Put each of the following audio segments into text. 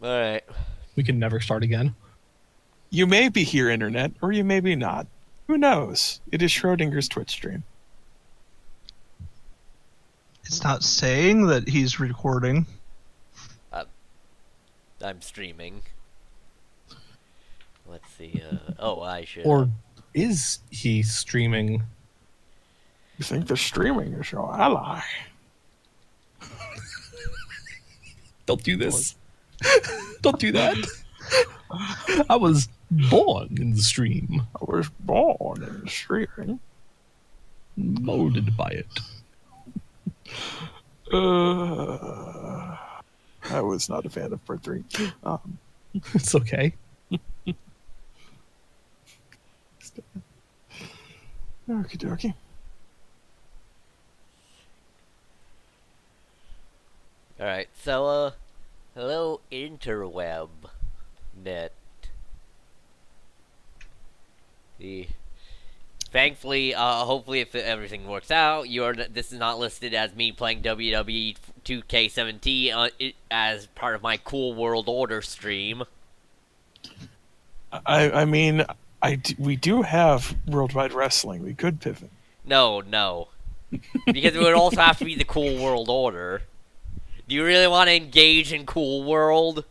All right. We can never start again. You may be here, Internet, or you may be not. Who knows? It is Schrodinger's Twitch stream. It's not saying that he's recording. I'm streaming. Let's see. I should. Or is he streaming? You think they're streaming your show? I lie. Don't do this. Don't do that. I was born in the stream, I was born in streaming. molded by it. I was not a fan of part 3. It's okay. Okie dokie. All right. So, hello interweb net. Thankfully, hopefully, if everything works out, this is not listed as me playing WWE 2K17 as part of my Cool World Order stream. I mean, we do have Worldwide Wrestling. We could pivot. No, because it would also have to be the Cool World Order. Do you really want to engage in Cool World?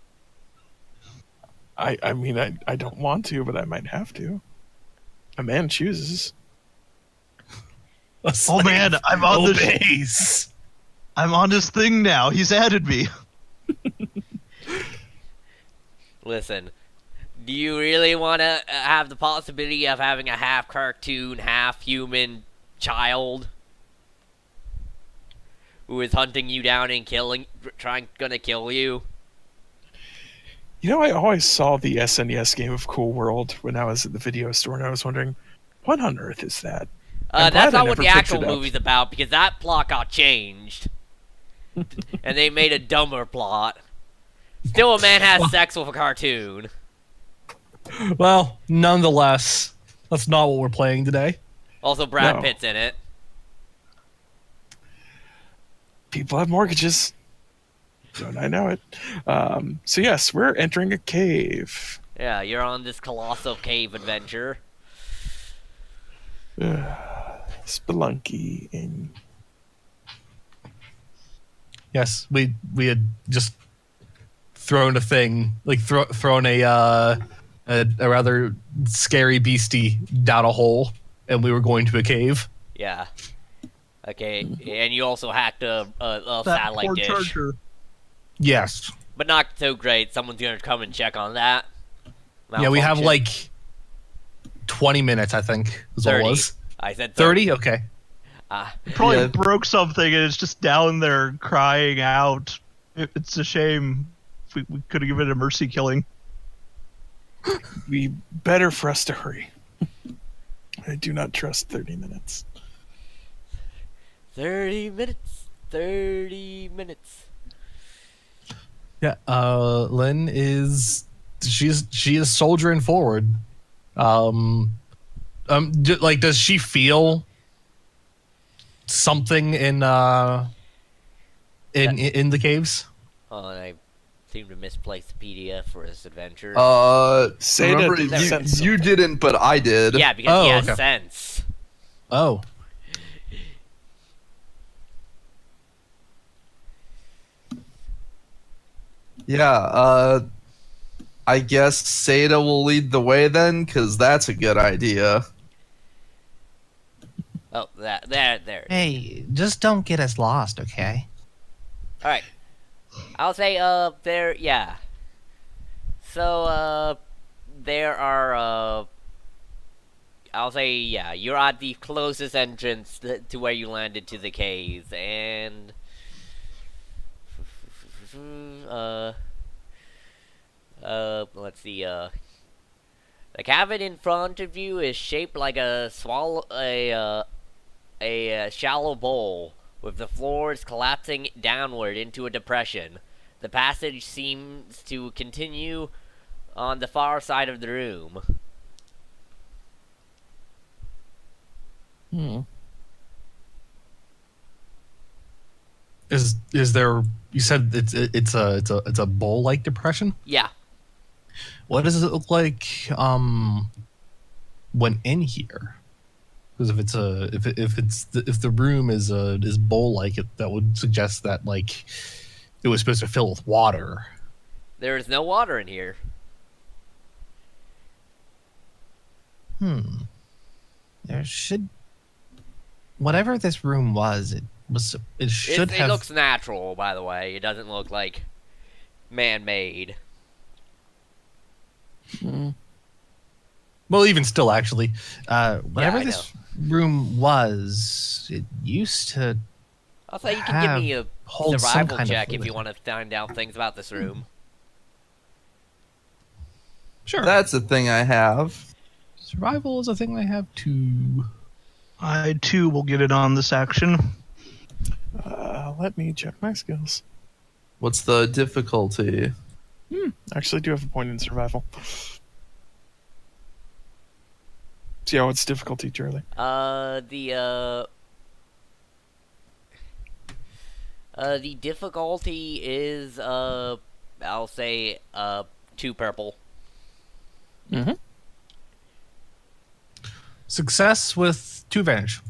I mean, I don't want to, but I might have to. A man chooses. Oh man, I'm on the base. I'm on his thing now. He's added me. Listen, do you really want to have the possibility of having a half cartoon, half human child who is hunting you down and gonna kill you? You know, I always saw the SNES game of Cool World when I was at the video store, and I was wondering, what on earth is that? That's not what never the picked actual it up. movie's about, because that plot got changed. And they made a dumber plot. Still, a man has sex with a cartoon. Well, nonetheless, that's not what we're playing today. Also, Brad No. Pitt's in it. People have mortgages. Don't I know it? So yes, we're entering a cave. Yeah, you're on this colossal cave adventure. Spelunky. Yes, we had just thrown a thing, like thrown a rather scary beastie down a hole, and we were going to a cave. Yeah. Okay, and you also hacked a That satellite poor dish. charger. Yes. But not so great. Someone's gonna come and check on that. Yeah, we have Malfunction. like 20 minutes, I think, is all it 30. was. I said 30? Okay. Probably Yeah. broke something and it's just down there crying out. It's a shame. We could have given it a mercy killing. Be better for us to hurry. I do not trust 30 minutes. 30 minutes. 30 minutes. Yeah, Lynn is she is soldiering forward. Does she feel something in the caves? Oh, and I seem to misplace the PDF for this adventure. Seda remember, did sense you something. didn't, but I did. yeah, because he Oh, has okay. sense. Oh, Yeah, I guess Seda will lead the way then, because that's a good idea. Oh, there. Hey, just don't get us lost, okay? Alright. I'll say, there, yeah. So, there are, I'll say, yeah, you're at the closest entrance to where you landed to the caves, and... let's see, the cabin in front of you is shaped like a shallow bowl, with the floors collapsing downward into a depression. The passage seems to continue on the far side of the room. is there You said it's a bowl-like depression. Yeah. What does it look like when in here? Because if the room is bowl-like, that would suggest that like it was supposed to fill with water. There is no water in here. There should. Whatever this room was, it should It have. looks natural, by the way. It doesn't look like man-made. Well, even still, actually, Whatever I this room was, it used to I'll say you can give me a hold some survival kind of check if fluid. you want to find out things about this room. sure. That's a thing I have. Survival is a thing I have too. I too will get it on this action. Let me check my skills. What's the difficulty? Actually, I do have a point in survival. So yeah, what's difficulty, Charlie? The difficulty is I'll say 2 purple. Success with 2 advantage.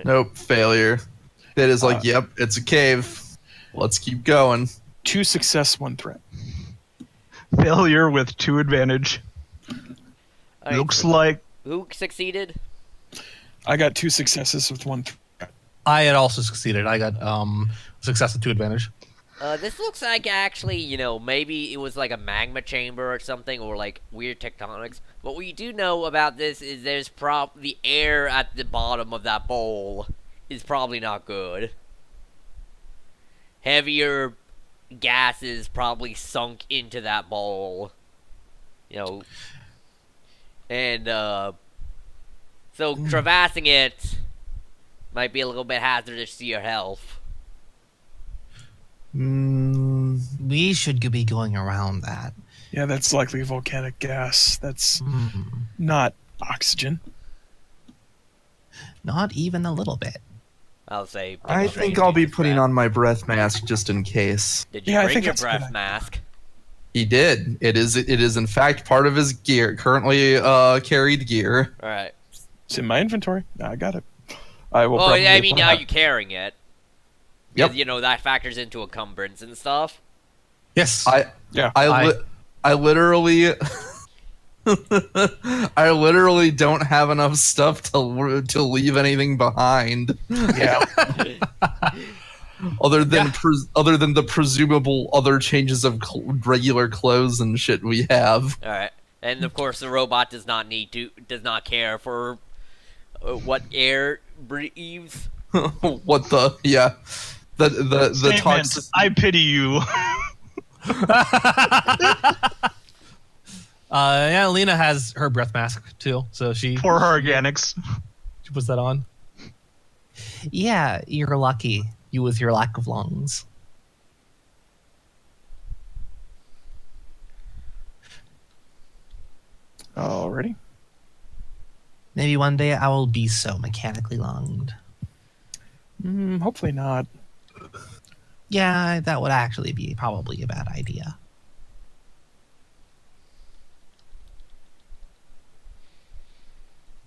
Nope, failure. It is like, yep, it's a cave. Let's keep going. 2 success, 1 threat. Failure with 2 advantage. Alright, Looks like who succeeded? I got 2 successes with 1 threat. I had also succeeded. I got success with 2 advantage. This looks like actually, maybe it was like a magma chamber or something, or like weird tectonics. But what you do know about this is there's the air at the bottom of that bowl is probably not good. Heavier gases probably sunk into that bowl. And so traversing it might be a little bit hazardous to your health. We should be going around that. Yeah, that's likely volcanic gas. That's not oxygen. Not even a little bit. I'll say. I think I'll be putting on my breath mask just in case. Did you Yeah, I bring think your that's a good breath idea. mask? He did. It is in fact part of his gear, currently carried gear. All right. It's in my inventory. I got it. I will. Well, probably I mean, put are it- you carrying it? Yep. Because, that factors into encumbrance and stuff. Yes. I literally I literally don't have enough stuff to leave anything behind. Yeah. Other than the presumable other changes of regular clothes and shit we have. All right. And of course, the robot does not care for what air breathes. What the the statement, toxic. I pity you. Yeah, Lena has her breath mask too, so she Poor organics. puts that on. Yeah, you're lucky. You with your lack of lungs. Alrighty. Maybe one day I will be so mechanically lunged. Hopefully not. Yeah, that would actually be probably a bad idea.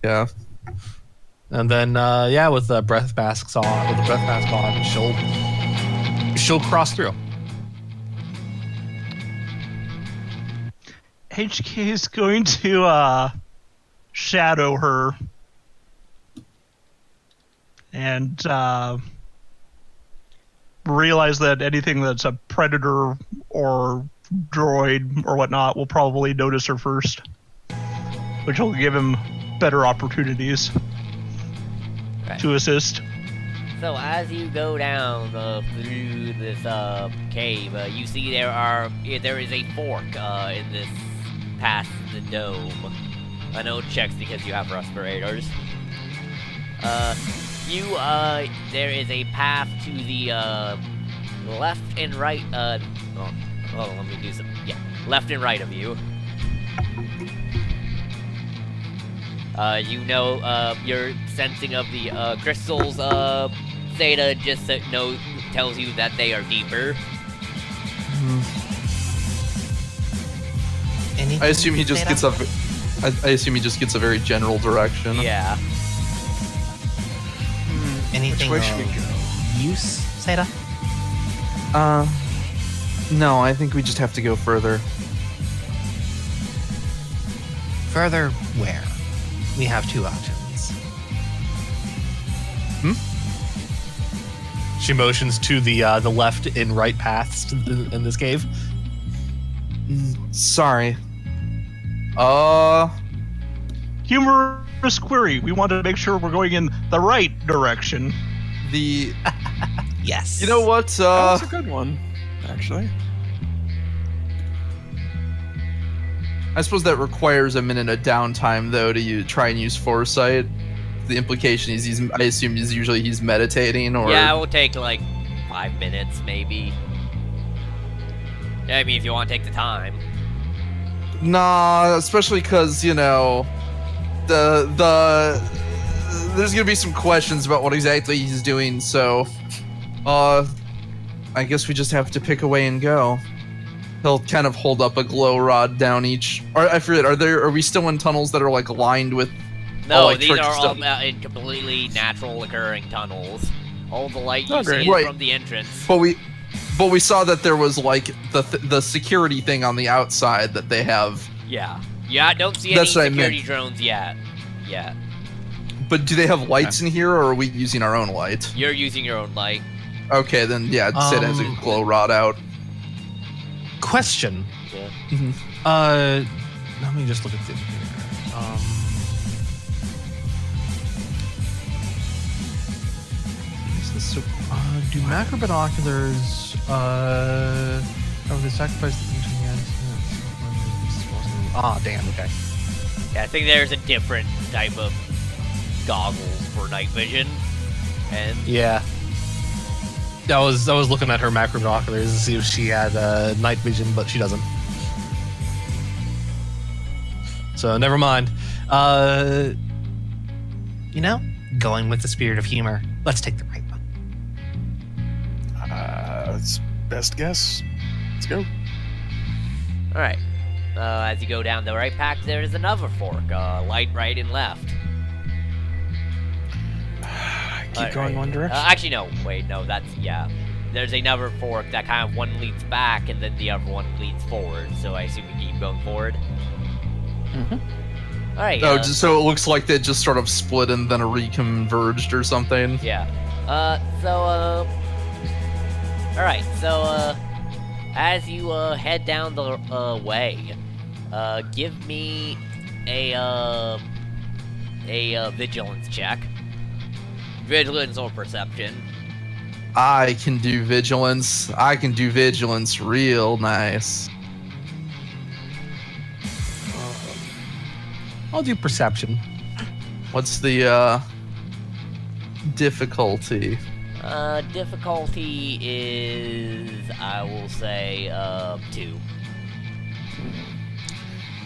Yeah. And then with the breath mask on, she'll cross through. HK is going to shadow her and realize that anything that's a predator or droid or whatnot will probably notice her first, which will give him better opportunities to assist. So as you go down through this cave, you see there is a fork in this past the dome. I know it checks because you have respirators. There is a path to the left and right. Let me do some. Yeah, left and right of you. Your sensing of the crystals, Zeta just tells you that they are deeper. Anything I assume he just Zeta? gets a. I assume he just gets a very general direction. Yeah. Anything Which way should we of go? use, Zeta? No, I think we just have to go further. Further where? We have two options. She motions to the left and right paths in this cave. Sorry. Humorous query. We want to make sure we're going in the right direction. The. Yes. You know what? That's a good one, actually. I suppose that requires a minute of downtime, though, to try and use foresight. The implication is I assume is usually he's meditating, or Yeah, it will take like 5 minutes, maybe. I mean, if you want to take the time. nah, especially because the there's gonna be some questions about what exactly he's doing. So, I guess we just have to pick a way and go. He'll kind of hold up a glow rod down each. Or I forget. Are we still in tunnels that are like lined with? No, like, these trick are all stuff. in completely natural occurring tunnels. All the light you Oh, see great. is Right. from the entrance. But we saw that there was like the security thing on the outside that they have. Yeah. Yeah, I don't see any That's what I security meant. drones yet. Yeah. But do they have lights in here, or are we using our own light? You're using your own light. Okay, then yeah, Sid has a glow rod out. Question. Yeah. Let me just look at this here. Is this do macro binoculars cover the sacrifice that each damn, okay. Yeah, I think there's a different type of goggles for night vision. And Yeah. I was looking at her macro binoculars to see if she had night vision, but she doesn't. So never mind. You know, going with the spirit of humor. Let's take the right one. It's best guess. Let's go. Alright. As you go down the right path, there is another fork. Light right and left. Keep going one direction. Actually, no. Wait, no. Yeah. There's another fork that kind of one leads back and then the other one leads forward. So I assume we keep going forward. Alright. Oh, just so it looks like they just sort of split and then reconverged or something. Yeah. Alright, so, as you, head down the, way, give me a vigilance check. Vigilance or perception. I can do vigilance. I can do vigilance real nice. I'll do perception. What's the difficulty? Difficulty is, I will say, 2.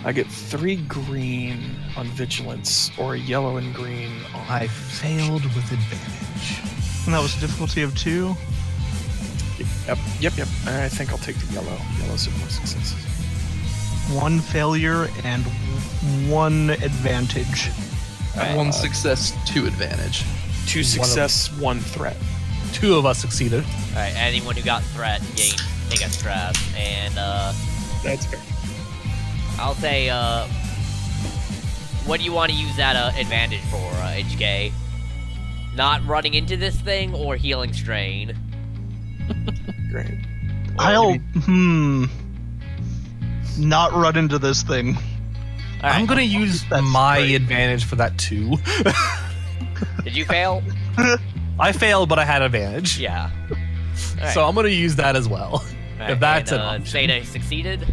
I get 3 green on vigilance, or a yellow and green on. I failed with advantage. And that was a difficulty of 2. Yep. I think I'll take the yellow. Yellow's more successes. 1 failure and 1 advantage. One success, 2 advantage. 2 success, 1 threat. 2 of us succeeded. Alright, anyone who got threat take a stress, and, That's fair. I'll say, what do you want to use that, advantage for, HK? Not running into this thing, or healing strain? Great. I'll not run into this thing. Alright, I'm gonna use That's my great. advantage for that too. did you fail? I failed, but I had advantage. Yeah. Alright. So I'm gonna use that as well. Alright, if that's and, an option. Zeta succeeded?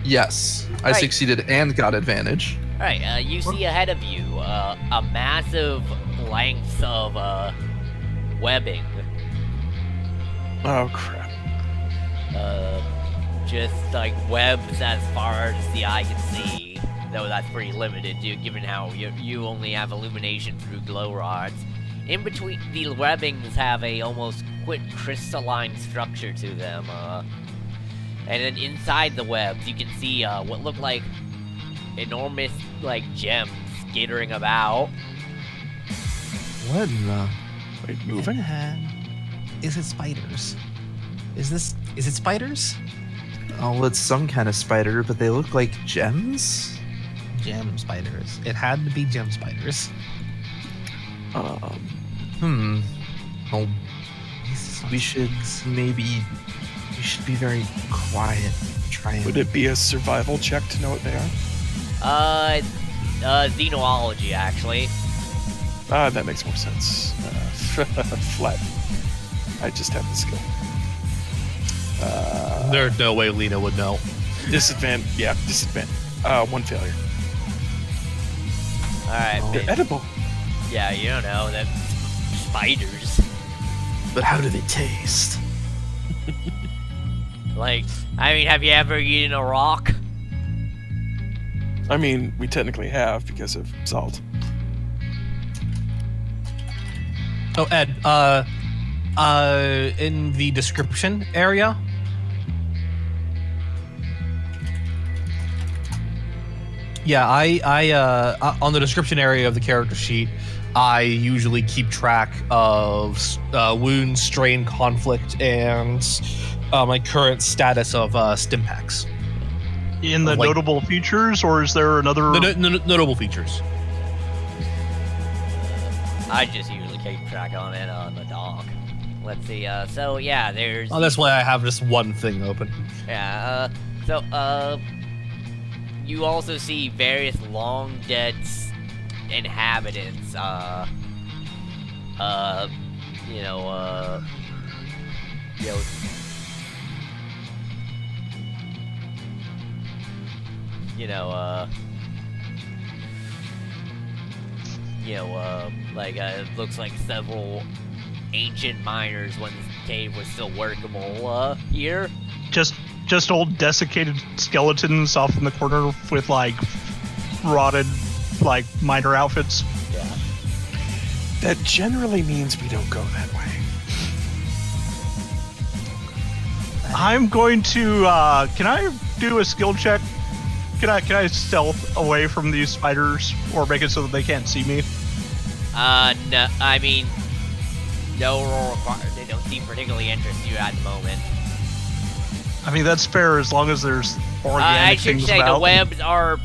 Yes, I Right. succeeded and got advantage. Alright, you see ahead of you, a massive length of, webbing. Oh crap. Just like webs as far as the eye can see. Though that's pretty limited, given how you only have illumination through glow rods. In between, the webbings have a almost quick crystalline structure to them. And then inside the webs, you can see what look like enormous like gems skittering about. What in the Wait, moving? Is it spiders? Is it spiders? Oh, it's some kind of spider, but they look like gems. Gem spiders. It had to be gem spiders. Um, Oh, Jesus, we should maybe. We should be very quiet. Try and. would it be a survival check to know what they are? Xenology, actually. That makes more sense. Flat. I just have the skill. There's no way Lena would know. Disadvantage. Yeah, disadvantage. 1 failure. Alright, Oh. They're edible. yeah, you don't know, that spiders. But how do they taste? Like, I mean, have you ever eaten a rock? I mean, we technically have because of salt. Oh, Ed, in the description area. Yeah, I on the description area of the character sheet, I usually keep track of wounds, strain, conflict, and my current status of stim packs. In the Like- notable features, or is there another? Notable features. I just usually keep track on it on the dock. Let's see, so yeah, there's... Oh, that's why I have just one thing open. Yeah, you also see various long dead inhabitants, you know, it looks like several ancient miners when this cave was still workable, here. Just old desiccated skeletons off in the corner with like rotted like miner outfits. Yeah. That generally means we don't go that way. I'm going to can I do a skill check? Can I stealth away from these spiders or make it so that they can't see me? No, I mean, no roll required. They don't seem particularly interested you at the moment. I mean that's fair as long as there's organic I should things say about. the webs are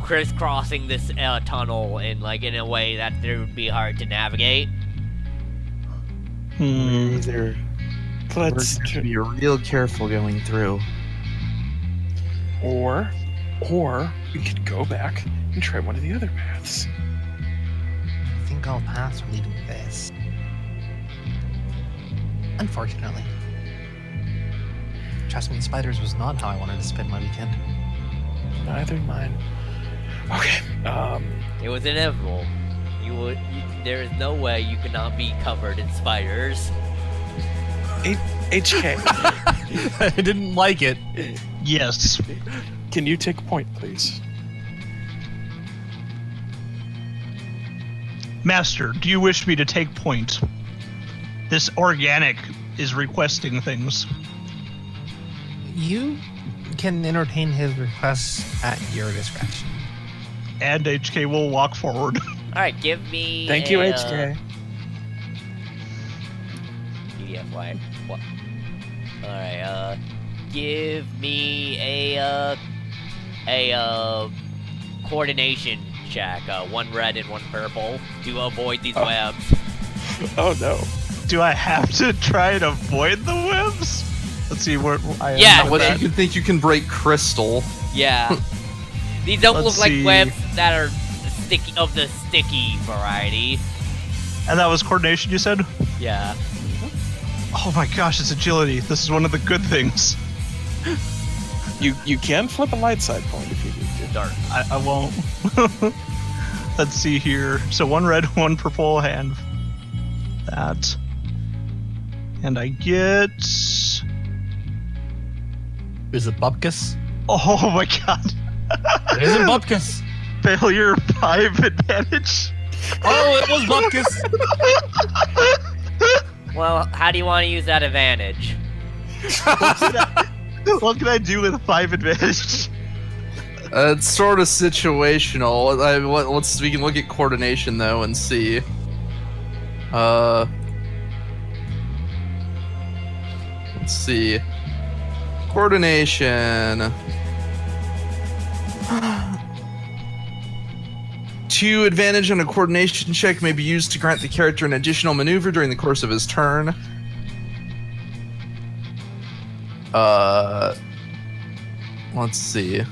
crisscrossing this tunnel in a way that it would be hard to navigate. We're Let's going to be real careful going through. or we could go back and try one of the other paths. I think all paths are leading to this. Unfortunately. Trust me, spiders was not how I wanted to spend my weekend. Neither mine. Okay. It was inevitable. There is no way you could not be covered in spiders. HK, I didn't like it. Yes. can you take a point, please? Master, do you wish me to take point? This organic is requesting things. You can entertain his requests at your discretion. And HK will walk forward. Alright, give me Thank you, a, HK. PDFY. What? Alright, give me a coordination check. 1 red and 1 purple to avoid these webs. Oh no. Do I have to try and avoid the webs? Let's see where I am. Yeah, with What that. you think you can break crystal? Yeah. These don't Let's look like see. webs that are the sticky variety. And that was coordination, you said? Yeah. Oh my gosh, it's agility. This is one of the good things. You can flip a light side point if you need to. Dark. I won't. Let's see here. So 1 red, 1 purple, and that. And I get... Is it Bupkis? Oh my god. It isn't Bupkis. Failure 5 advantage. Oh, it was Bupkis. Well, how do you want to use that advantage? What can I do with 5 advantage? It's sort of situational. We can look at coordination though and see. Let's see. Coordination. 2 advantage on a coordination check may be used to grant the character an additional maneuver during the course of his turn. Let's see.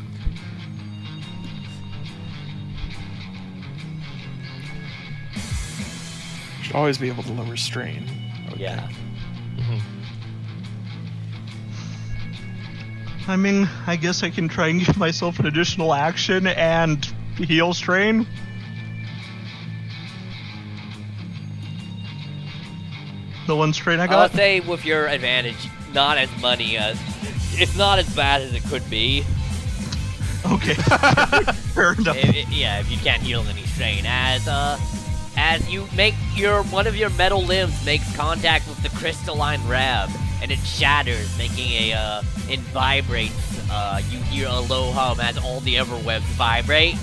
Should always be able to lower strain. Yeah. I mean, I guess I can try and give myself an additional action and heal strain. The 1 strain I I'll got. say with your advantage, not as many as it's not as bad as it could be. Okay. Fair enough. If you can't heal any strain, as you make one of your metal limbs makes contact with the crystalline web, and it shatters, making it vibrates. You hear a low hum as all the other webs vibrate,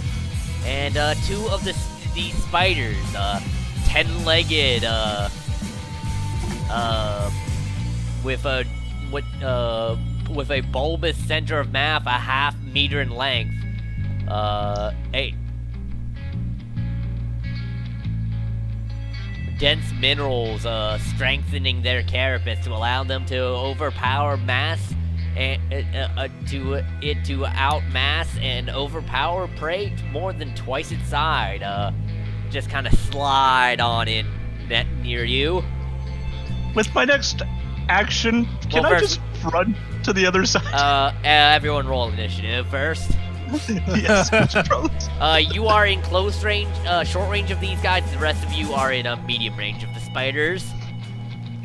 and 2 of these spiders, 10-legged, with a bulbous center of mass, a half meter in length, dense minerals, strengthening their carapace to allow them to overpower mass and to outmass and overpower prey more than twice its size. Just kind of slide on in near you. With my next action, can Well, I first- just run to the other side? Everyone roll initiative first. Yes. You are in close range, short range of these guys. The rest of you are in a medium range of the spiders.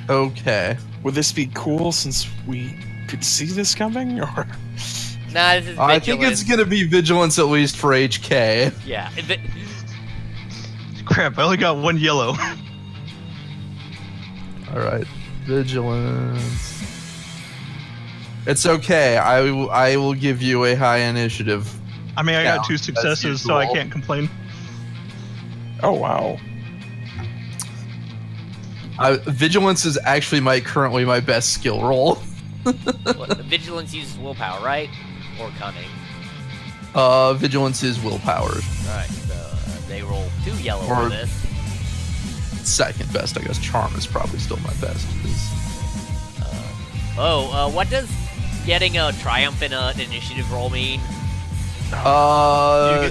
Okay. Would this be cool since we could see this coming, or? Nah, this is vigilance. I think it's gonna be vigilance at least for HK. Yeah. Crap, I only got 1 yellow. Alright. Vigilance. It's okay. I will give you a high initiative. I mean, I got Yeah, 2 successes, so I usual. can't complain. Oh wow. Vigilance is actually currently my best skill roll. Vigilance uses willpower, right? Or cunning. Vigilance is willpower. Alright, so they roll 2 yellow Or- for this. Second best, I guess. Charm is probably still my best. What does getting a triumph in an initiative roll mean?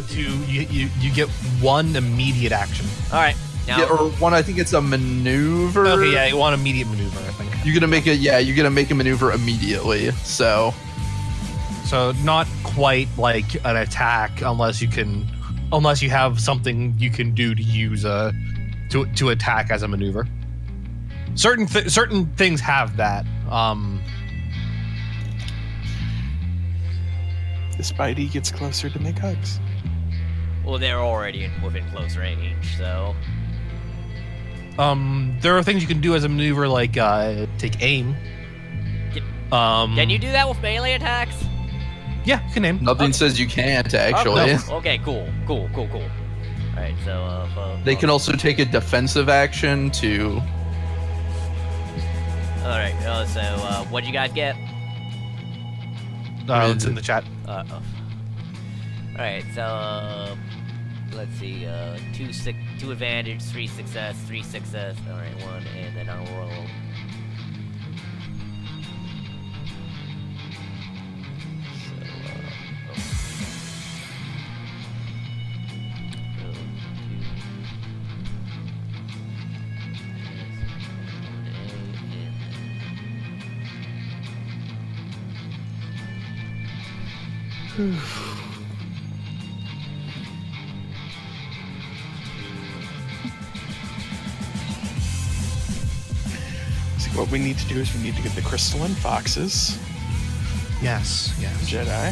You get 1 immediate action. Alright, now. Yeah, or one. I think it's a maneuver. Okay, yeah, you want immediate maneuver, I think. You're gonna make a maneuver immediately. So So not quite like an attack unless you have something you can do to use to attack as a maneuver. Certain things have that. The Spidey gets closer to make hugs. Well, they're already within close range, so. There are things you can do as a maneuver, like take aim. Can you do that with melee attacks? Yeah, you can aim. nothing Okay. says you can't actually. Oh, okay, cool. Alright, so, They can also take a defensive action to. Alright, so, what'd you guys get? It's in the chat. Alright, so, let's see, 2 advantage, 3 success, 3 success. Alright, 1, and then I'll roll. See, what we need to do is we need to get the crystalline foxes, Yes. Jedi,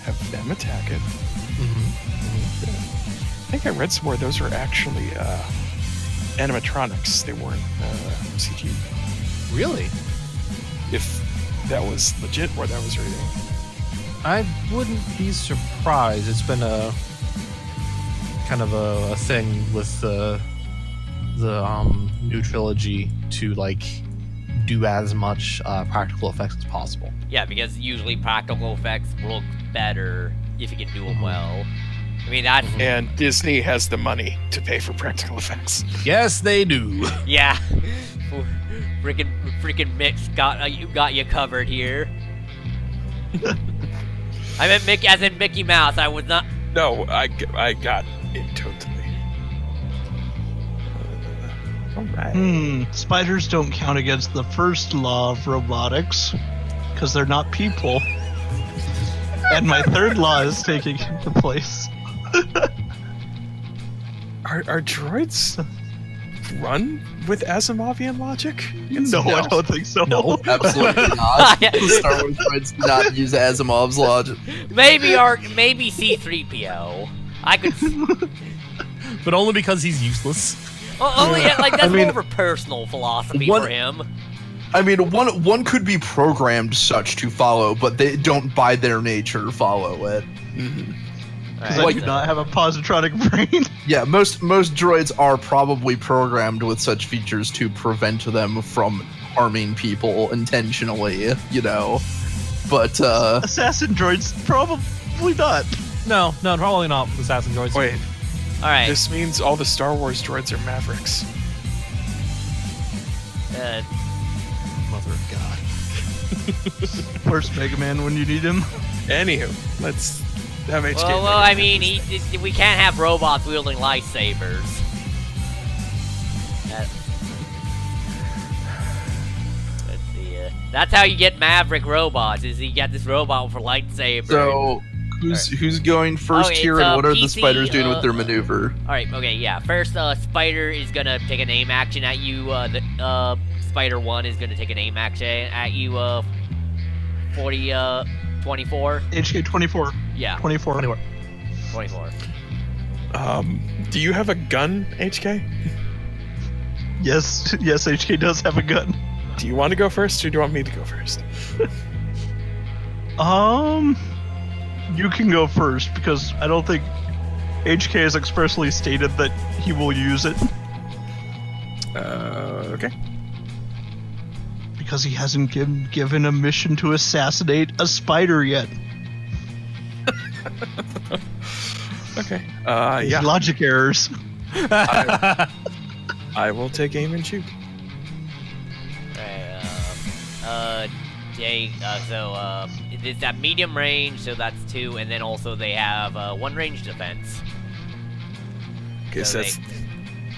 have them attack it. I think I read somewhere those are actually animatronics. They weren't CG. Really? If that was legit what I was reading. I wouldn't be surprised. It's been a kind of a thing with the new trilogy to like do as much practical effects as possible. Yeah, because usually practical effects look better if you can do them well. I mean, that. And Disney has the money to pay for practical effects. Yes, they do. Yeah. Freaking Mick's got you covered here. I meant Mickey as in Mickey Mouse. I was not. No, I got it totally. Alright. Spiders don't count against the first law of robotics because they're not people. And my third law is taking into place. Are droids run with Asimovian logic? No, I don't think so. No. Absolutely not. Star Wars droids do not use Asimov's logic. Maybe C-3PO. I could. But only because he's useless. Oh yeah, like that's I mean, more of a personal philosophy one- for him. I mean, one could be programmed such to follow, but they don't by their nature follow it. Because I do not have a positronic brain. Yeah, most droids are probably programmed with such features to prevent them from harming people intentionally, you know. But Assassin droids, probably not. No, probably not assassin droids. Wait, All right. this means all the Star Wars droids are Mavericks. Mother of God. Where's Mega Man when you need him? Anywho, let's have HK. well, I mean, we can't have robots wielding lightsabers. Let's see. That's how you get Maverick robots. Is you get this robot for lightsaber. so who's going first Okay, here, it's, and what are the PC, spiders doing with their maneuver? All right. Okay. Yeah. First, Spider is gonna take an aim action at you. The Spider 1 is gonna take an aim action at you. 24. HK 24. Yeah. 24. 24. Do you have a gun, HK? Yes, HK does have a gun. Do you want to go first, or do you want me to go first? You can go first because I don't think HK has expressly stated that he will use it Okay. because he hasn't given a mission to assassinate a spider yet. Okay. These Yeah. logic errors. I will take aim and shoot. It's at medium range, so that's 2, and then also they have 1 range defense. Okay, so that's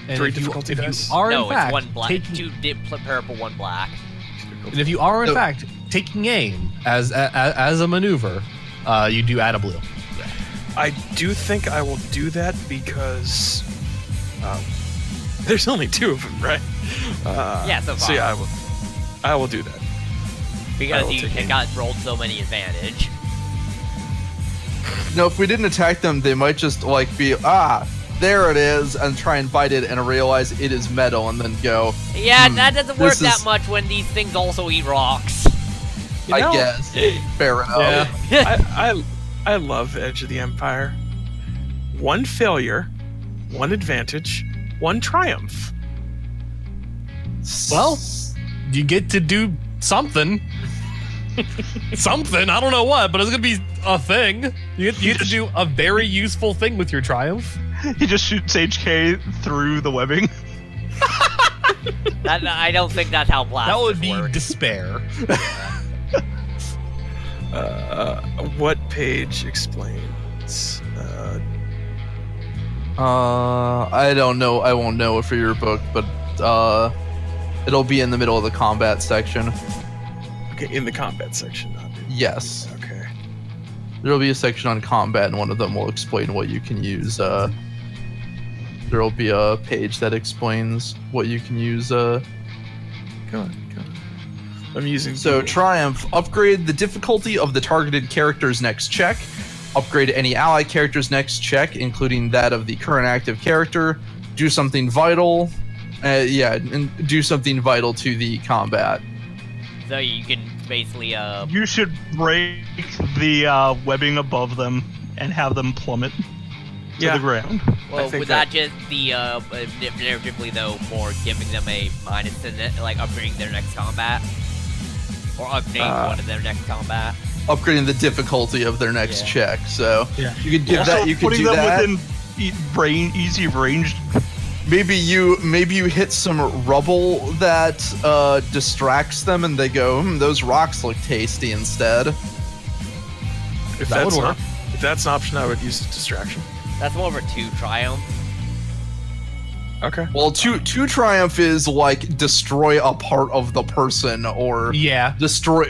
And 3 if you- difficulty if you dice. are No, in fact it's 1 black, taking- 2 purple, 1 black. And if you are in So- fact taking aim as a maneuver, you do add a blue. I do think I will do that because there's only 2 of them, right? Yeah, so far. yeah, I will do that. I Because will you take aim. got rolled so many advantage. No, if we didn't attack them, they might just like be there it is, and try and bite it and realize it is metal, and then go. Yeah, that doesn't work this that is- much when these things also eat rocks. You I know, guess fair enough. I love Edge of the Empire. 1 failure, 1 advantage, 1 triumph. Well, you get to do something. Something, I don't know what, but it's gonna be a thing. You get to do a very useful thing with your triumph. He just shoots HK through the webbing. I don't think that's how blast That would be works. despair. What page explains? I don't know. I won't know it for your book, but it'll be in the middle of the combat section. Okay, in the combat section, not in. Yes, Okay. there'll be a section on combat, and one of them will explain what you can use. There'll be a page that explains what you can use. Go on. I'm using. So Google. Triumph, upgrade the difficulty of the targeted character's next check. Upgrade any ally character's next check, including that of the current active character. Do something vital. And do something vital to the combat. So you can basically You should break the webbing above them and have them plummet to Yeah. the ground. well, think would that just be narratively though more giving them a minus in it, like upgrading their next combat, or upgrading one of their next combat? Upgrading the difficulty of their next Yeah. check. So Yeah. you could give Also, that. You could putting do them that. within easy range. Maybe you hit some rubble that distracts them, and they go, "Those rocks look tasty." Instead, If That would that's work. not, if that's an option, I would use distraction. That's more of a 2 triumph. Okay. well, two triumph is like destroy a part of the person, or Yeah. destroy.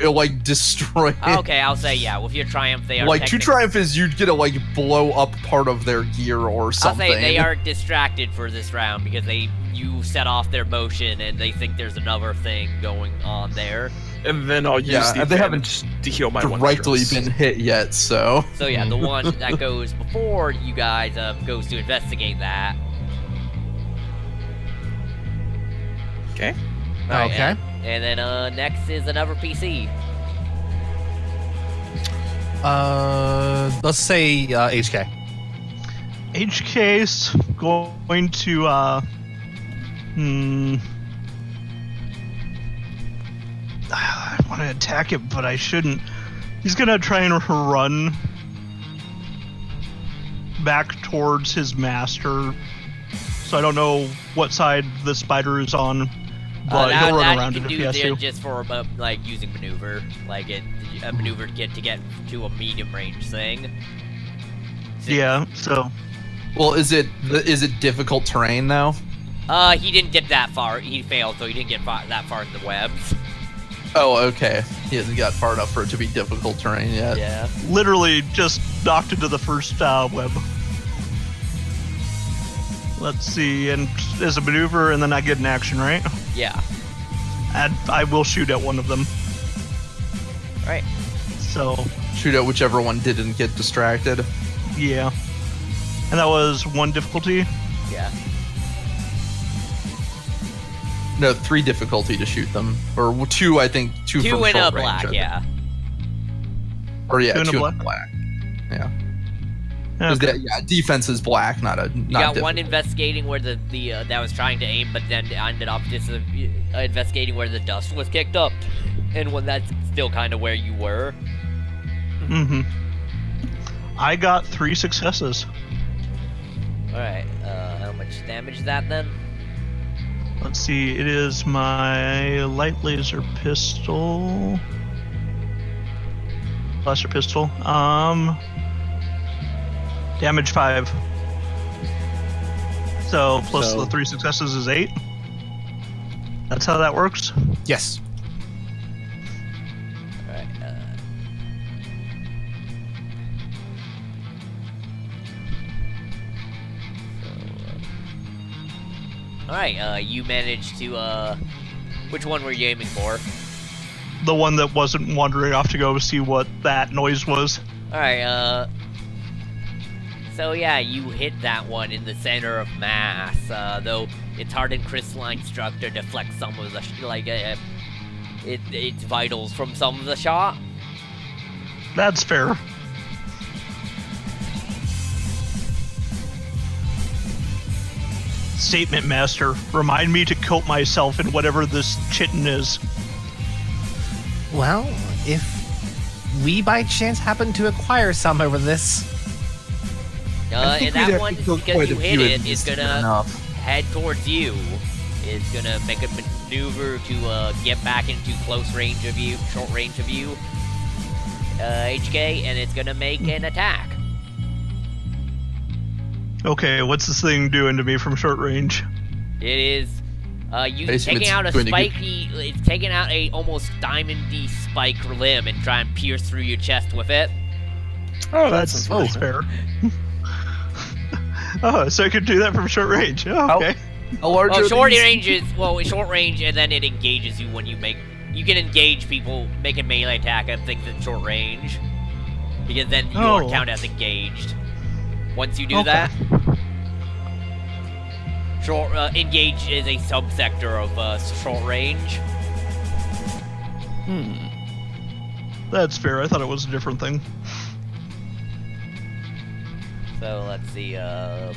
Okay, I'll say yeah. With your triumph, they are Like two technic- triumph is you'd get to like blow up part of their gear or I'll something. say they are distracted for this round because you set off their motion and they think there's another thing going on there. And then I'll use Yeah, the and they haven't advantage to heal my one directly stress. been hit yet. So So yeah, the one that goes before you guys goes to investigate that. Okay. Alright, Okay. And then next is another PC. Let's say HK. HK's going to I want to attack it, but I shouldn't. He's gonna try and run back towards his master. So I don't know what side the spider is on, but that, he'll run that around you it can if do he has there to. just for like using maneuver, like a maneuver to get to a medium range thing. Yeah, so well, is it difficult terrain though? He didn't get that far. He failed, so he didn't get that far in the webs. Oh, okay. He hasn't got far enough for it to be difficult terrain yet. Yeah. literally just knocked into the first web. Let's see, and as a maneuver, and then I get an action, right? Yeah. And I will shoot at one of them. Right. So, Shoot at whichever one didn't get distracted. yeah. And that was 1 difficulty. Yeah. No, 3 difficulty to shoot them, or 2. I think 2 Two from in a short range, black. I think. Yeah. Or yeah, 2 in a 2 black? in black. Yeah. 'Cause Okay. yeah, defense is black, not You got difficult. one investigating where the that was trying to aim, but then ended up just investigating where the dust was kicked up, and when that's still kind of where you were. Mm-hmm. I got 3 successes. All right. How much damage is that then? Let's see, it is my light laser pistol. Blaster pistol. Damage 5. So plus So- the 3 successes is 8. That's how that works. Yes. All right. All right. You managed to. Which one were you aiming for? The one that wasn't wandering off to go see what that noise was. All right. So yeah, you hit that one in the center of mass. Though its hardened crystalline structure deflects some of the its vitals from some of the shot. That's fair. Statement master, remind me to coat myself in whatever this chitin is. Well, if we by chance happen to acquire some over this, I think And we'd that have one, to kill because quite you a hit few it, of is these to get gonna enough. head towards you. It's gonna make a maneuver to get back into close range of you, short range of you, HK, and it's gonna make an attack. Okay, what's this thing doing to me from short range? It is, I you assume taking it's out a going to get- spiky, it's taking out a almost diamondy spike limb and trying to pierce through your chest with it. Oh, That's that's fair. Oh, so I could do that from short range. Oh, okay. How large Well, are short these? range is short range, and then it engages you when you make. You can engage people, make a melee attack at things at short range, because then your Oh. count as engaged. Once you do Okay. that, engage is a subsector of short range. That's fair. I thought it was a different thing. So let's see. Do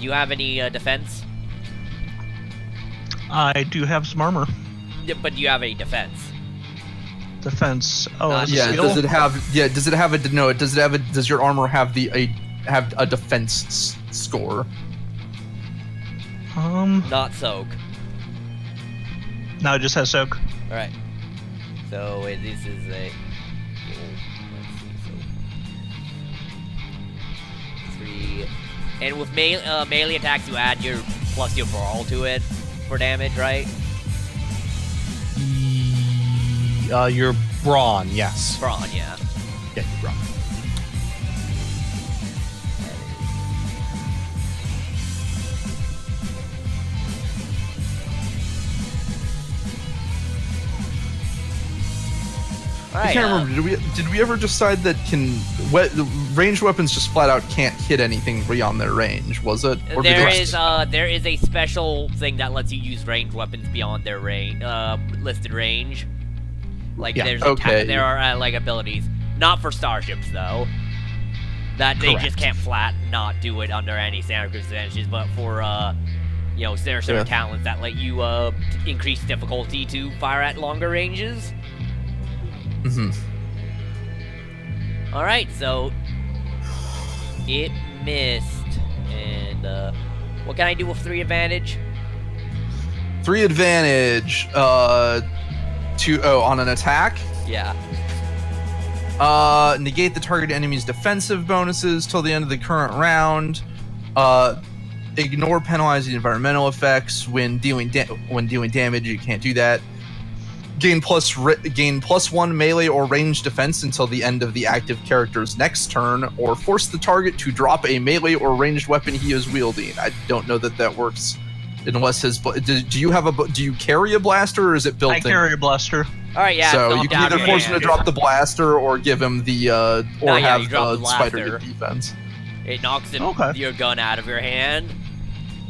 you have any defense? I do have some armor. Yeah, but do you have any defense? Defense. Oh, Uh, as a Yeah. skill? Does it have? Yeah. Does it have a? No. Does it have a? Does your armor have have a defense score? Not soak. No, it just has soak. All right. So this is a. Let's see. So 3, and with melee attacks, you add your plus your brawl to it for damage, right? Your brawn, yes. Brawn, yeah. Yeah, your brawn. All I right. can't remember. Did we ever decide that ranged weapons just flat out can't hit anything beyond their range? Was it? Or did There it- is a special thing that lets you use ranged weapons beyond their listed range. Like Yeah, there's okay. there are like abilities, not for starships though. That they just Correct. can't flat not do it under any standard circumstances, but for there are certain Yeah. talents that let you increase difficulty to fire at longer ranges. Mhm. All right, so it missed, and what can I do with 3 advantage? 3 advantage. On an attack. Yeah. Negate the target enemy's defensive bonuses till the end of the current round. Ignore penalizing environmental effects when dealing damage. You can't do that. Gain plus 1 melee or ranged defense until the end of the active character's next turn, or force the target to drop a melee or ranged weapon he is wielding. I don't know that works unless his. Do you carry a blaster, or is it built I in? carry a blaster. All right, yeah. So it's you knocked can out either of your force him to hand. drop the blaster or give him the or No, yeah, have you drop the the spider blaster. get defense. It knocks Okay. your gun out of your hand.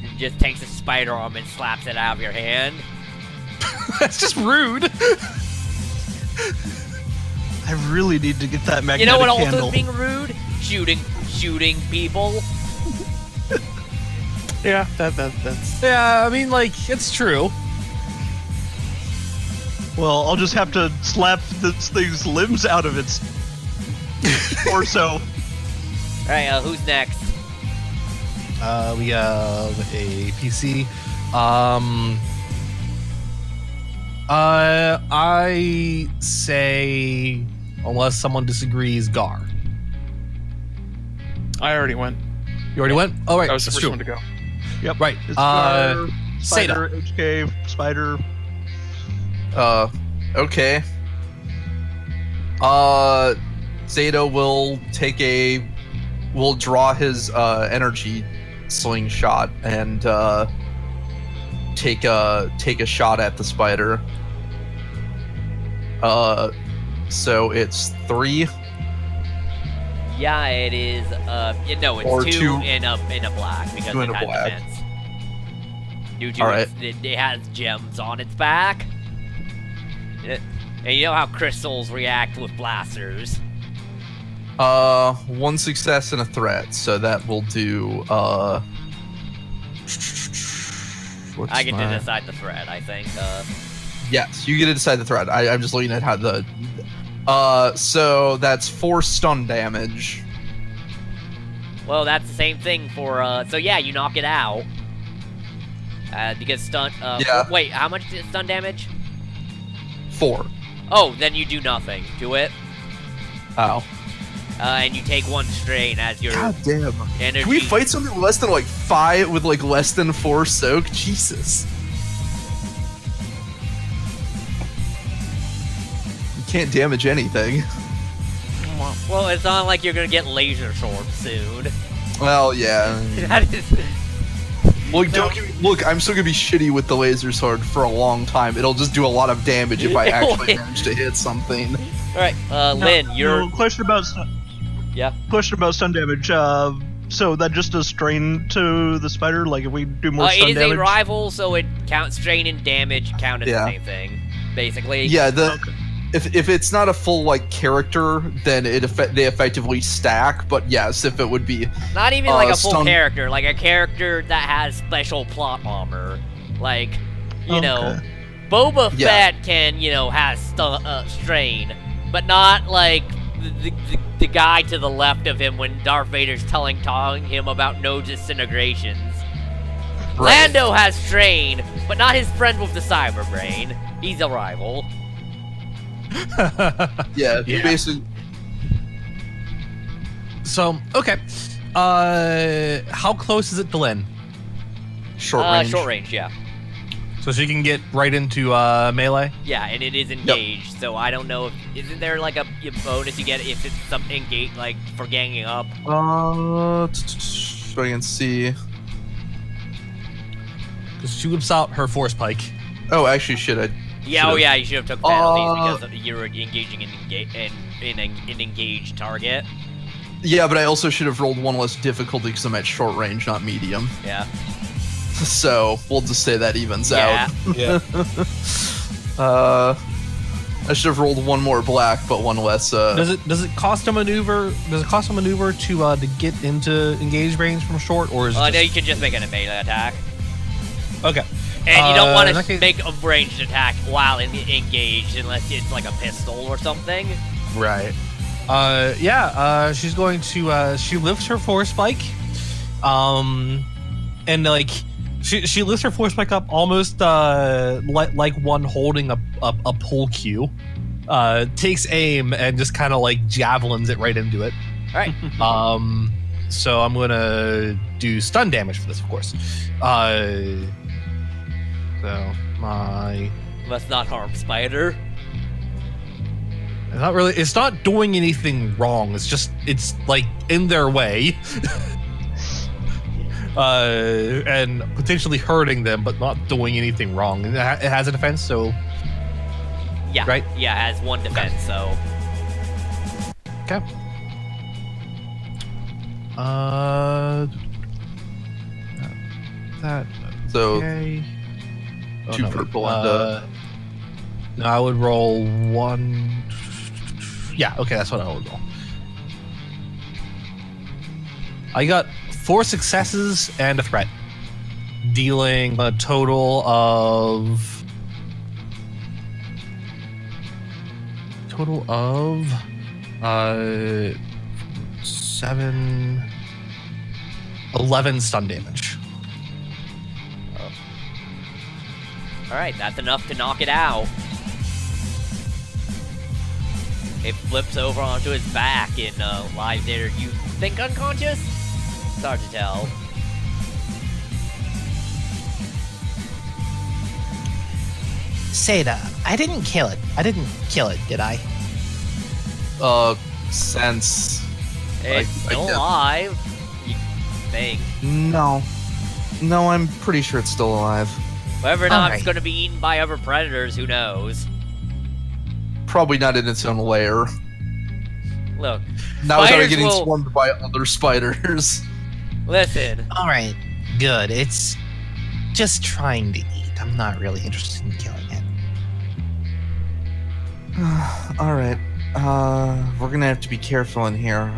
It just takes a spider arm and slaps it out of your hand. That's just rude. I really need to get that magnetic You know what also candle. is being rude? Shooting people. Yeah, that's Yeah, I mean, like, it's true. Well, I'll just have to slap this thing's limbs out of its torso. All right, who's next? We have a PC. I say, unless someone disagrees, Gar. I already went. You already went? Oh, right. I was the that's first true. one to go. Yep. Right. It's Spider, Seda. HK, Spider. Okay. Zeta will draw his energy slingshot and take a shot at the spider. So it's 3. Yeah, it is. No, it's Or 2 two- in a black because 2 it in a had black. defense. Due to All right. it has gems on its back. And you know how crystals react with blasters. 1 success and a threat, so that will do. What's I get my- to decide the threat, I think. Yes, you get to decide the threat. I'm just looking at how the. So that's 4 stun damage. Well, that's the same thing for. So yeah, you knock it out. Because stun. Yeah. Wait, how much is stun damage? 4. Oh, then you do nothing to it. Ow. And you take 1 strain as your God damn. energy. Can we fight something less than 5 with less than 4 soak? Jesus. You can't damage anything. Well, it's not like you're gonna get laser sword soon. Well, yeah. That is. Look, I'm still gonna be shitty with the laser sword for a long time. It'll just do a lot of damage if I actually manage to hit something. All right, Lynn, you're. No, question about Yeah. Question about stun damage. So that just does strain to the spider? Like if we do more It stun is damage? a rival, so it counts strain and damage count as Yeah. the same thing. basically. Yeah, if it's not a full like character, then they effectively stack. But yes, if it would be Not even like a full stun- character, like a character that has special plot armor. Like, you know, Boba Yeah. Fett can, has strain, but not like the guy to the left of him when Darth Vader's telling him about no disintegrations. Right. Lando has strain, but not his friend with the cyber brain. He's a rival. yeah, Yeah. basically. So okay, how close is it to Lynn? Short range. Short range, yeah. So she can get right into melee. Yeah, and it is engaged, so I don't know if isn't there like a bonus you get if it's some engage like for ganging up. So I can see. Because she whips out her force pike. Oh, actually, shit. Yeah, Should've- oh yeah, you should have took penalties because you're engaging in an engaged target. Yeah, but I also should have rolled one less difficulty because I'm at short range, not medium. Yeah. So we'll just say that evens Yeah. Yeah. out. I should have rolled one more black, but one less. Does it cost a maneuver? Does it cost a maneuver to get into engaged range from short, or is it No, just- you can just make it a melee attack. okay? And you don't want in that to case- make a ranged attack while engaged unless it's like a pistol or something. Right. She's going to she lifts her force spike, and like she lifts her force spike up almost like one holding a pull cue. Takes aim and just kind of like javelins it right into it. All right. So I'm gonna do stun damage for this, of course. So my Must not harm Spider. it's not doing anything wrong. It's like in their way. And potentially hurting them, but not doing anything wrong. And it has a defense, so Yeah. Right. Yeah, it has one defense, so. okay. That so okay. two no, purple and no, I would roll one. Yeah, okay, that's what I would roll. I got 4 successes and a threat, dealing a total of 11 stun damage. Alright, that's enough to knock it out. It flips over onto his back and lies there. You think unconscious? It's hard to tell. Seda, I didn't kill it. I didn't kill it, did I? sense. It's still alive. You think. No, I'm pretty sure it's still alive. Whether or not it's Alright. going to be eaten by other predators, who knows? Probably not in its own lair. Look, Now it's already Spiders getting will- swarmed by other spiders. listen. Alright, good. It's just trying to eat. I'm not really interested in killing it. All right. We're gonna have to be careful in here.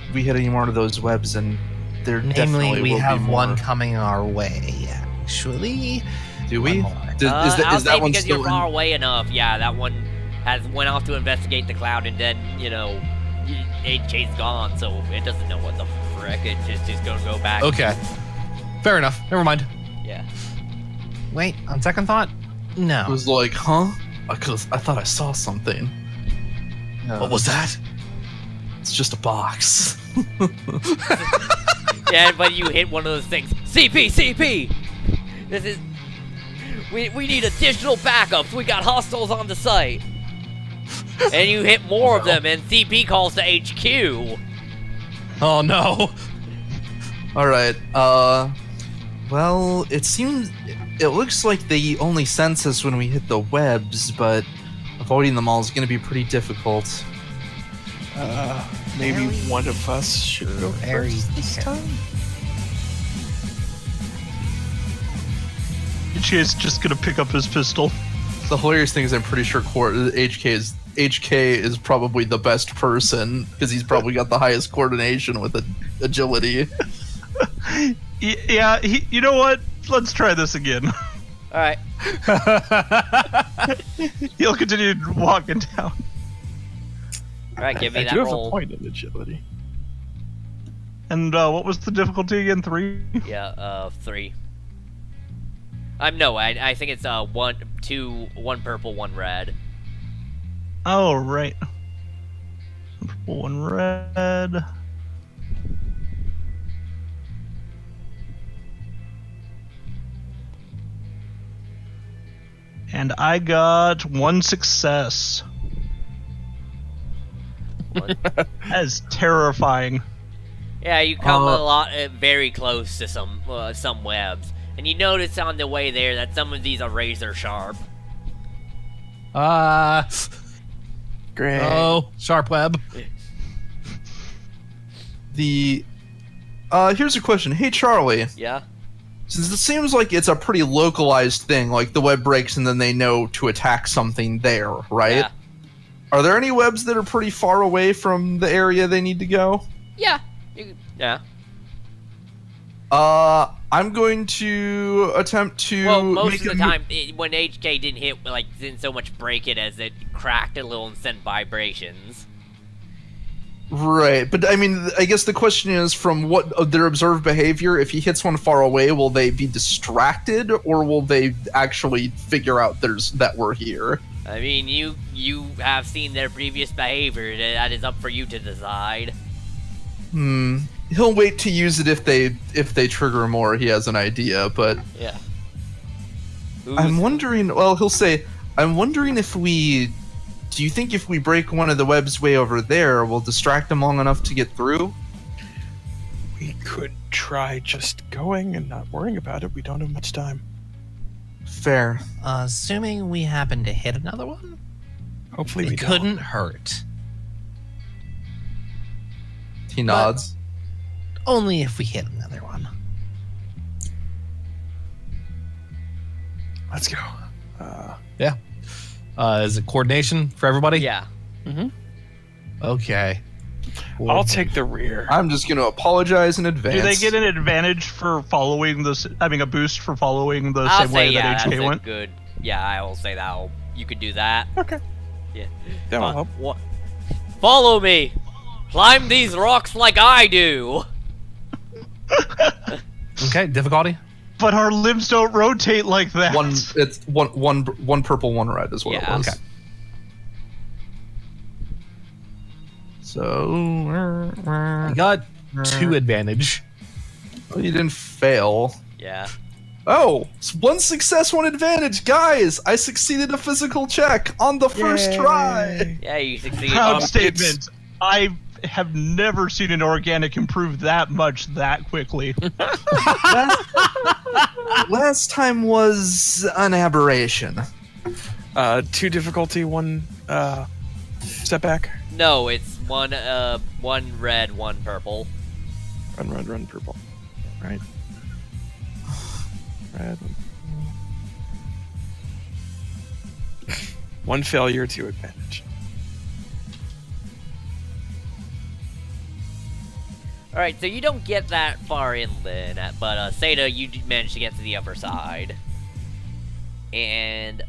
If we hit any more of those webs, and there definitely Namely, we will have be more. one coming our way, actually. Do we? One more. Is I'll is say that one because still you're far away enough. Yeah, that one has went off to investigate the cloud, and then Chase gone, so it doesn't know what the frick. It's just gonna go back. Okay, fair enough. Never mind. Yeah. Wait, on second thought, It no. was like, huh? Because I thought I saw something. What was that? It's just a box. Yeah, but you hit one of those things. CP. This is. We need additional backups. We got hostiles on the site. And you hit more of them, and CP calls to HQ. Oh no! All right. Well, it looks like they only sense us when we hit the webs, but avoiding them all is going to be pretty difficult. Maybe one of us should go Very first this careful. time. Chase just gonna pick up his pistol. The hilarious thing is, I'm pretty sure HK is probably the best person because he's probably got the highest coordination with agility. Yeah, you know what? Let's try this again. All right. He'll continue walking down. All right, give me I that do have a roll. point in agility. And what was the difficulty again? 3? Yeah, 3. No, I think it's 1, 2, 1 purple, 1 red. Oh, right. Purple, 1 red. And I got 1 success. One. That is terrifying. Yeah, you come a lot, very close to some webs, and you notice on the way there that some of these are razor sharp. Great. Oh, sharp web. Here's a question. Hey, Charlie. Yeah. Since it seems like it's a pretty localized thing, like the web breaks and then they know to attack something there, right? Yeah. Are there any webs that are pretty far away from the area they need to go? Yeah. Yeah. I'm going to attempt to. Well, most make of the a- time, when HK didn't so much break it as it cracked a little and sent vibrations. Right, but I mean, I guess the question is from what of their observed behavior, if he hits one far away, will they be distracted or will they actually figure out that we're here? I mean, you have seen their previous behavior. That is up for you to decide. He'll wait to use it if they trigger more. He has an idea, but Yeah. I'm wondering. Well, he'll say, "I'm wondering if we. Do you think if we break one of the webs way over there, we'll distract them long enough to get through?" We could try just going and not worrying about it. We don't have much time. Fair. Assuming we happen to hit another one, Hopefully we it don't. couldn't hurt. He nods. Only if we hit another one. Let's go. Is it coordination for everybody? Yeah. Okay. I'll take the rear. I'm just going to apologize in advance. Do they get an advantage for following this? I mean, a boost for following the I'll same say way yeah. that That's HK a went? good. Yeah, I will say that. You could do that. Okay. Yeah. That will help. What? Follow me. Climb these rocks like I do. Okay, difficulty? But our limbs don't rotate like that. It's one purple, one red is what Yeah. it was. Okay. So You got 2 advantage. well, you didn't fail. Yeah. Oh, it's 1 success, 1 advantage, guys! I succeeded a physical check on the first try. Yeah, you succeeded. Proud Um, statement. I have never seen an organic improve that much that quickly. Last time was an aberration. 2 difficulty, 1 setback. No, it's one red, 1 purple. Run, purple. Right. Red. 1 failure, 2 advantage. All right, so you don't get that far inland, but Seda, you managed to get to the upper side, and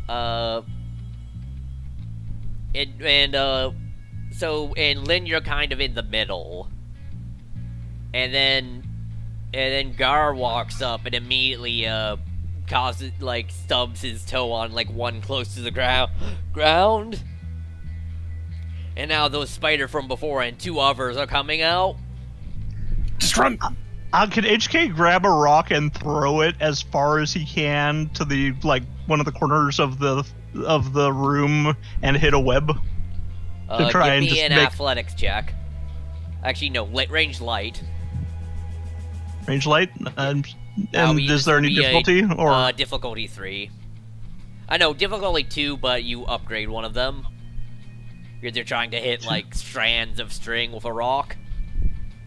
Lynn, you're kind of in the middle, and then Gar walks up and immediately stubs his toe on one close to the ground, and now those spider from before and 2 others are coming out. Just run! Can HK grab a rock and throw it as far as he can to the one of the corners of the room and hit a web? To try Give and me just an make- athletics check. Actually, no, range light. Range light? And you is there any be a, difficulty? Or difficulty 3. I know, difficulty 2, but you upgrade one of them. You're trying to hit strands of string with a rock.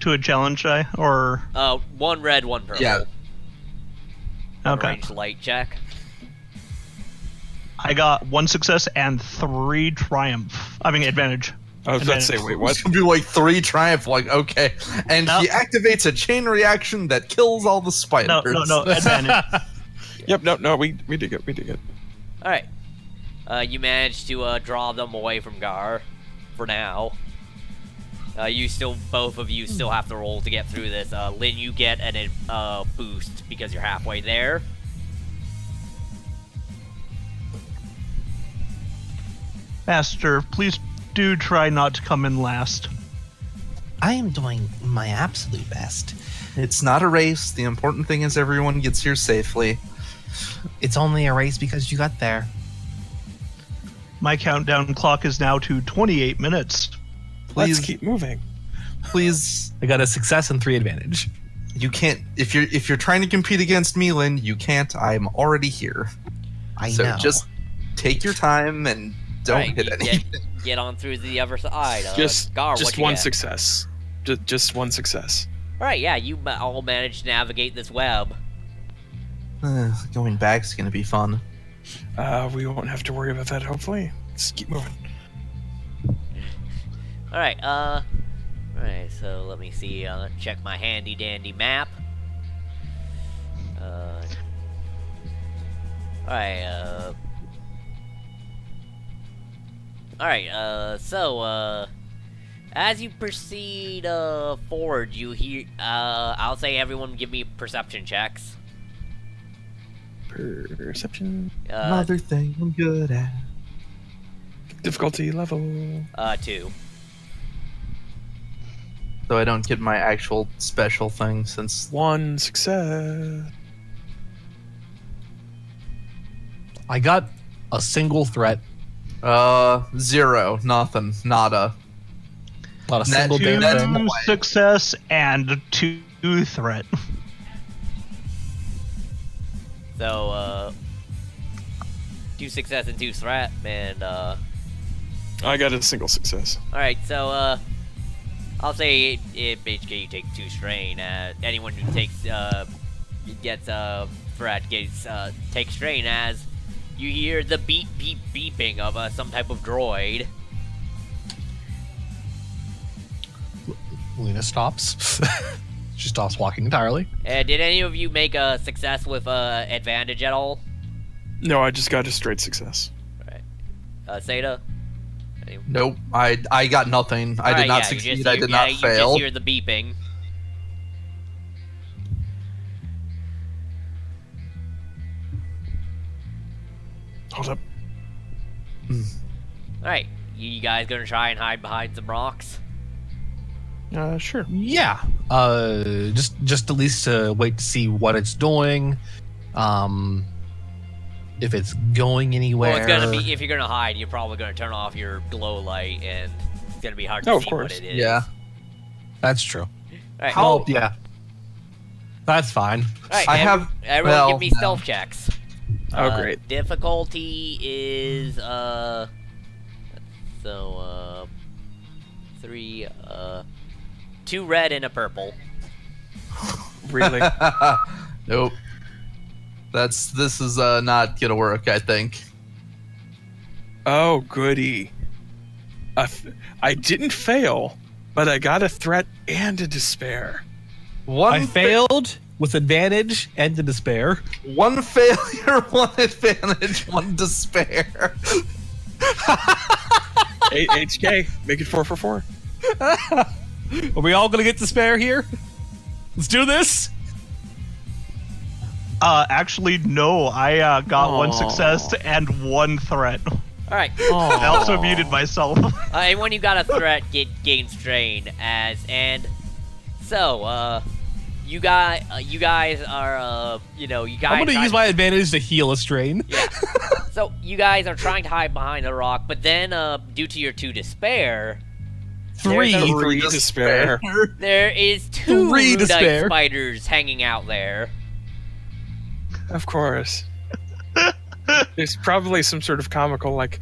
to a challenge die? Or 1 red, 1 purple. Yeah. On a okay. range light check. I got 1 success and 3 advantage. I was about to say, wait, what? It's gonna be like 3 triumph. Like, okay, and No. he activates a chain reaction that kills all the spiders. No, advantage. Yep, no, we did it. All right. You managed to draw them away from Gar, for now. Both of you still have to roll to get through this. Lynn, you get an boost because you're halfway there. Master, please do try not to come in last. I am doing my absolute best. It's not a race. The important thing is everyone gets here safely. It's only a race because you got there. My countdown clock is now to 28 minutes. Let's Please, keep moving. please. I got a success and 3 advantage. You can't. If you're trying to compete against me, Lynn, you can't. I'm already here. I So know. just take your time and don't All right, hit you anything. get on through the other side. Just Gar, just what'd you one get? success. Just one success. All right, yeah, you all managed to navigate this web. Going back's gonna be fun. We won't have to worry about that. Hopefully, let's keep moving. All right, so let me see. Check my handy dandy map. So as you proceed forward, you hear. I'll say everyone give me perception checks. Perception Another thing I'm good at. difficulty level. 2. So I don't get my actual special thing since 1 success. I got a single threat. 0, nothing, nada. Not a That single too- damn that's thing. more- 2 success and 2 threat. So 2 success and 2 threat, and I got a single success. Alright, so, I'll say basically you take 2 strain. Anyone who takes, gets, threat takes strain as you hear the beep beep beeping of, some type of droid. Lena stops. She stops walking entirely. Did any of you make a success with, advantage at all? No, I just got a straight success. Seda? Nope, I got nothing. I did not succeed. I did not You fail. just hear the beeping. Hold up. Alright, you guys gonna try and hide behind some rocks? Sure. Yeah. Just at least to wait to see what it's doing. If it's going anywhere. Well, it's gonna be, if you're gonna hide, you're probably gonna turn off your glow light, and it's gonna be hard to Oh, of see what course. it is. Yeah. That's true. Alright, Oh, yeah. That's fine. alright, I have- everyone well, give me no. stealth checks. Oh, great. Difficulty is, 3, 2 red and a purple. Really? Nope. This is not gonna work, I think. Oh, goody. I didn't fail, but I got a threat and a despair. I failed with advantage and to despair. One failure, 1 advantage, 1 despair. HK, make it 4 for 4. Are we all gonna get despair here? Let's do this. Actually, no. I got 1 Aw. success and 1 threat. Alright, I also muted myself. and when you got a threat, gain strain and so, you guys are, you guys I'm gonna use my advantage to heal a strain. Yeah. So you guys are trying to hide behind a rock, but then, due to your 2 despair, 3. There's a- 3 despair. there is 2 Three Rudite despair. spiders hanging out there. Of course. There's probably some sort of comical, like,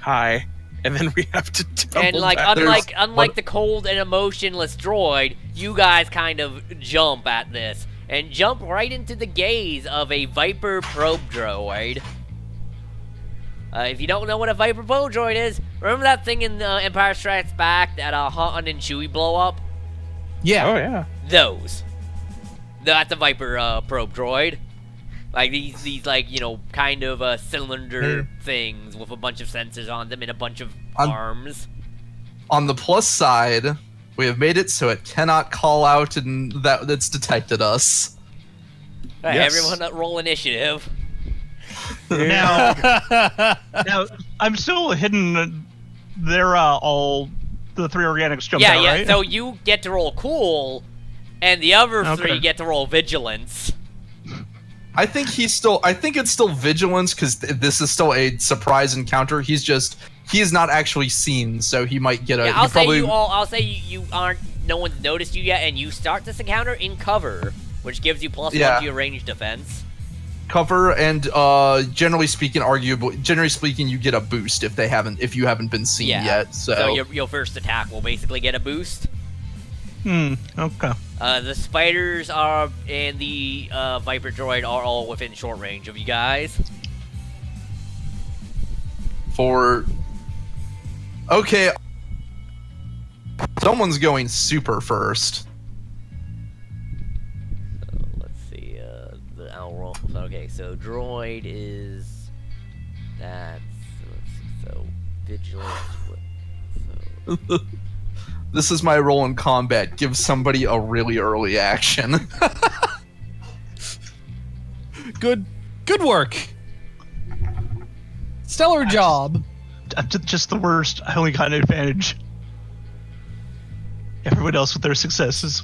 hi, and then we have to double And like, back. unlike the cold and emotionless droid, you guys kind of jump at this and jump right into the gaze of a Viper probe droid. If you don't know what a Viper Probe Droid is, remember that thing in Empire Strikes Back that Han and Chewie blow up? Yeah. Oh yeah. Those. That's a Viper Probe Droid. Like these like, you know, kind of cylinder things with a bunch of sensors on them and a bunch of arms. On the plus side, we have made it so it cannot call out and that's detected us. Alright, Yes. everyone roll initiative. Now, I'm still hidden. They're all the 3 organics jumped Yeah, out, yeah. right? So you get to roll cool, and the other Okay. 3 get to roll vigilance. I think it's still vigilance because this is still a surprise encounter. He is not actually seen, so he might get a. Yeah, he I'll say probably, I'll say you aren't. No one's noticed you yet, and you start this encounter in cover, which gives you +1 Yeah. to your ranged defense. cover and generally speaking, you get a boost if you haven't been seen Yeah. yet. So your first attack will basically get a boost. Okay. The spiders are and the Viper droid are all within short range of you guys. Okay, someone's going super first. So let's see. I'll roll. Okay, so droid is that. Let's see. So vigilance. So This is my role in combat. Give somebody a really early action. Good work. Stellar job. I'm just the worst. I only got an advantage. Everyone else with their successes.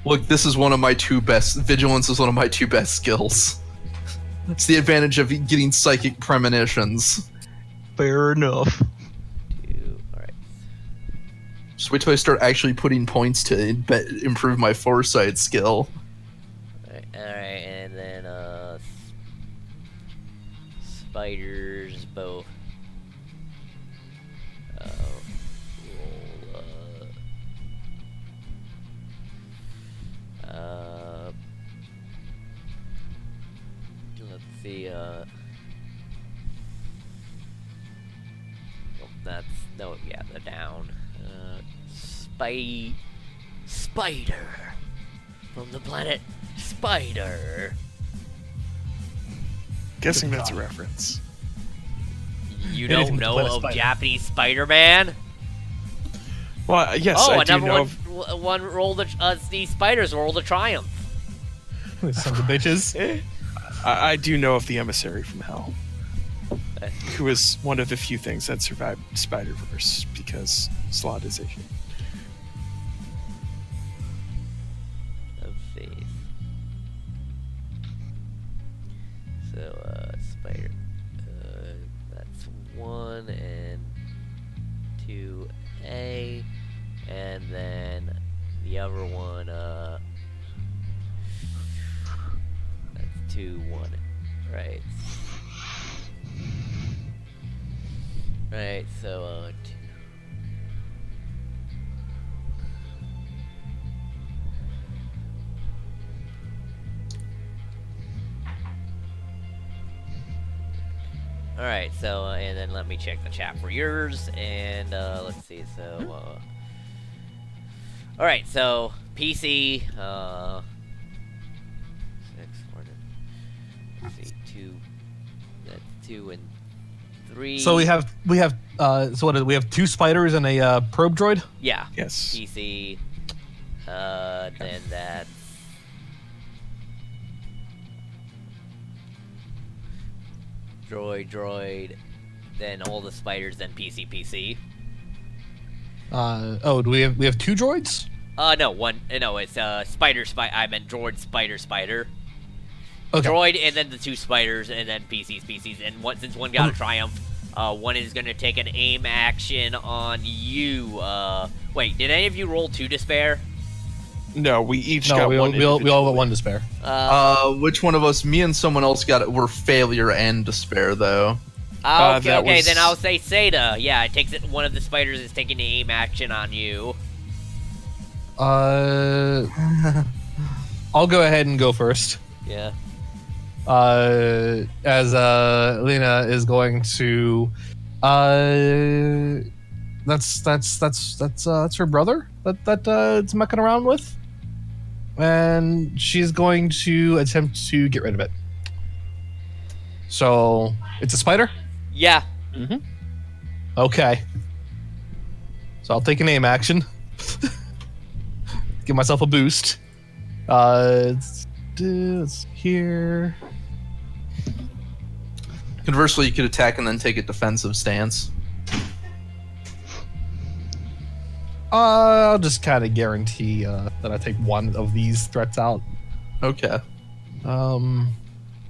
Look, this is one of my 2 best. Vigilance is one of my 2 best skills. It's the advantage of getting psychic premonitions. Fair enough. 2. All right. Just wait till I start actually putting points to improve my foresight skill. All right, and then spiders both. Let's see. They're down. Spider from the planet Spider. Guessing that's a reference. You Anything don't with the know planet of Spider. Japanese Spider-Man? Well, yes, Oh, I do another know. one roll the spiders roll the triumph. Sons of bitches. I do know of the emissary from Hell, who is one of the few things that survived Spider-Verse because Slot is Asian. Let's see. So, spider. That's 1 and 2A, and then the other one. That's 2, 1. Right. Right. So, 2. Alright, so, and then let me check the chat for yours, and, let's see, so, alright, so, PC, 6, 4, let's see, 2, that's 2 and 3. So we have so what? We have 2 spiders and a probe droid. Yeah, Yes. PC, then that's droid, then all the spiders, then PC. Oh, do we have 2 droids? No, one. No, it's spider. I meant droid, spider. Okay. Droid, and then the 2 spiders, and then PCs. And since one got a triumph, one is gonna take an aim action on you. Wait, did any of you roll 2 despair? No, we each No, got we one. all got individually. 1 despair. Which one of us? Me and someone else got it. Were failure and despair though. Okay, that okay, was- then I'll say Seda. Yeah, it takes it. One of the spiders is taking an aim action on you. I'll go ahead and go first. Yeah. as Lena is going to that's her brother that it's mucking around with, and she's going to attempt to get rid of it. So it's a spider. Yeah. Okay. So I'll take an aim action. Give myself a boost. It's here. Conversely, you could attack and then take a defensive stance. I'll just kind of guarantee that I take one of these threats out. Okay.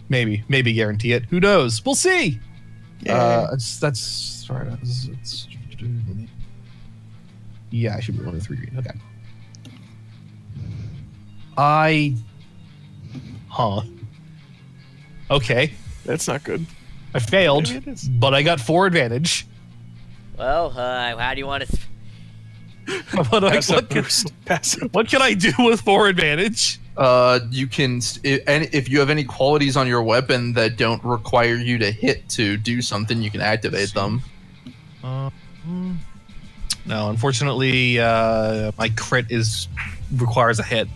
Maybe guarantee it. Who knows? We'll see. Yeah. That's right. Yeah, I should be 1 to 3 green. Okay. Okay. That's not good. I failed, Maybe it is. but I got 4 advantage. Well, how do you want to? What can I do with 4 advantage? You can, if you have any qualities on your weapon that don't require you to hit to do something, you can activate them. No, unfortunately, my crit requires a hit.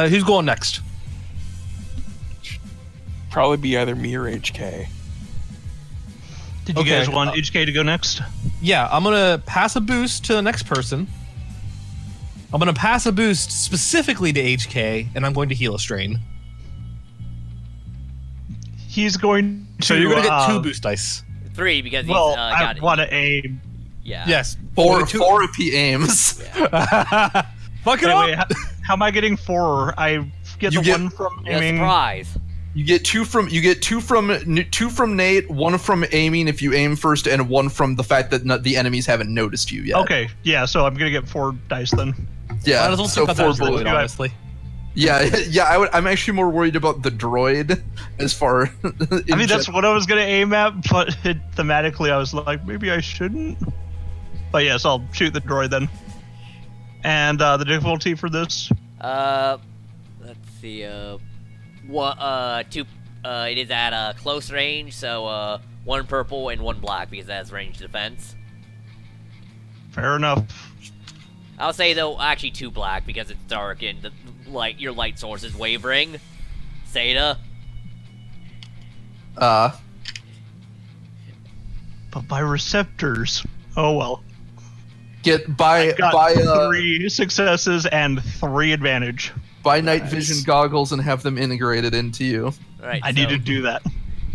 Who's going next? Probably be either me or HK. Did you Okay. guys want HK to go next? Yeah, I'm gonna pass a boost to the next person. I'm gonna pass a boost specifically to HK, and I'm going to heal a strain. He's going to. So you're gonna get 2 boost dice. 3 because he's Well, got I it. want to aim. Yeah. Yes, Four only 2. if he aims. Fuck it Wait, up. how am I getting 4? I get You the get- 1 from Yeah, aiming. surprise. You get two from Nate, 1 from aiming if you aim first, and 1 from the fact that the enemies haven't noticed you yet. Okay, yeah, so I'm gonna get 4 dice then. Yeah. Might as well So take 4 that bullets. droid, honestly. Yeah. I'm actually more worried about the droid as far. I mean, that's what I was gonna aim at, but thematically, I was like, maybe I shouldn't. But yes, I'll shoot the droid then. And the difficulty for this? Let's see. What? 2. It is at close range, so 1 purple and 1 black because that's range defense. Fair enough. I'll say though, actually 2 black because it's dark and your light source is wavering. Zeta. But by receptors. Oh well. Get by Got 3 successes and 3 advantage. buy night Nice. vision goggles and have them integrated into you. All right. I need to do that.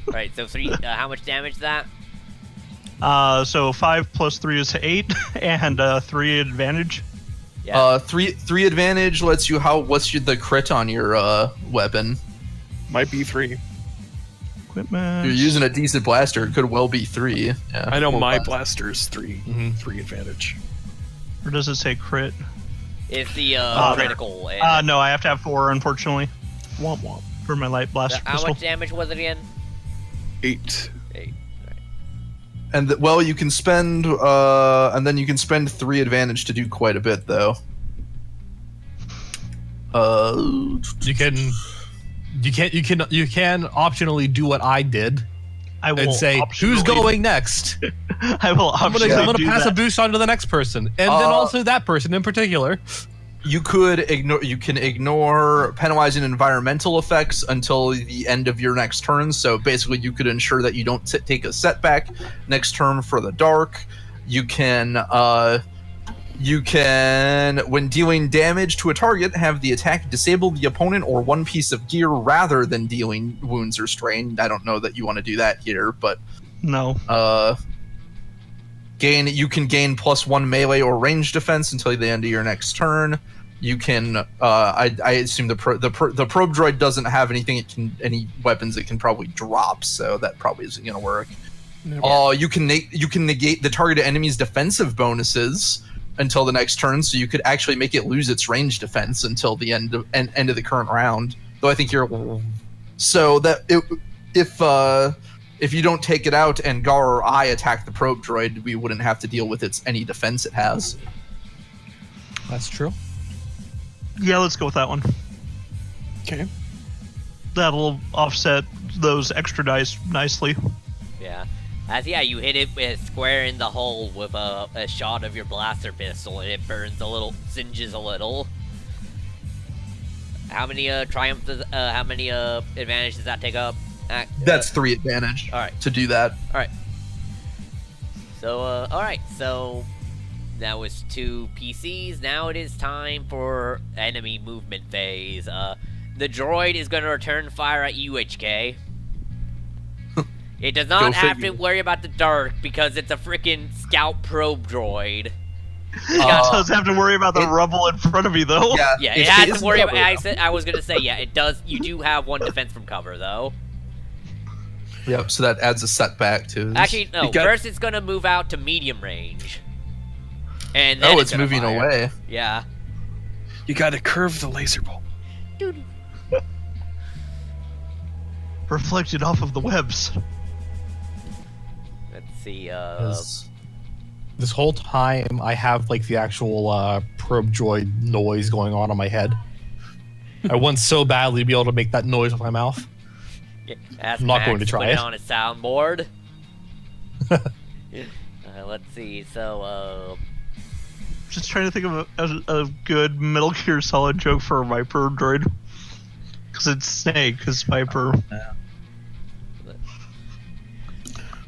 Right. So 3. How much damage is that? So 5 plus 3 is 8, and 3 advantage. Yeah. 3 advantage lets you what's the crit on your weapon? Might be 3. Equipment. You're using a decent blaster, it could well be 3. Yeah. I know Well, my blaster's 3. Mhm. 3 advantage. Or does it say crit? It's the there. critical. And No, I have to have 4, unfortunately, Womp womp. for my light blaster how pistol. much damage was it again? 8. 8. And you can spend and then you can spend 3 advantage to do quite a bit though. You can optionally do what I did I will and say, "Who's optionally- going next?" I will I'm optionally gonna do pass that. a boost on to the next person, and then also that person in particular. You can ignore penalizing environmental effects until the end of your next turn. So basically, you could ensure that you don't take a setback next turn for the dark. You can, when dealing damage to a target, have the attack disable the opponent or 1 piece of gear rather than dealing wounds or strain. I don't know that you want to do that here, but No. you can gain +1 melee or range defense until the end of your next turn. You can I assume the probe droid doesn't have any weapons it can probably drop, so that probably isn't going to work. You can negate the targeted enemy's defensive bonuses until the next turn, so you could actually make it lose its range defense until the end of the current round. Though I think you're so that if if you don't take it out and Gar or I attack the probe droid, we wouldn't have to deal with any defense it has. That's true. Yeah, let's go with that one. Okay. That'll offset those extra dice nicely. Yeah. You hit it with square in the hole with a shot of your blaster pistol, and it burns a little, singes a little. How many advantage does that take up? That's 3 advantage. All right. To do that. So, alright, so that was 2 PCs. Now it is time for enemy movement phase. The droid is going to return fire at you, HK. It does not Go have to figure. worry about the dark because it's a freaking scout probe droid. It does have to worry about the rubble in front of me, though. Yeah, it has to worry about. I was gonna say, yeah, it does. You do have 1 defense from cover, though. Yep, so that adds a setback to this. Actually, no. You got- First, it's gonna move out to medium range, and then it's gonna moving fire. away. Yeah. You gotta curve the laser bolt. Reflected off of the webs. Let's see. This whole time, I have like the actual probe droid noise going on in my head. I want so badly to be able to make that noise with my mouth. Ask I'm not Max going to try put it. on a soundboard. Let's see. So, Just trying to think of a good Metal Gear Solid joke for a Viper droid. Because it's Snake, because Viper.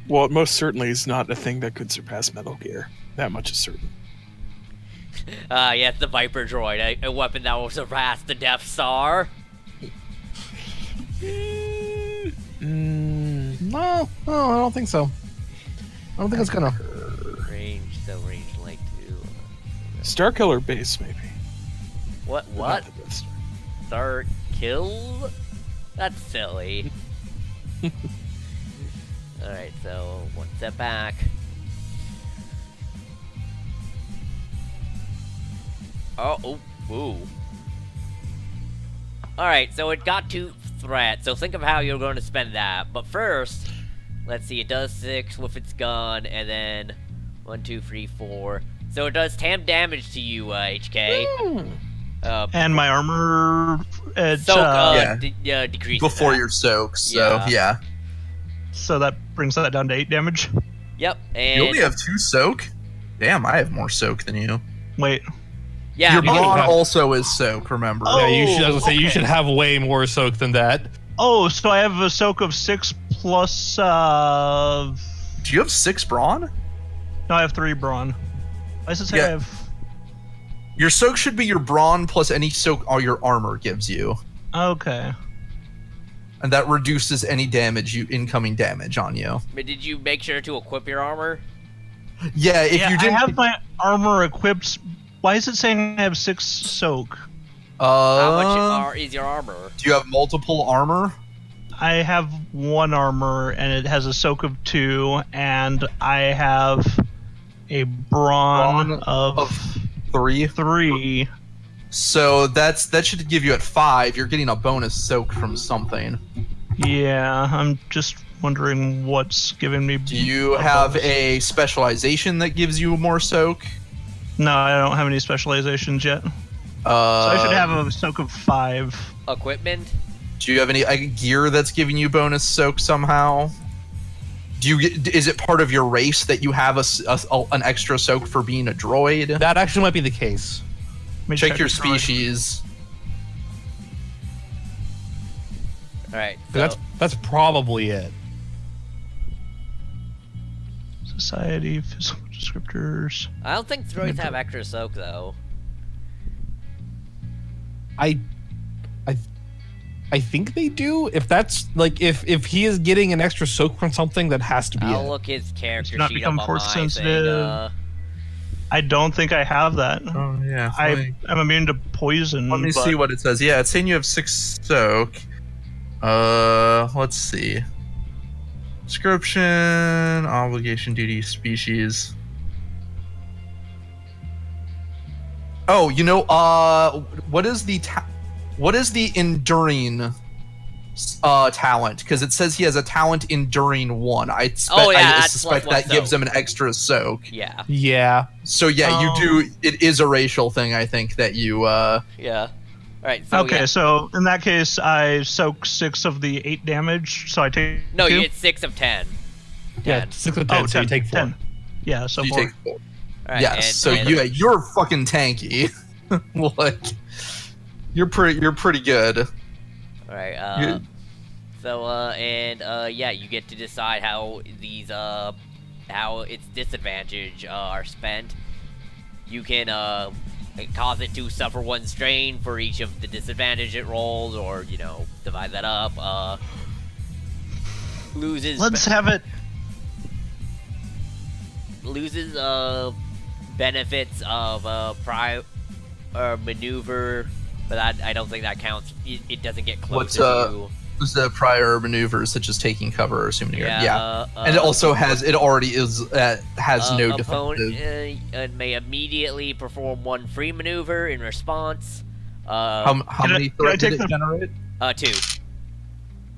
Well, it most certainly is not a thing that could surpass Metal Gear. That much is certain. yeah, it's the Viper droid, a weapon that will surpass the Death Star. No, I don't think so. I don't think it's gonna. Range like 2. Starkiller base, maybe. What? But not the Death Star. Star kill? That's silly. Alright, so 1 step back. Ooh. Alright, so it got 2 threats, so think of how you're going to spend that. But first, let's see, it does 6 with its gun, and then 1, 2, 3, 4. So it does 10 damage to you, HK. And my armor. It's, Soak decreases Before that. your soaks, so yeah. So that brings that down to 8 damage. Yep, You and only have 2 soak? Damn, I have more soak than you. Wait. yeah, Your because- brawn also is soak, remember? Oh. Yeah, you should. I was gonna say you okay. should have way more soak than that. Oh, so I have a soak of 6 plus. No, Do you have 6 brawn? I have 3 brawn. I should say Yeah. I have. Your soak should be your brawn plus any soak all your armor gives you. Okay. And that reduces any incoming damage on you. But did you make sure to equip your armor? Yeah, if Yeah, you didn't I have my armor equipped. Why is it saying I have 6 soak? How much is your armor? do you have multiple armor? I have 1 armor and it has a soak of 2, and I have a brawn Brawn of 3. 3. So that should give you at 5. You're getting a bonus soak from something. Yeah, I'm just wondering what's giving me. Do you have a specialization that gives you more soak? No, I don't have any specializations yet. So I should have a soak of 5. Equipment? Do you have any gear that's giving you bonus soak somehow? Is it part of your race that you have an extra soak for being a droid? That actually might be the case. Let me Check your the droid. species. Alright, so That's probably it. Society, physical descriptors. I don't think droids have extra soak though. I think they do. If that's like if he is getting an extra soak from something, that has to be I'll it. look his character not sheet become up on force my sensitive. thing. I don't think I have that. Oh yeah. I'm immune to poison. Let me but see what it says. Yeah, it's saying you have 6 soak. Let's see. Description, obligation, duty, species. Oh, what is the enduring talent, because it says he has a talent enduring 1. I Oh, yeah, I that's suspect plus one that gives soak. him an extra soak. Yeah. Yeah. So yeah, you do. It is a racial thing, I think, that you. Yeah. All right. So Okay, yeah. so in that case, I soak 6 of the 8 damage, so I take No, 2? you get 6 of 10. Yeah, 10. 6 of 10, so you take 4. 10. Yeah, so you 4. take 4. All right, Yes. and- So and- you're fucking tanky. Like you're pretty good. All right. You- Yeah, you get to decide how these how its disadvantage are spent. You can cause it to suffer 1 strain for each of the disadvantage it rolls, or divide that up. Loses Let's have it. loses benefits of maneuver, but I don't think that counts. It doesn't get close What's, to There's the prior maneuvers such as taking cover, assuming you. you're Yeah. and it also has has no opponent defensive. may immediately perform 1 free maneuver in response. How Can I- many can I threat did take it the- generate? 2.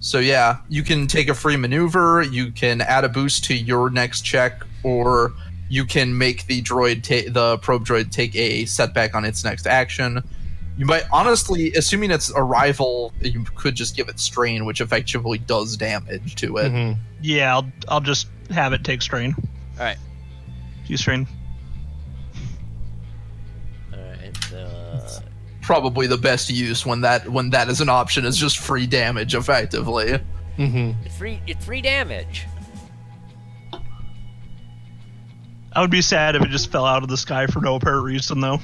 So yeah, you can take a free maneuver, you can add a boost to your next check, or you can make the probe droid take a setback on its next action. You might honestly, assuming it's a rival, you could just give it strain, which effectively does damage to it. Mhm. Yeah, I'll just have it take strain. All right. Use strain. All right. So. Probably the best use when that is an option is just free damage, effectively. Mhm. It's free damage. I would be sad if it just fell out of the sky for no apparent reason, though.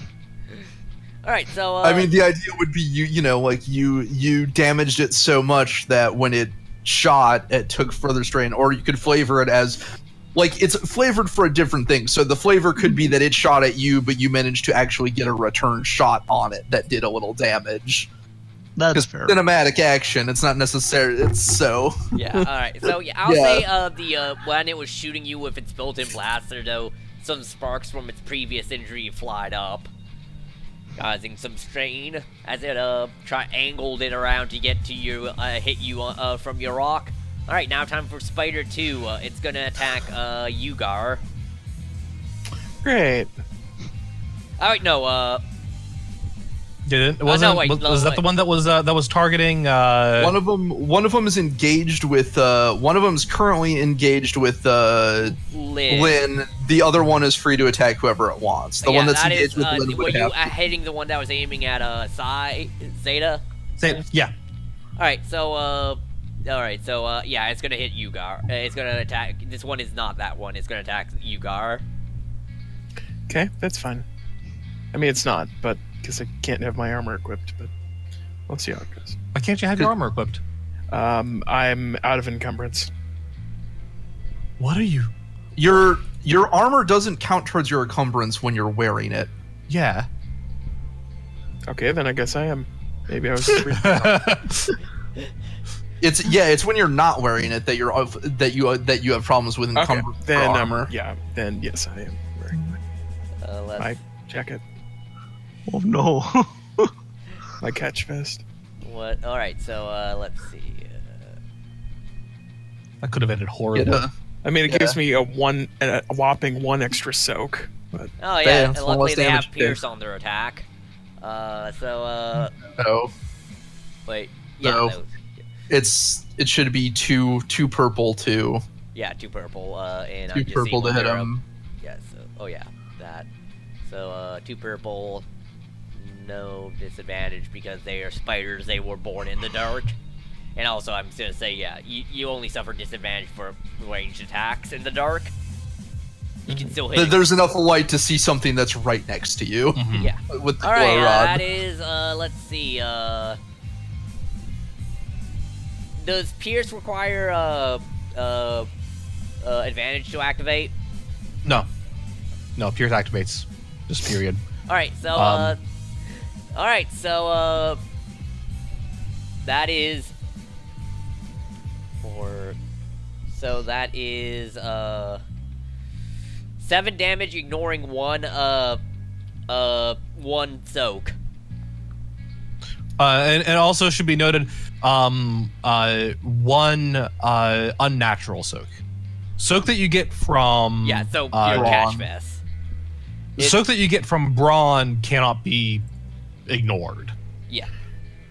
All right. So. I mean, the idea would be you damaged it so much that when it shot, it took further strain, or you could flavor it as like it's flavored for a different thing. So the flavor could be that it shot at you, but you managed to actually get a return shot on it that did a little damage. That's Because fair. cinematic action, it's not necessary. It's so. Yeah. All right. So yeah, I'll Yeah. say when it was shooting you with its built-in blaster, though, some sparks from its previous injury flied up, causing some strain as it angled it around to get to you, hit you from your rock. All right, now time for Spider 2. It's gonna attack Ugar. Great. All right, no. Did it? Wasn't, wait, was that wait. the one that was targeting? One of them is engaged with. One of them is currently engaged with Lynn. Lynn. The other one is free to attack whoever it wants. The one that's that engaged is, with Lynn were would you have. hitting the one that was aiming at Zeta? Yeah. All right, so yeah, it's gonna hit Ugar. It's gonna attack. This one is not that one. It's gonna attack Ugar. Okay, that's fine. I mean, it's not, but because I can't have my armor equipped, but we'll see how it goes. Why can't you have your armor equipped? I'm out of encumbrance. What are you? Your armor doesn't count towards your encumbrance when you're wearing it. Yeah. Okay, then I guess I am. Maybe I was. It's when you're not wearing it that that you have problems with Okay, encumbrance for then armor. yeah, then yes, I am wearing Let's, my jacket, Oh no. my catch vest. what? All right, so let's see. That could have ended Get horribly. a- I mean, it Yeah. gives me a whopping 1 extra soak, but Oh yeah, Bam, and so luckily less they have damage, Pierce on their attack. oh, Wait. Yeah. No. that was- it should be two purple to yeah, 2 purple. And two I'm just purple to seeing hit what they're him. Yeah. So. Oh yeah, that. So 2 purple. No disadvantage because they are spiders. They were born in the dark. And also, I'm just gonna say, yeah, you only suffer disadvantage for ranged attacks in the dark. You can still hit. There's enough light to see something that's right next to you Mhm. Yeah. with the All right. glow rod. That is. Let's see. Does Pierce require advantage to activate? No. No, Pierce activates. Just period. All right. So. Um, All right. So. That is. So that is 7 damage, ignoring one soak. And also should be noted, One unnatural soak. Soak that you get from Yeah, so your Brawn. catch vest. Soak that you get from Brawn cannot be ignored.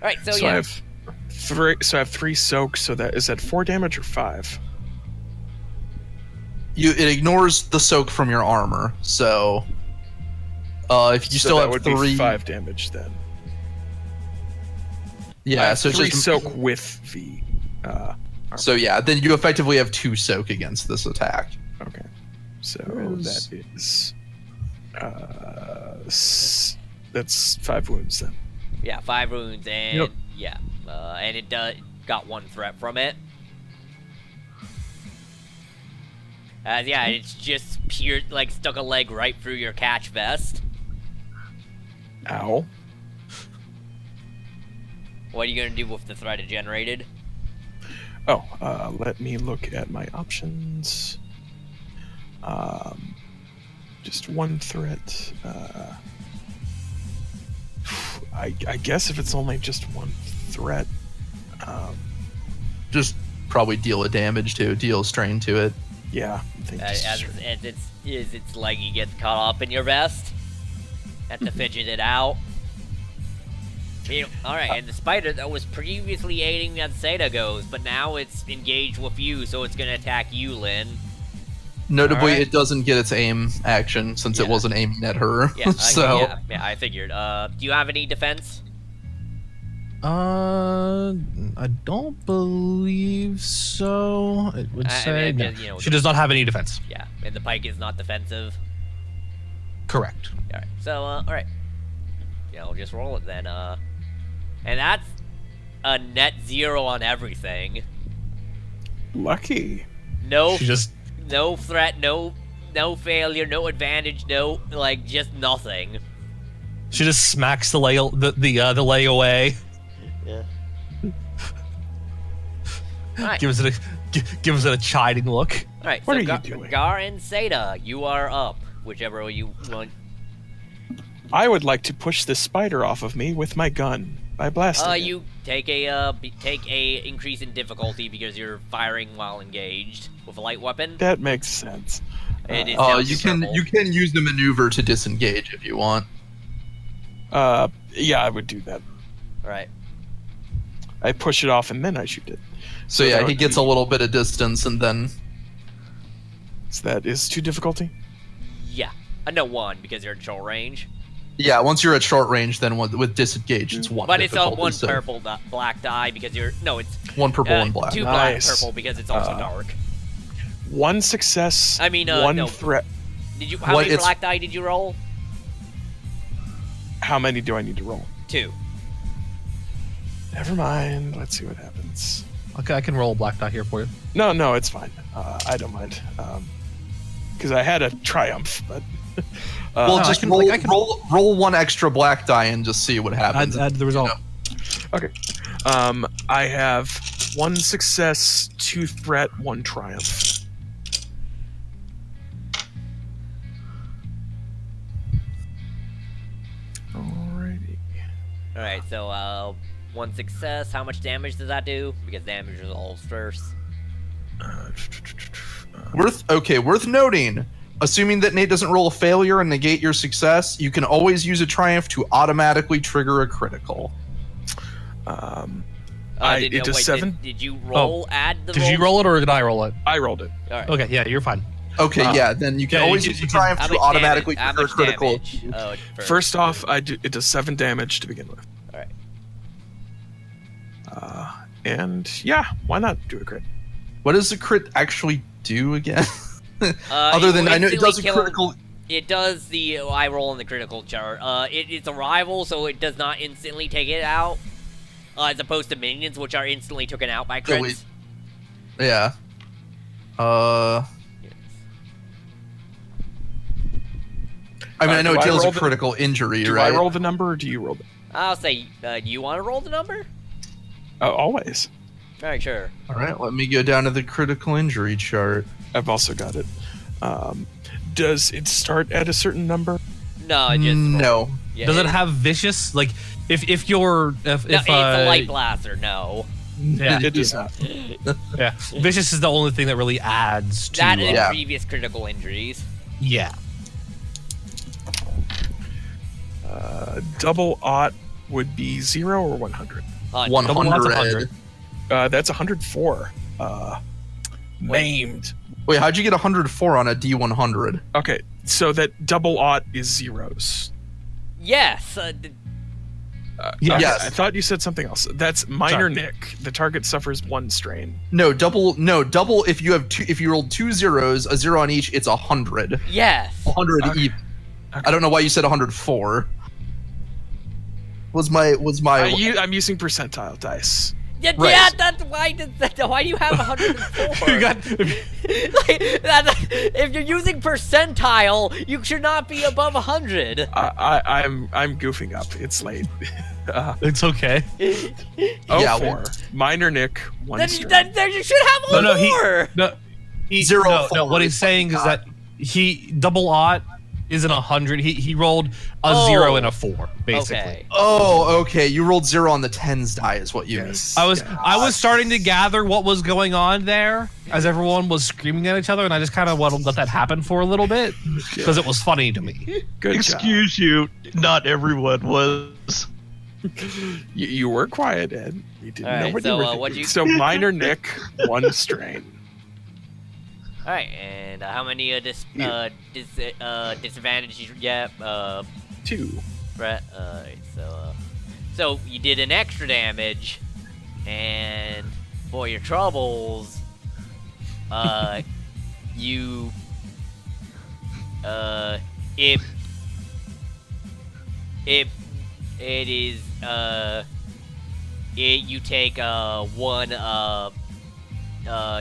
All right, so, So yeah. I have three. So I have 3 soaks. So that is that 4 damage or 5? It ignores the soak from your armor. So, if you So still that have would 3, be 5 damage then. I yeah. have So it's 3 just soak with the. so yeah. Then you effectively have 2 soak against this attack. Okay. So Where's- that is. That's 5 wounds then. Yeah, 5 wounds, and Yep. yeah, and it got 1 threat from it. Yeah, it's just pure, like, stuck a leg right through your catch vest. Ow. What are you gonna do with the threat it generated? Oh, let me look at my options. Just 1 threat. I guess if it's only just 1 threat, Just probably deal a damage to it, deal strain to it. yeah. I think just As its leggy gets caught up in your vest. Have to fidget it out. Alright, and the spider that was previously aiding at Seda goes, but now it's engaged with you, so it's gonna attack you, Lynn. Notably, Alright. it doesn't get its aim action since it Yeah. wasn't aiming at her. Yeah, so yeah, I figured. Do you have any defense? I don't believe so. It would I say mean, no. just, you know, She does not have any defense. Yeah, and the pike is not defensive. Correct. Alright, so, alright. Yeah, I'll just roll it then, And that's a net 0 on everything. lucky. No, She just no threat, no failure, no advantage, no, like, just nothing. smacks the lay away. Yeah. Alright, Gives it a chiding look. alright, What so are you doing? Gar and Seda, you are up. Whichever you want. I would like to push this spider off of me with my gun by blasting it. You take a increase in difficulty because you're firing while engaged with a light weapon. That makes sense. It is down to you can purple. use the maneuver to disengage if you want. Yeah, I would do that. Alright. I push it off and then I shoot it. So that yeah, he would gets be- a little bit of distance and then So that is 2 difficulty. Yeah. No, 1 because you're in short range. yeah, once you're at short range, then with disengage, it's 1. But it's a difficulty, 1 so purple black die because you're. No, it's 1 purple, 1 black. 2 Nice. black purple because it's also Uh, dark. 1 success. I mean, 1 no. threat. Did you? How what many it's- black die did you roll? How many do I need to roll? 2. Never mind. Let's see what happens. Okay, I can roll a black die here for you. No, it's fine. I don't mind. Because I had a triumph, but. Well, no, just I can- roll 1 extra black die and just see what happens. Add the result. Okay. I have 1 success, 2 threat, 1 triumph. Alrighty. Alright, so 1 success. How much damage does that do? Because damage resolves first. Worth noting. Assuming that Nate doesn't roll a failure and negate your success, you can always use a triumph to automatically trigger a critical. It does 7. Did you roll? Add the. Did you roll it or did I roll it? I rolled it. Alright. Okay, yeah, you're fine. Okay, Uh, yeah, then you can yeah, always you use can- a triumph How to much automatically damage? How trigger a much critical. damage? Oh, First off, it does 7 damage to begin with. Alright. And yeah, why not do a crit? What does the crit actually do again? Other than will I know it instantly does a kill- critical. It does the I roll in the critical chart. It's a rival, so it does not instantly take it out, as opposed to minions, which are instantly taken out by So crits. Yeah. I mean, I know do it I deals roll a the- critical injury, Do right? I roll the number or do you roll it? I'll say, you want to roll the number? Always. Alright, sure. All right, let me go down to the critical injury chart. I've also got it. Does it start at a certain number? No, it just No. Yeah, Does it have vicious? Like, if No, it's a light blaster. No. Yeah. It does not. Yeah. Vicious is the only thing that really adds to. That and Yeah. previous critical injuries. Yeah. Double aught would be 0 or 100. 100. 100. That's 104. Maimed. Wait, how'd you get 104 on a D100? Okay, so that double aught is zeros. Yes. Yeah. Okay, Yes. I thought you said something else. That's minor nick. The target suffers 1 strain. No, double. If you have if you rolled 2 zeros, a 0 on each, it's 100. Yes. 100 Okay. even. I don't know why you said 104. Was my I'm using percentile dice. Yeah, Right. yeah, that's why. Why do you have 104? You got. Like, if you're using percentile, you should not be above 100. I'm goofing up. It's late. It's okay. Yeah, 04. Minor nick, 1 Then, strain. then you should have No, no, more. he Zero no, four. no, what he's saying is that he double aught isn't 100. He rolled a 0 and a 4, basically. Okay. Oh, okay. You rolled 0 on the tens die, is what you mean. Yes. I was Yeah. starting to gather what was going on there as everyone was screaming at each other, and I just kind of wanted to let that happen for a little bit because it was funny to me. Good Excuse you, not everyone was. job. You were quiet, Ed. You didn't All right, know what so, you were what'd thinking. you- So minor nick, 1 strain. All right, and how many disadvantages you get? 2. Brett. So you did an extra damage, and for your troubles, you if it is you take one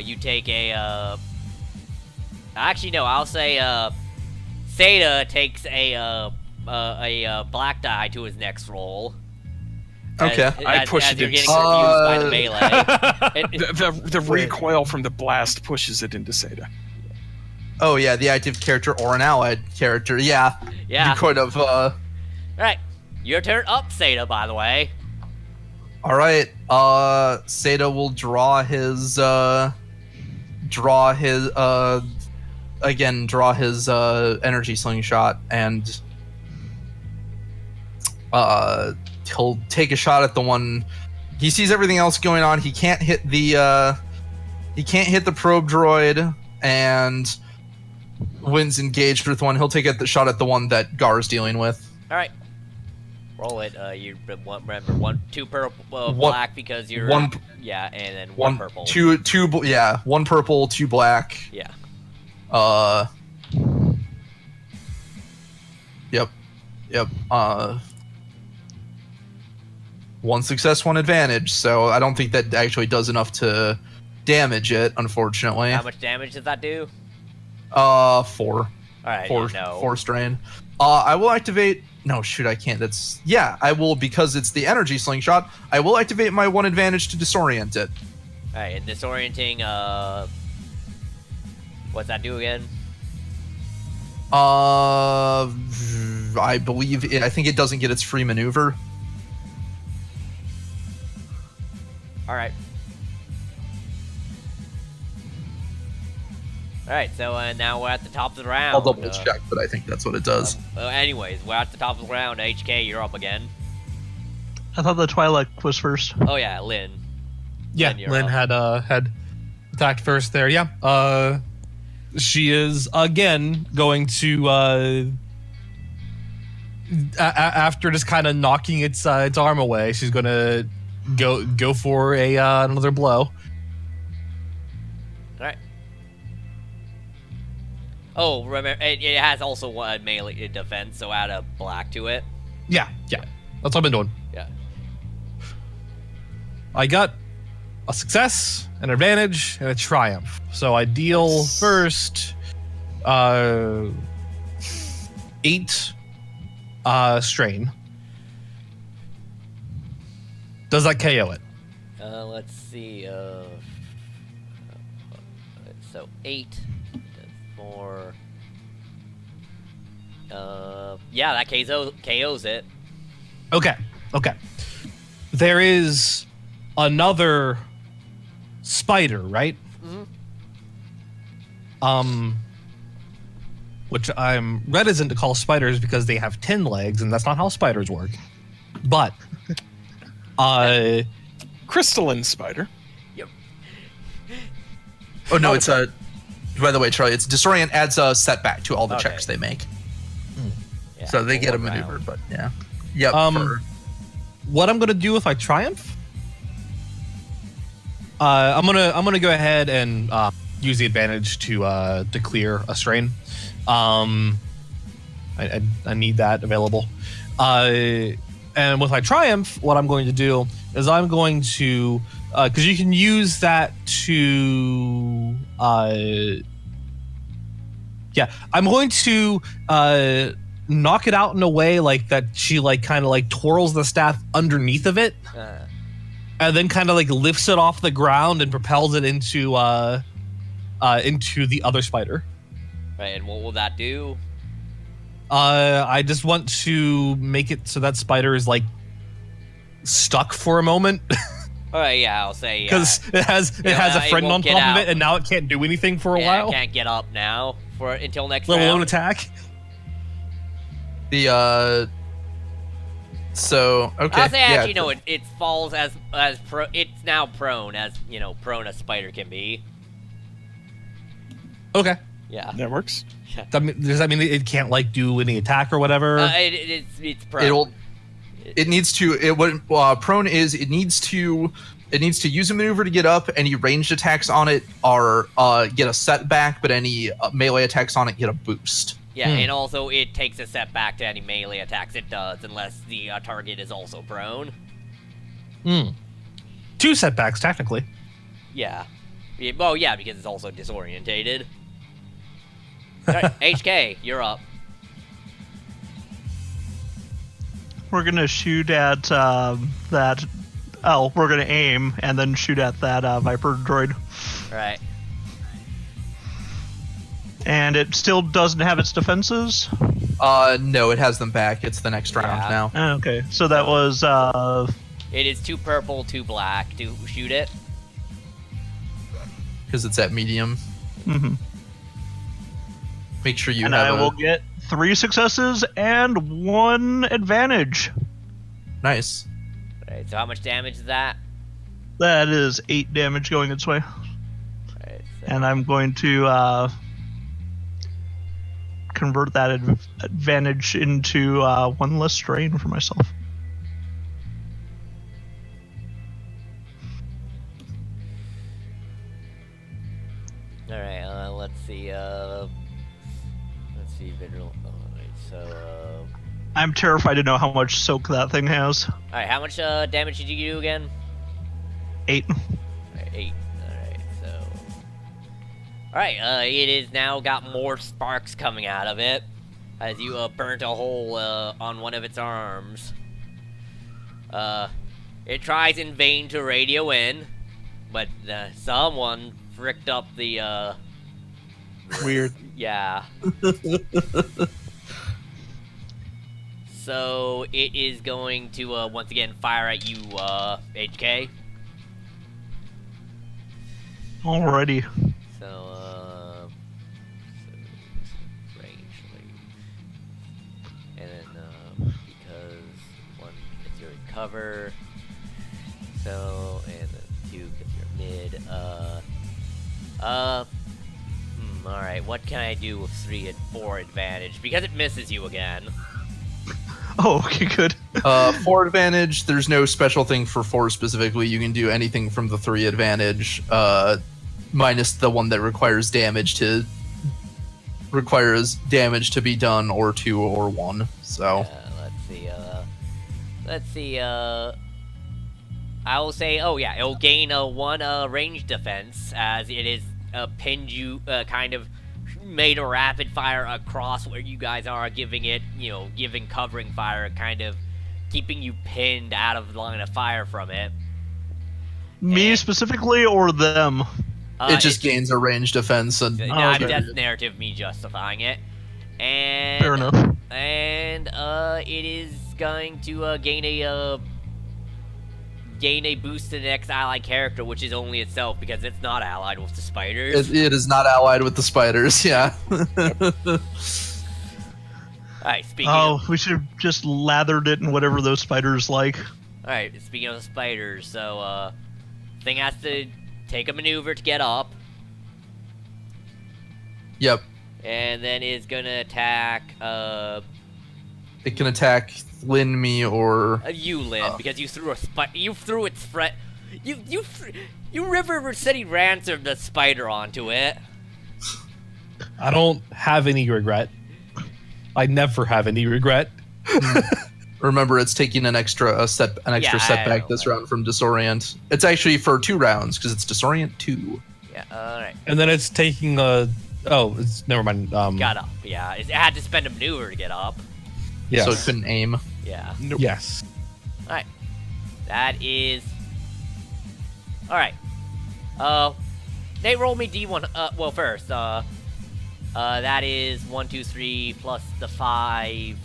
you take a actually no, I'll say Seda takes a black die to his next roll. Okay. I push as it you're into- getting confused by the melee. The recoil from the blast pushes it into Seda. Oh yeah, the active character or an allied character. Yeah. Yeah. You could have. Right. Your turn up, Seda, by the way. All right. Seda will draw his energy slingshot, and he'll take a shot at the one. He sees everything else going on. He can't hit the probe droid, and when's engaged with one, he'll take the shot at the one that Gar's dealing with. All right. Roll it. You remember 2 purple, One- black because you're one- yeah, and then 1 purple. Yeah, 1 purple, 2 black. Yeah. Yep. 1 success, 1 advantage. So I don't think that actually does enough to damage it, unfortunately. How much damage does that do? 4. All right. 4 no. 4 strain. I will activate. No, shoot, I can't. I will, because it's the energy slingshot. I will activate my 1 advantage to disorient it. All right. And disorienting. What's that do again? I think it doesn't get its free maneuver. All right. All right. So now we're at the top of the round. I'll double check, but I think that's what it does. Anyways, we're at the top of the round. HK, you're up again. I thought the Twi'lek was first. Oh yeah, Lynn. Yeah, Lynn, you're Lynn up. had attacked first there. Yeah. She is again going to after just kind of knocking its arm away. She's going to go for another blow. All right. Oh, remember it has also one melee defense, so add a black to it. Yeah. That's what I've been doing. Yeah. I got a success, an advantage, and a triumph. So I deal first 8 strain. Does that KO it? Let's see. So 8, 4. Yeah, that KOs it. Okay. There is another spider, right? Which I'm reticent to call spiders because they have 10 legs, and that's not how spiders work. But, Crystalline spider. Oh no, it's a. By the way, Charlie, it's disorient adds a setback to all the Okay. checks they make, Yeah, so they for get a one maneuver. round. But yeah, yep. what I'm gonna do if I triumph, I'm gonna go ahead and use the advantage to clear a strain. I need that available. And with my triumph, what I'm going to do is I'm going to, because you can use that to, I'm going to knock it out in a way like that she like kind of like twirls the staff underneath of it, and then kind of like lifts it off the ground and propels it into the other spider. Right, and what will that do? I just want to make it so that spider is like stuck for a moment Alright, yeah, I'll say because it has Yeah, a friend it won't on get top of out. it, and now it can't do anything for a yeah, while. I can't get up now until next Let alone round. attack. The So okay. I'll say yeah. actually no, it falls as it's now prone as prone a spider can be. Okay. Yeah. That works. Does that mean it can't like do any attack or whatever? It's prone. It needs to. Prone is. It needs to use a maneuver to get up. Any ranged attacks on it are get a setback, but any melee attacks on it get a boost. Yeah, and also it takes a setback to any melee attacks it does, unless the target is also prone. 2 setbacks technically. Yeah. Well, yeah, because it's also disorientated. Alright, HK, you're up. We're gonna shoot at that. Oh, we're gonna aim and then shoot at that Viper droid. Alright. And it still doesn't have its defenses. No, it has them back. It's the next round Yeah. now. Oh, okay, so that was It is 2 purple, 2 black to shoot it. Because it's at medium. mhm. Make sure you and have I will get 3 successes and 1 advantage. nice. Alright, so how much damage is that? That is 8 damage going its way. Alright, so And I'm going to convert that advantage into 1 less strain for myself. Alright, let's see, visual. Alright, so, I'm terrified to know how much soak that thing has. Alright, how much damage did you do again? 8. Alright, 8. Alright, so. Alright, it is now got more sparks coming out of it. As you burnt a hole on one of its arms. It tries in vain to radio in, but someone fricked up the Weird. yeah. So it is going to once again fire at you, HK. Alrighty. So strangely, and then because 1 gets your cover, so and then 2 gets your mid. All right, what can I do with 3 and 4 advantage? Because it misses you again. Oh, okay, good. 4 advantage. There's no special thing for 4 specifically. You can do anything from the 3 advantage, minus the one that requires damage to be done, or 2 or 1. So Let's see. I will say, oh yeah, it'll gain a 1 range defense as it is pinned you, kind of made a rapid fire across where you guys are, giving it, giving covering fire, kind of keeping you pinned out of the line of fire from it. Me And- specifically or them? it just gains a range defense, and okay. That's narrative me justifying it. And Fair enough. And it is going to gain a gain a boost to the next allied character, which is only itself because it's not allied with the spiders. It is not allied with the spiders. Yeah. Alright, speaking Oh, of, we should have just lathered it in whatever those spiders like. alright, speaking of the spiders, so thing has to take a maneuver to get up, Yep. and then is gonna attack It can attack Lin, me, or you, Lin, because you threw its you River City ransomed the spider onto it. I don't have any regret. I never have any regret. remember it's taking an extra Yeah, I setback know, this right. round from disorient. It's actually for 2 rounds because it's disorient 2. Yeah, alright. And then it's taking a. Oh, it's never mind. Got up, yeah. It had to spend a maneuver to get up. Yes. So it couldn't aim. Yeah. Yes. Alright. That is. Alright. Nate, roll me D1. Well, first, that is 1, 2, 3 plus the 5.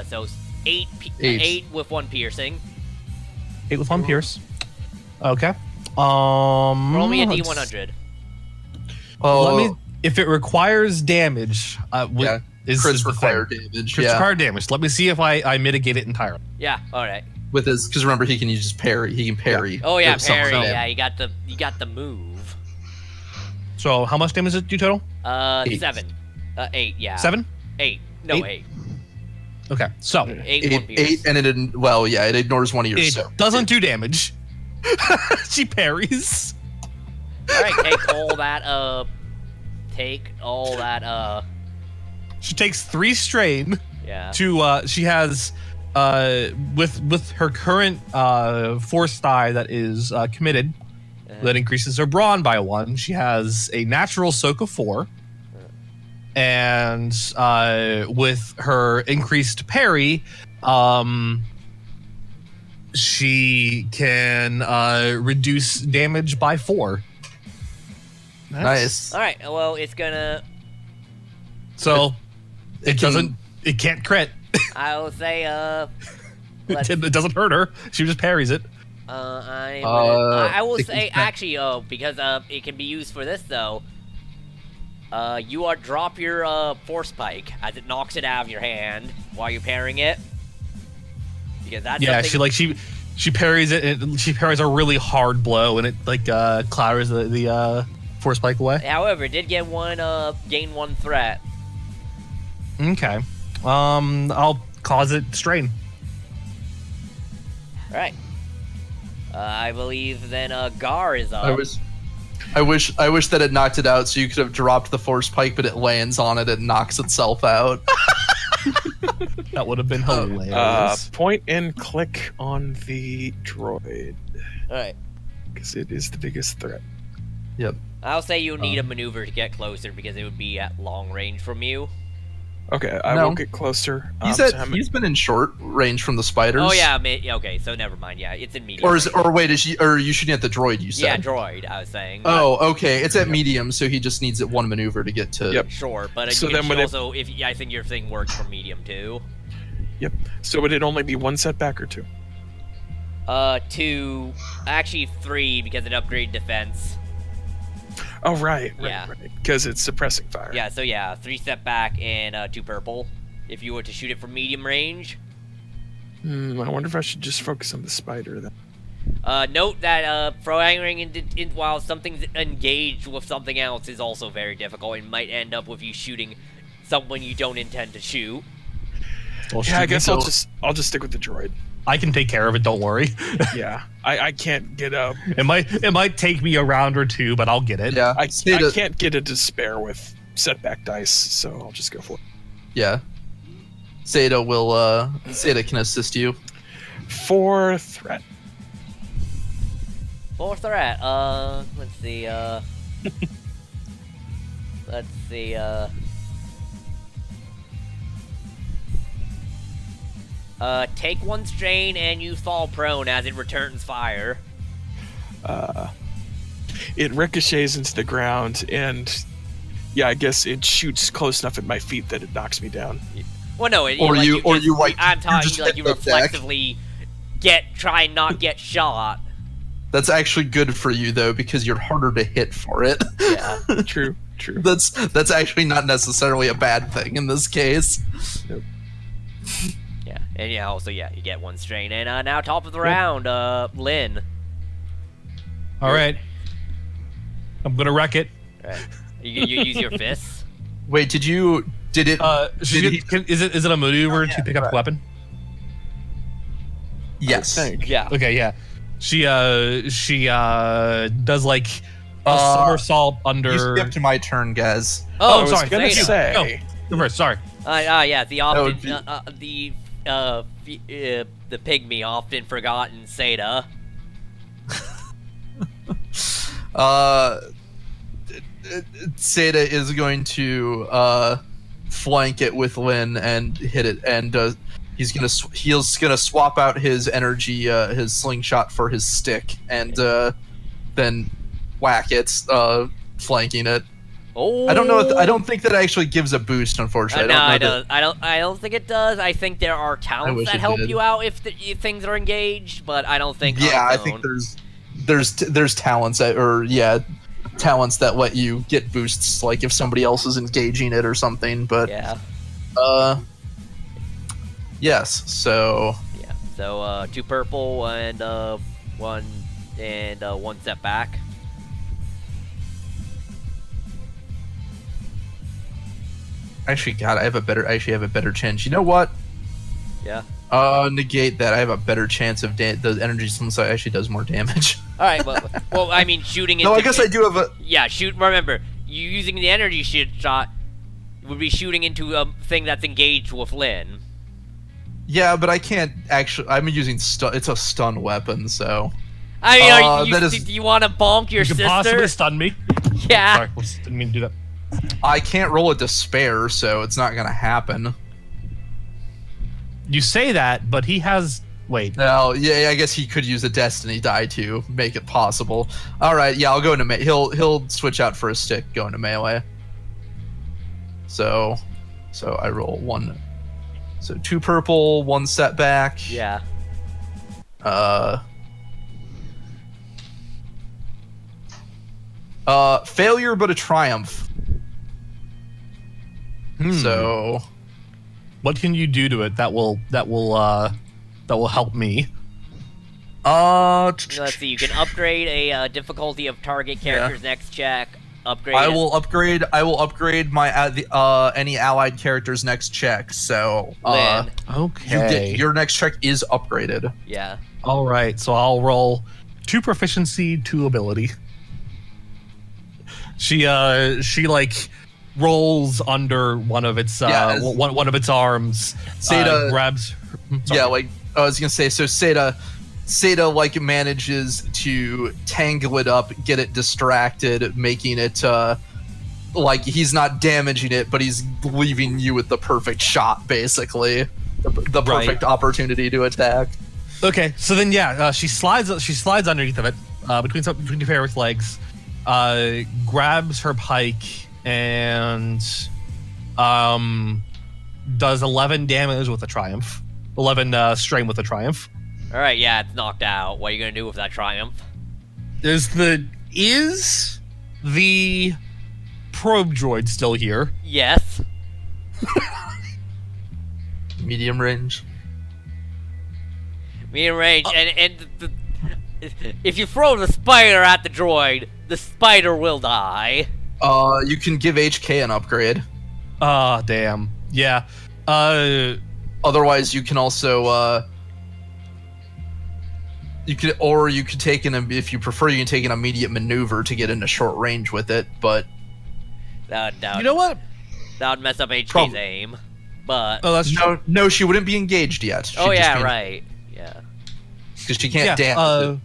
So 8. 8 with 1 piercing. 8 with 1 pierce. Okay. Roll me a let's- D100. Oh, Let me. If it requires damage, yeah. is Crits the require thing. damage. Crits Yeah. require damage. Let me see if I mitigate it entirely. Yeah. All right. With his, because remember he can use his parry. He can parry. Oh yeah, if something's parry. in. Yeah, you got the move. So how much damage does it do total? 8. 7. 8. Yeah. 7. 8. No, 8. 8? Okay. So 8. 1 pierce. 8, and it didn't. Well, yeah, it ignores one of yours. it So doesn't do damage. She parries. All right. Take all that. Take all that. She takes 3 strain Yeah. to. She has. With her current force die that is committed, that increases her brawn by 1. She has a natural soak of 4, and with her increased parry, she can reduce damage by 4. nice. All right. Well, it's gonna. So it can- doesn't. It can't crit. I will say. Let's, It doesn't hurt her. She just parries it. I will it say can- actually, because it can be used for this though. You are drop your force spike as it knocks it out of your hand while you're parrying it. Because that's Yeah, something- she parries it. And she parries a really hard blow, and it like clatters the force spike away. However, it did get gain 1 threat. Okay. I'll cause it strain. All right. I believe then Gar is up. I wish that it knocked it out so you could have dropped the force pike, but it lands on it and knocks itself out. That would have been hilarious. Point and click on the droid All right. because it is the biggest threat. Yep. I'll say you need a maneuver to get closer because it would be at long range from you. Okay, I No. will get closer. He's so how many- he's been in short range from the spiders. Oh yeah, okay, so never mind. Yeah, it's in medium. Or you shooting at the droid? You yeah, said. droid. I was saying. Oh, okay. It's at medium, so he just needs it 1 maneuver to get to. Yep. Sure, but So you then can would it- also, I think your thing works for medium too. So would it only be 1 setback or 2? 2, actually 3 because it upgraded defense. Oh right, Yeah. right. Because it's suppressing fire. Yeah, so yeah, 3 step back and 2 purple. If you were to shoot it from medium range. I wonder if I should just focus on the spider then. Note that throwing while something's engaged with something else is also very difficult and might end up with you shooting someone you don't intend to shoot. Well, Yeah, I shoot, guess so I'll just stick with the droid. I can take care of it. Don't worry. Yeah, I can't get up. It might take me a round or 2, but I'll get it. Yeah. I Seda- can't get it to spare with setback dice, so I'll just go for it. Yeah. Seda can assist you. 4 threat. 4 threat. Let's see. Let's see. Take 1 strain and you fall prone as it returns fire. It ricochets into the ground, and yeah, I guess it shoots close enough at my feet that it knocks me down. Well, no, I'm you talking just like you reflexively try and not get shot. That's actually good for you though, because you're harder to hit for it. Yeah. True. That's actually not necessarily a bad thing in this case. Yeah. And yeah, also you get 1 strain. And now top of the round, Lynn. All right. I'm gonna wreck it. Alright. You use your fists. Wait, did it? Is it a maneuver to pick up a weapon? Yes. I think. Yeah. Okay, yeah. She does like a somersault under. You skipped my turn, guys. Oh, I was sorry. gonna Zeta. say. Go first. Sorry. Yeah. The would often the pygmy often forgotten Seda. Seda is going to flank it with Lynn and hit it, and he's gonna swap out his energy, his slingshot for his stick, and then whack it, flanking it. Oh. I don't know. I don't think that actually gives a boost, unfortunately. No, I don't know I don't think it does. I think there are talents wish that it help did. you out if things are engaged, but I don't think. Yeah, on I its think own. there's talents talents that let you get boosts, like if somebody else is engaging it or something. But Yeah. yes. So Yeah. So 2 purple and 1 step back. actually, God, I have a better chance. You know what? Yeah. Negate that. I have a better chance of the energy slingshot actually does more damage. All right. Well, I mean, shooting. No, into, I guess I do have a. Yeah. Shoot. Remember, you using the energy shot would be shooting into a thing that's engaged with Lynn. Yeah, but I can't actually. I'm using stun. It's a stun weapon, so. I mean, that is- do you want to bonk your You could sister? possibly stun me. Yeah. Sorry, whoops, didn't mean to do that. I can't roll a despair, so it's not gonna happen. You say that, but he has. Wait. No, yeah, I guess he could use a destiny die to make it possible. All right, yeah, I'll go into he'll switch out for a stick, go into melee. So I roll 1. So 2 purple, 1 setback. Yeah. Failure but a triumph. So What can you do to it that will help me? Let's see. You can upgrade a difficulty of target character's next check. Upgrade. I will upgrade my any allied character's next check. So Lynn. Okay. your next check is upgraded. Yeah. All right, so I'll roll 2 proficiency, 2 ability. She like rolls under one of its Yeah, one of its arms. Seda grabs. Sorry. Yeah, like I was gonna say, so Seda like manages to tangle it up, get it distracted, making it like he's not damaging it, but he's leaving you with the perfect shot, basically, the perfect opportunity to attack. Okay, so then she slides underneath of it, between two pair of legs, grabs her pike and does 11 damage with a triumph. 11 strain with a triumph. All right. Yeah, it's knocked out. What are you gonna do with that triumph? Is the probe droid still here? Yes. Medium range. Medium range, and if you throw the spider at the droid, the spider will die. You can give HK an upgrade. Ah, damn. Yeah. Otherwise, you can also you could take if you prefer, you can take an immediate maneuver to get into short range with it. But That You know what? would mess up HK's Prob- aim. But Oh, that's true. no, she wouldn't be engaged yet. oh yeah, right. Yeah. Because she can't damage.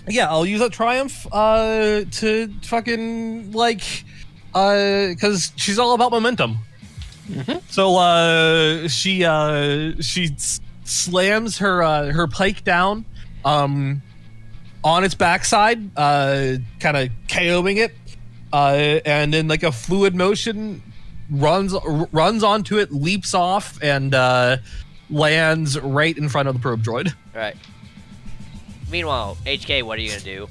Yeah, I'll use that triumph to fucking because she's all about momentum. So she slams her pike down on its backside, kind of KOing it, and in like a fluid motion runs onto it, leaps off, and lands right in front of the probe droid. Right. Meanwhile, HK, what are you gonna do?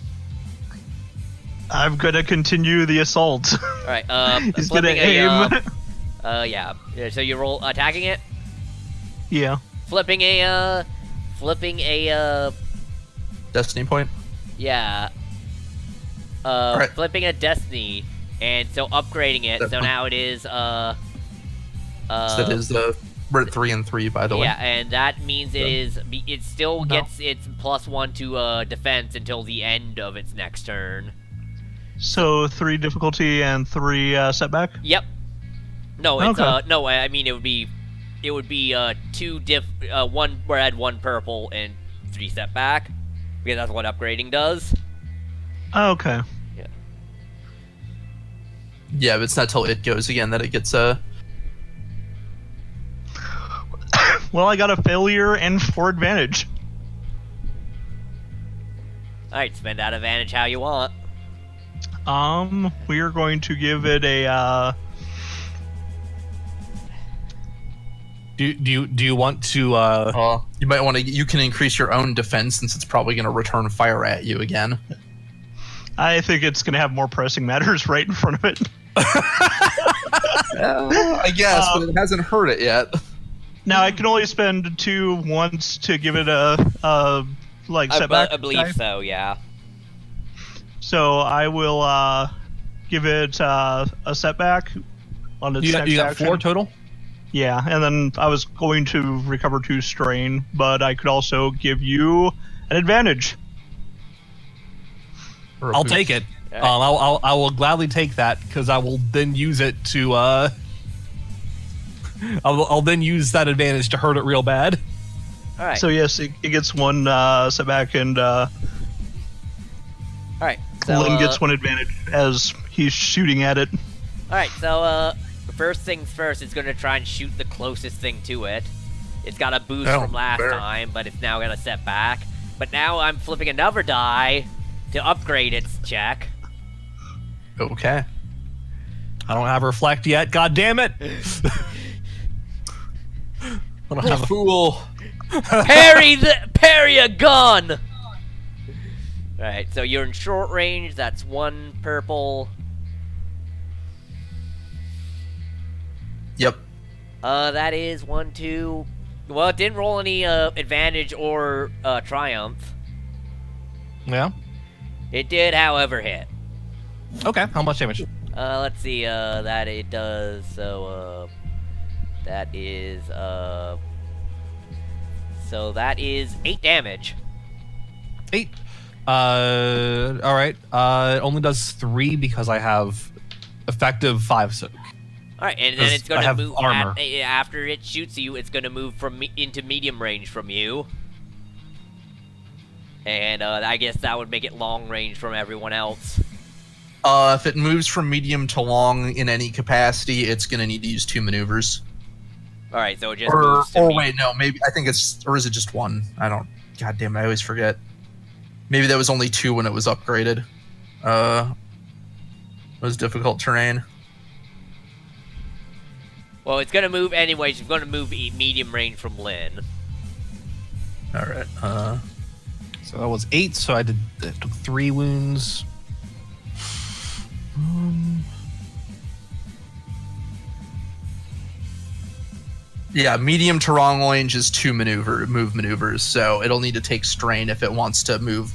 I'm gonna continue the assault. All right. He's gonna flipping aim. yeah. So you roll attacking it, Yeah. flipping a Destiny point. yeah. Alright. Flipping a destiny, and so upgrading it. So Definitely. now it is So that is we're at 3 and 3, by the way. yeah, and that means it is. It still No. gets its +1 to defense until the end of its next turn. So 3 difficulty and 3 setback. Yep. No, it's Okay. no. I mean, it would be 1 where I had 1 purple and 3 setback, because that's what upgrading does. Okay. Yeah, but it's not till it goes again that it gets Well, I got a failure and 4 advantage. All right, spend that advantage how you want. We are going to give it a Do you want to? you might want to. You can increase your own defense since it's probably going to return fire at you again. I think it's going to have more pressing matters right in front of it. I guess, but it hasn't hurt it yet. Now I can only spend 2 once to give it a setback. I believe die. so. Yeah. So I will give it a setback on its You next got action. 4 total. Yeah, and then I was going to recover 2 strain, but I could also give you an advantage. I'll take it. Alright. I will gladly take that because I will then use it to. I'll then use that advantage to hurt it real bad. All right. So yes, it gets 1 setback, and all right. So Lynn gets 1 advantage as he's shooting at it. all right. So first things first, it's gonna try and shoot the closest thing to it. It's got a boost Oh, from last fair. time, but it's now gonna set back. But now I'm flipping another die to upgrade its check. Okay. I don't have reflect yet. God damn it! I don't have a Fool. Parry a gun. All right. So you're in short range. That's 1 purple. Yep. That is 1, 2. Well, it didn't roll any advantage or triumph. Yeah. It did, however, hit. Okay. How much damage? Let's see, that it does, so, that is, so that is 8 damage. 8. All right. It only does 3 because I have effective 5 soak. Alright, and then 'Cause it's I gonna have move, armor. after it shoots you, it's gonna move from into medium range from you. And, I guess that would make it long range from everyone else. If it moves from medium to long in any capacity, it's going to need to use 2 maneuvers. Alright, so it just Or moves to wait, no, maybe I think it's, or is it just 1? I don't. God damn it, I always forget. Maybe that was only 2 when it was upgraded. It was difficult terrain. Well, it's gonna move anyways. It's gonna move medium range from Lynn. All right. So that was 8. So I took 3 wounds. Yeah, medium to long range is 2 move maneuvers, so it'll need to take strain if it wants to move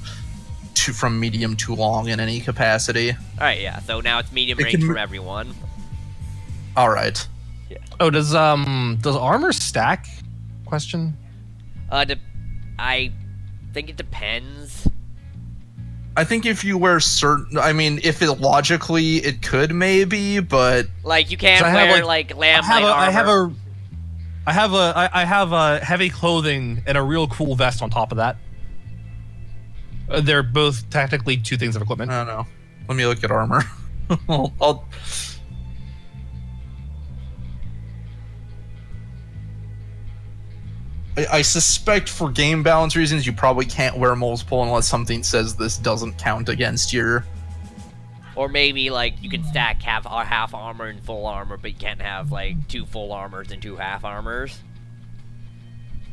from medium to long in any capacity. Alright, yeah. So now it's medium It range can from mo- everyone. All right. Oh, does armor stack? Question. I think it depends. I think if you wear certain, I mean, if it logically it could maybe, but Like you can't So I have, wear like, like lamb light I armor. have a heavy clothing and a real cool vest on top of that. They're both technically 2 things of equipment. I don't know. Let me look at armor. I'll I suspect for game balance reasons, you probably can't wear multiple unless something says this doesn't count against your. Or maybe like you can stack half armor and full armor, but you can't have like 2 full armors and 2 half armors.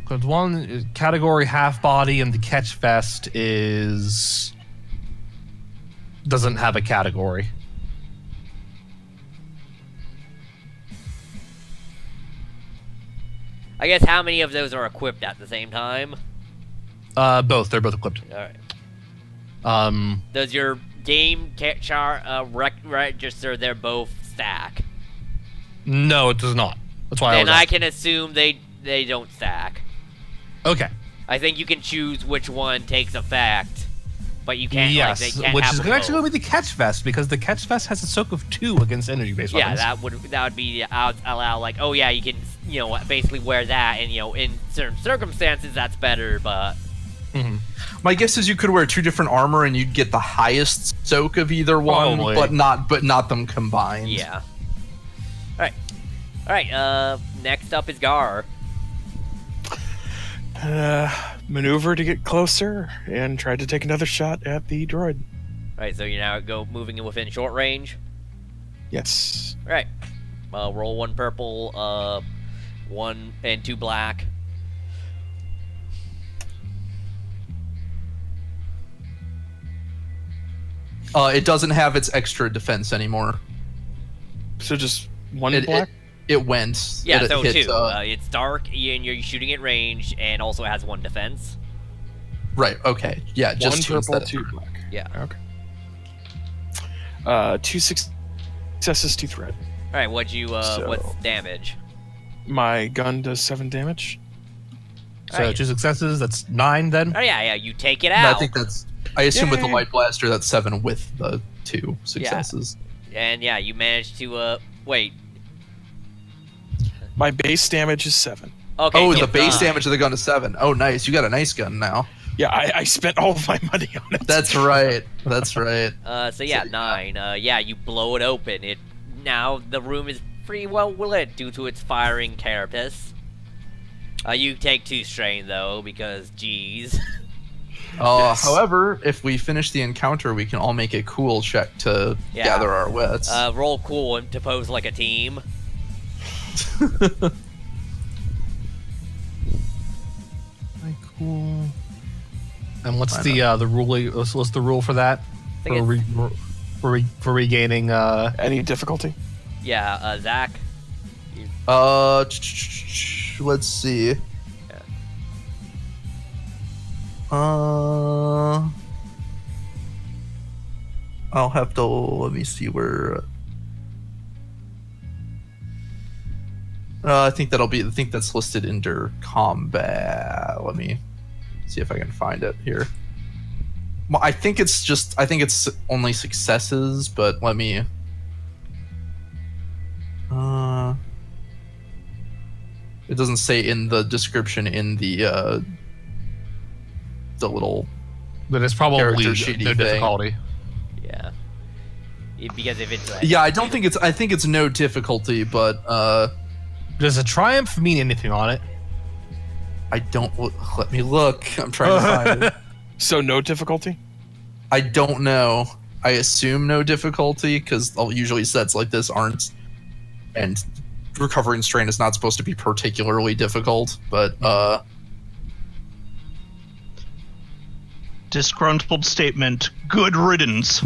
Because one category half body and the catch vest doesn't have a category. I guess how many of those are equipped at the same time? Both. They're both equipped. All right. Does your game register they're both stack? No, it does not. That's why Then I I was can assume they don't stack. Okay. I think you can choose which one takes effect, but you can't. Yes, like, they can't which have is them actually both. going to be the catch vest, because the catch vest has a soak of 2 against energy-based Yeah, weapons. that would be allow like, oh yeah, you can basically wear that, and in certain circumstances that's better, but My guess is you could wear 2 different armor and you'd get the highest soak of either one, Probably. but not them combined. yeah. All right. Next up is Gar. Maneuver to get closer and try to take another shot at the droid. All right, so you're now moving in within short range. Yes. All right. Roll 1 purple, 1 and 2 black. It doesn't have its extra defense anymore. So just one It- black? It went. Yeah, it so hit, 2. It's dark, and you're shooting at range, and also has 1 defense. right. Okay. Yeah. One Just 2 purple, instead of 2 black. Yeah. Okay. 2 successes, 2 threat. All right, what's damage? My gun does 7 damage. So Alright. 2 successes, that's 9 then? Oh yeah, you take it No, out. I think that's. I assume with the Yay. light blaster, that's 7 with the 2 successes. And yeah, you managed to wait. My base damage is 7. Okay. Oh, so the base 9. damage of the gun is 7. Oh, nice. You got a nice gun now. Yeah, I spent all of my money on it. That's right. That's right. So yeah, 9. Yeah, you blow it open. Now the room is pretty well lit due to its firing carapace. You take 2 strain though, because geez. Yes. However, if we finish the encounter, we can all make a cool check to Yeah. gather our wits. Roll cool and to pose like a team. Cool. And what's Why the rule? What's the rule for that? think For regaining Any difficulty? Yeah, Zach. Let's see. I'll have to let me see where. I think that's listed under combat. Let me see if I can find it here. Well, I think it's only successes, but let me. It doesn't say in the description in the little. that is probably Character no sheety thing. difficulty. Yeah. Because if it's Yeah, I think it's no difficulty, but Does a triumph mean anything on it? I don't. Let me look. I'm trying to find it. So no difficulty? I don't know. I assume no difficulty because usually sets like this aren't, and recovering strain is not supposed to be particularly difficult. But Disgruntled statement. Good riddance.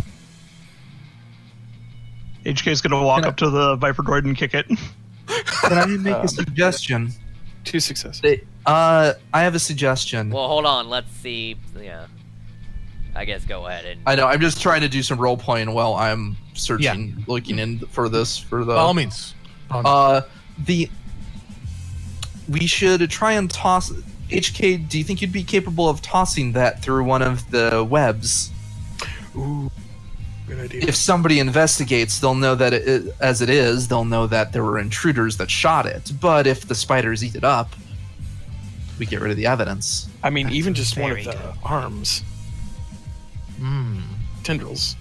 HK's gonna walk up to the Viper droid and kick it. can I make a suggestion? 2 successes. I have a suggestion. well, hold on. Let's see. Yeah. I guess go ahead and. I know. I'm just trying to do some role playing while I'm searching, looking in for this for the. By all means. We should try and toss. HK, do you think you'd be capable of tossing that through one of the webs? Ooh, good idea. If somebody investigates, they'll know that as it is, they'll know that there were intruders that shot it. But if the spiders eat it up, we get rid of the evidence. I mean, even just one of very the good. arms, tendrils.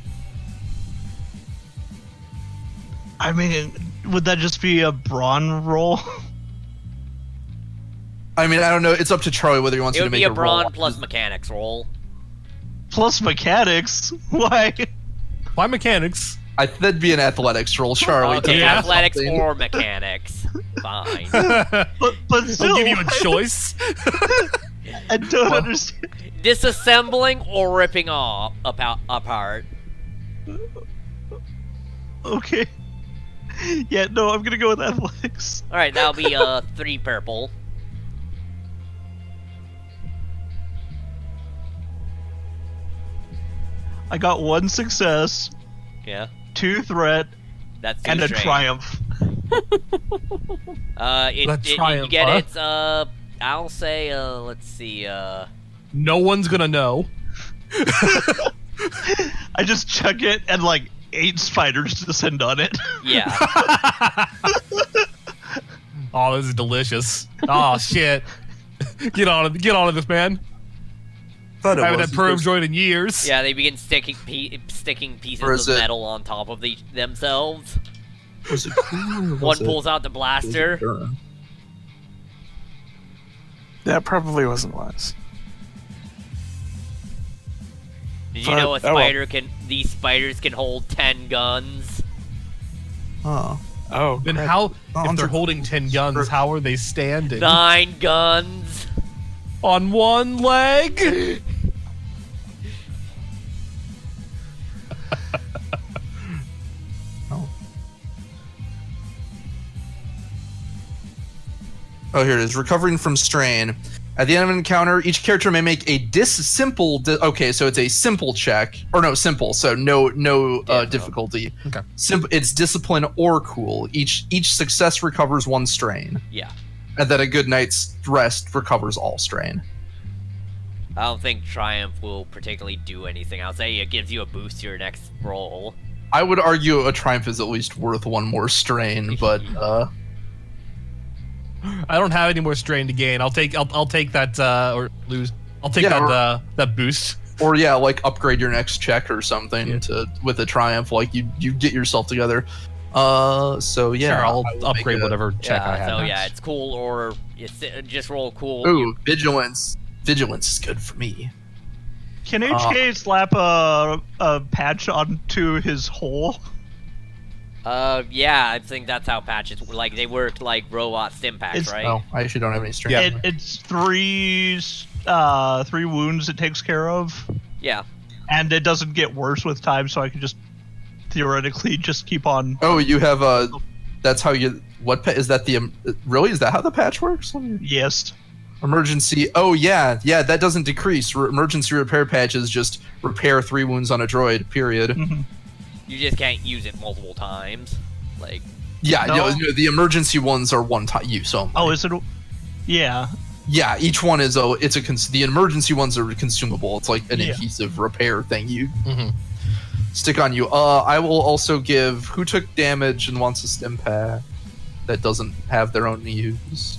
I mean, would that just be a brawn roll? I mean, I don't know. It's up to Charlie whether he wants It you to would make be a roll. brawn plus mechanics roll. Plus mechanics? Why? Why mechanics? That'd be an athletics roll, Charlie. Okay, Yeah. athletics Something. or mechanics. Fine. But still, I'll give you a choice. I don't understand. Disassembling or ripping off apart. Okay. Yeah, no, I'm gonna go with athletics. All right, that'll be 3 purple. I got 1 success, Yeah, 2 threat, that's 2 and a strain. triumph. You Triumph, get huh? it. I'll say. Let's see. No one's gonna know. I just chuck it, and like 8 spiders descend on it. Yeah. Oh, this is delicious. Oh shit. Get on it, this man. Thought it I haven't was. had probe droid in years. Yeah, they begin sticking pieces Or of is it- metal on top of themselves. Was it cool or was One it- pulls out the was it blaster. Durham? That probably wasn't wise. Did you know a Oh, well. spider can? These spiders can hold 10 guns. Oh. Oh, Then crap. how, Oh, if they're holding 10 guns, how are they standing? 9 guns. On one leg? Oh, here it is. Recovering from strain. At the end of an encounter, each character may make a okay, so it's a simple check, or no, simple, so no difficulty. Okay. It's discipline or cool. Each success recovers 1 strain, Yeah. and then a good night's rest recovers all strain. I don't think Triumph will particularly do anything. I'll say it gives you a boost to your next roll. I would argue a triumph is at least worth 1 more strain, but I don't have any more strain to gain. I'll take that or lose. I'll take Yeah, that boost. or yeah, like upgrade your next check or something with a triumph. Like you get yourself together. So yeah, Sure, I'll I will upgrade make a- whatever check I have. So next. yeah, it's cool or it's just roll cool. Ooh, vigilance. Vigilance is good for me. Can HK slap a patch onto his hole? Yeah, I think that's how patches like they work like robot stim packs, It's- right? Oh, I actually don't have any strain. Yeah. It's 3 wounds it takes care of, Yeah. and it doesn't get worse with time, so I can just theoretically just keep on. Oh, you have that's how you. Is that the really? Is that how the patch works? Let me- Yes. Emergency. Oh yeah. That doesn't decrease. Emergency repair patches just repair 3 wounds on a droid. Period. Mhm. You just can't use it multiple times. Like Yeah. No. No, the emergency ones are one time use only. Oh, is it? Yeah. Yeah, each one is the emergency ones are consumable. It's like an Yeah. adhesive repair thing you Mhm. stick on you. I will also give who took damage and wants a stim pack that doesn't have their own use.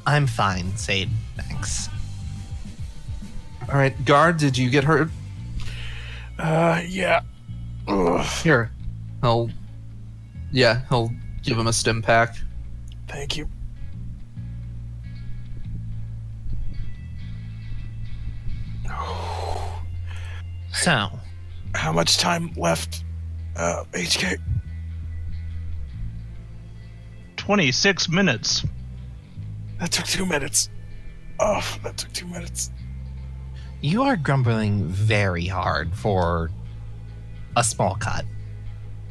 I'm fine, Sade. Thanks. All right, guard, did you get hurt? Yeah. Ugh, Here, he'll give him a stim pack. thank you. So, How much time left, HK? 26 minutes. That took 2 minutes. Oh, that took 2 minutes. you are grumbling very hard for a small cut.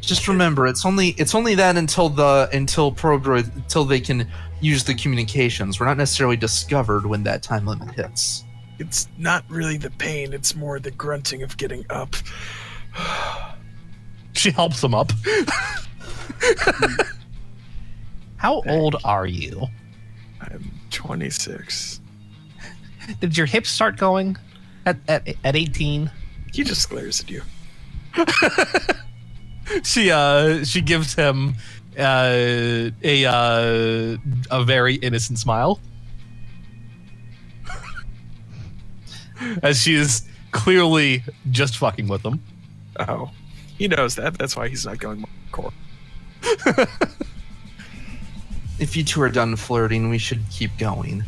Just remember, it's only that until probe droid until they can use the communications. We're not necessarily discovered when that time limit hits. It's not really the pain, it's more the grunting of getting up. She helps him up. How old are you? I'm 26. Did your hips start going at 18? He just glares at you. She gives him a very innocent smile as she is clearly just fucking with him. Oh. He knows that. That's why he's not going core. If you two are done flirting, we should keep going.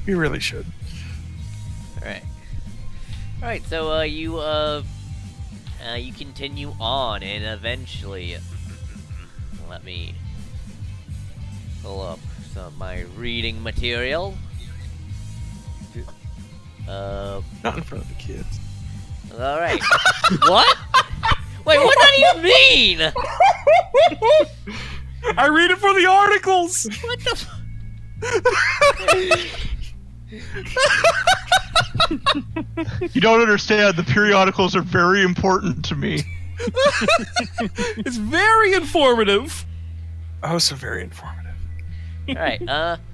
We really should. Alright. Alright, so you you continue on, and eventually, let me pull up some of my reading material. Not in front of the kids. All right. What? Wait, what does that even mean? I read it for the articles. What the? You don't understand. The periodicals are very important to me. It's very informative. Oh, so very informative. All right.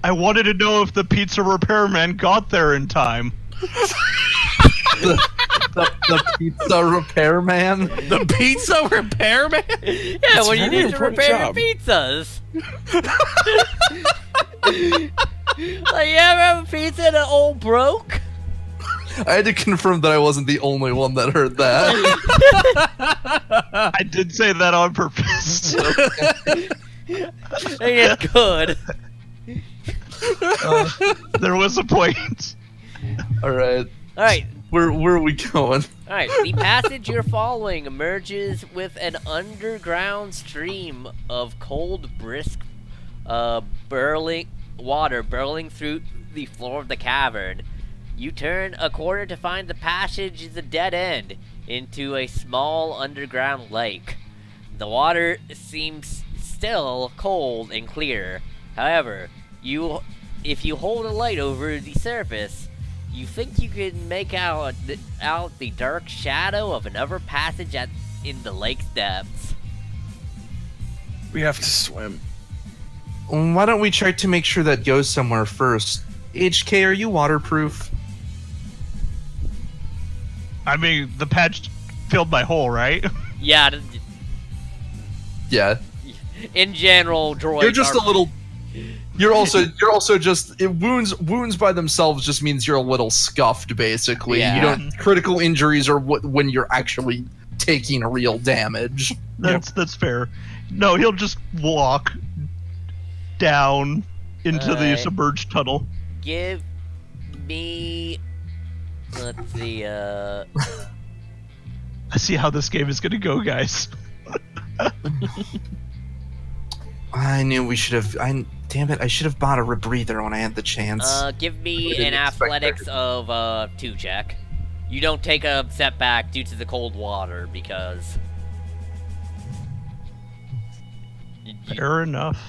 I wanted to know if the pizza repairman got there in time. The pizza repairman. The pizza repairman. Yeah, when a you very need to important repair job. your pizzas. Like, you ever have a pizza that all broke? I had to confirm that I wasn't the only one that heard that. I did say that on purpose. I think it's good. There was a point. All right, All right. where are we going? Alright, the passage you're following emerges with an underground stream of cold, brisk, burling water burling through the floor of the cavern. You turn a corner to find the passage is a dead end into a small underground lake. The water seems still cold and clear. However, if you hold a light over the surface, you think you can make out the dark shadow of another passage in the lake's depths. We have to swim. Why don't we try to make sure that goes somewhere first? HK, are you waterproof? I mean, the patch filled my hole, right? Yeah, Yeah. in general, droids You're just are... a little. You're also just wounds by themselves just means you're a little scuffed basically. Yeah. You don't critical injuries are when you're actually taking real damage. That's fair. No, he'll just walk down into the Alright. submerged tunnel. Give me... Let's see, I see how this game is gonna go, guys. I knew we should have. Damn it! I should have bought a rebreather when I had the chance. give I me didn't an expect athletics that. of 2 check. You don't take a setback due to the cold water because... Fair enough.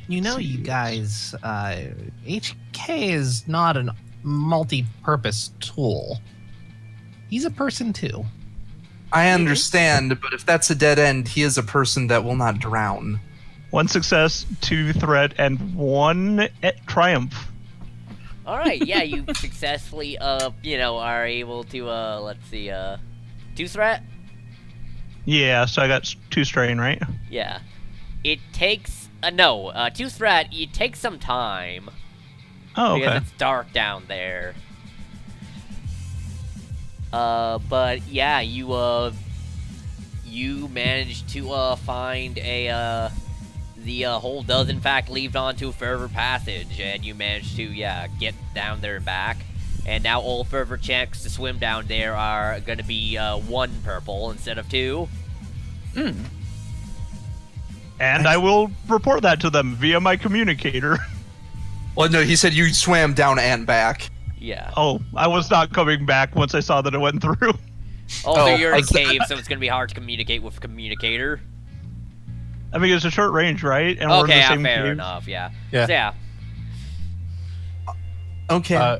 You know, you guys, HK is not a multi-purpose tool. He's a person too. I understand, but if that's a dead end, he is a person that will not drown. 1 success, 2 threat, and 1 triumph. Alright, yeah, you successfully, are able to, let's see, 2 threat? Yeah, so I got 2 strain, right? Yeah. It takes, 2 threat, it takes some time. Oh, Because okay. it's dark down there. But yeah, you managed to, find the hole does in fact lead onto a further passage, and you managed to, get down there and back. And now all further checks to swim down there are gonna be, 1 purple instead of 2. And I will report that to them via my communicator. Well, no, he said you swam down and back. Yeah. Oh, I was not coming back once I saw that it went through. Also, Oh, you're in a I see. cave, so it's gonna be hard to communicate with a communicator. I mean, it's a short range, right? And we're in Okay, the yeah, same fair cave. enough, yeah. Yeah. So, yeah. Okay.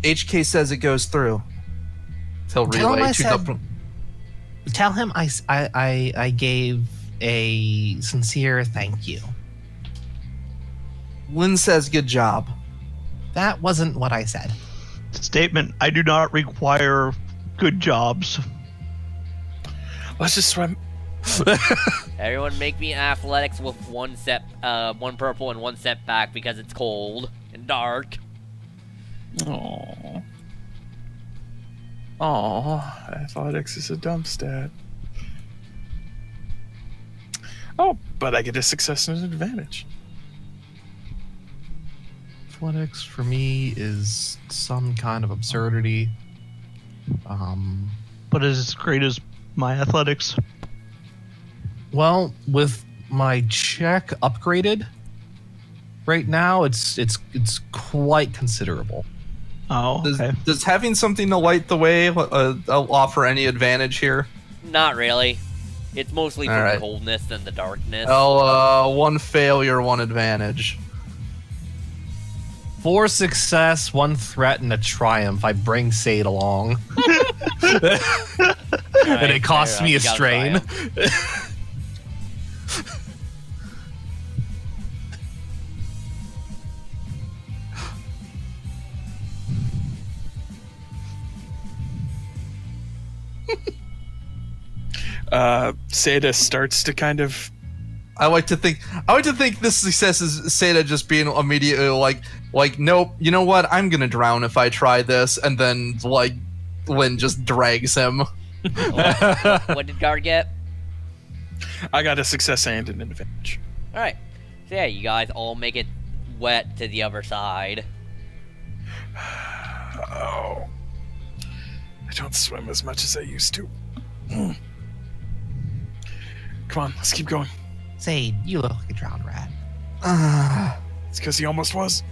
HK says it goes through. He'll Tell him relay I to said- the. Tell him I gave a sincere thank you. Lynn says good job. That wasn't what I said. Statement, I do not require good jobs. Let's just swim. Everyone make me athletics with 1 purple and 1 setback because it's cold and dark. Aww. Aww. Athletics is a dump stat. Oh, but I get a success and an advantage. Athletics for me is some kind of absurdity. But as great as my athletics. Well, with my check upgraded, right now it's quite considerable. Oh, okay. Does having something to light the way offer any advantage here? Not really. It's mostly from Alright. coldness and the darkness. Oh, one failure, one advantage. 4 success, 1 threat, and a triumph. I bring Sade along, and Alright, it costs fair me a enough. You got strain. triumph. Seda starts to kind of. I like to think this success is Seda just being immediately like nope, you know what? I'm gonna drown if I try this, and then like Lynn just drags him. What did Guard get? I got a success and an advantage. Alright. So yeah, you guys all make it wet to the other side. Oh. I don't swim as much as I used to. Come on, let's keep going. Sade, you look like a drowned rat. It's because he almost was.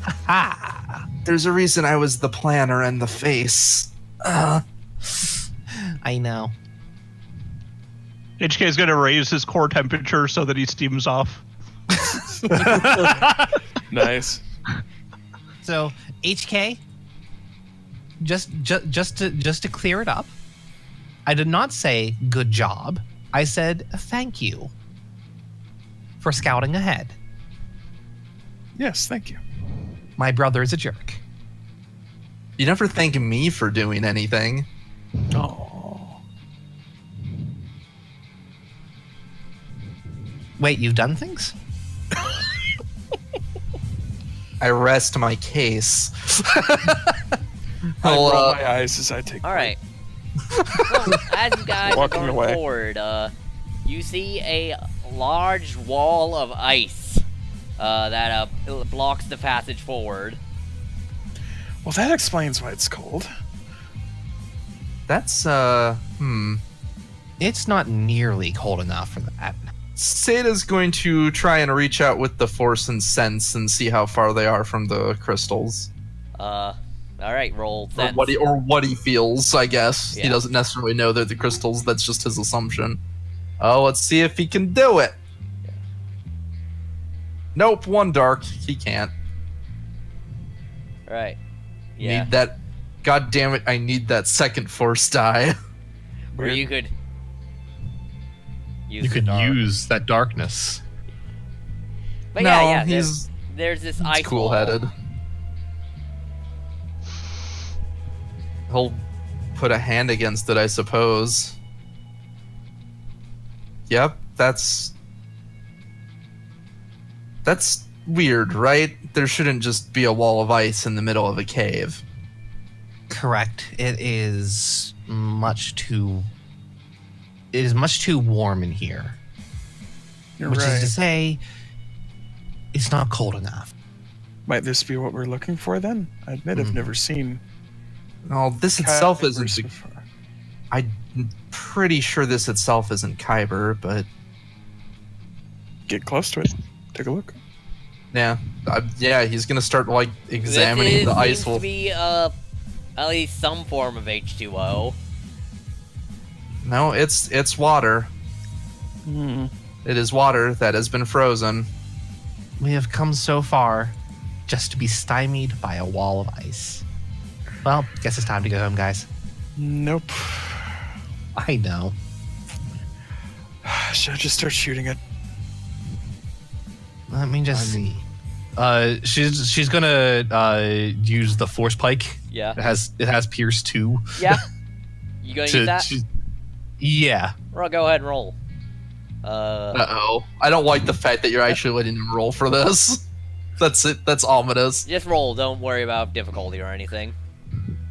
Ha! There's a reason I was the planner and the face. I know. HK is going to raise his core temperature so that he steams off. Nice. So HK, just to clear it up, I did not say good job. I said thank you for scouting ahead. Yes, thank you. My brother is a jerk. You never thank me for doing anything. Oh. Wait, you've done things? I rest my case. I I'll, roll my eyes as I take. Alright. So, as you guys are Walking going away. forward, you see a large wall of ice that blocks the passage forward. Well, that explains why it's cold. That's It's not nearly cold enough for that. Seda's going to try and reach out with the force and sense and see how far they are from the crystals. Alright, roll Or sense. what he feels, I guess. He Yeah. doesn't necessarily know they're the crystals, that's just his assumption. Oh, let's see if he can do it. Nope, one dark. He can't. Right. Yeah. Need that. God damn it, I need that second force die. Or you could use You the could dark. use that darkness. But no, yeah, he's there's this ice cool headed. wall. He'll put a hand against it, I suppose. Yep, that's weird, right? There shouldn't just be a wall of ice in the middle of a cave. Correct. It is much too warm in here. You're which right. is to say, it's not cold enough. Might this be what we're looking for then? I admit I've never seen. No, this itself Kyber isn't. so far. I'm pretty sure this itself isn't Kyber, but Get close to it. Take a look. yeah, he's gonna start like examining This the seems ice. to be at least some form of H2O. No, it's water. It is water that has been frozen. We have come so far just to be stymied by a wall of ice. Well, guess it's time to go home, guys. Nope. I know. Should I just start shooting it? Let me just see. She's gonna use the force pike. Yeah. It has pierce 2. Yeah. You gonna use that? Yeah. Well, go ahead and roll. Uh-oh. I don't like the fact that you're actually letting him roll for this. That's it. That's ominous. Just roll. Don't worry about difficulty or anything.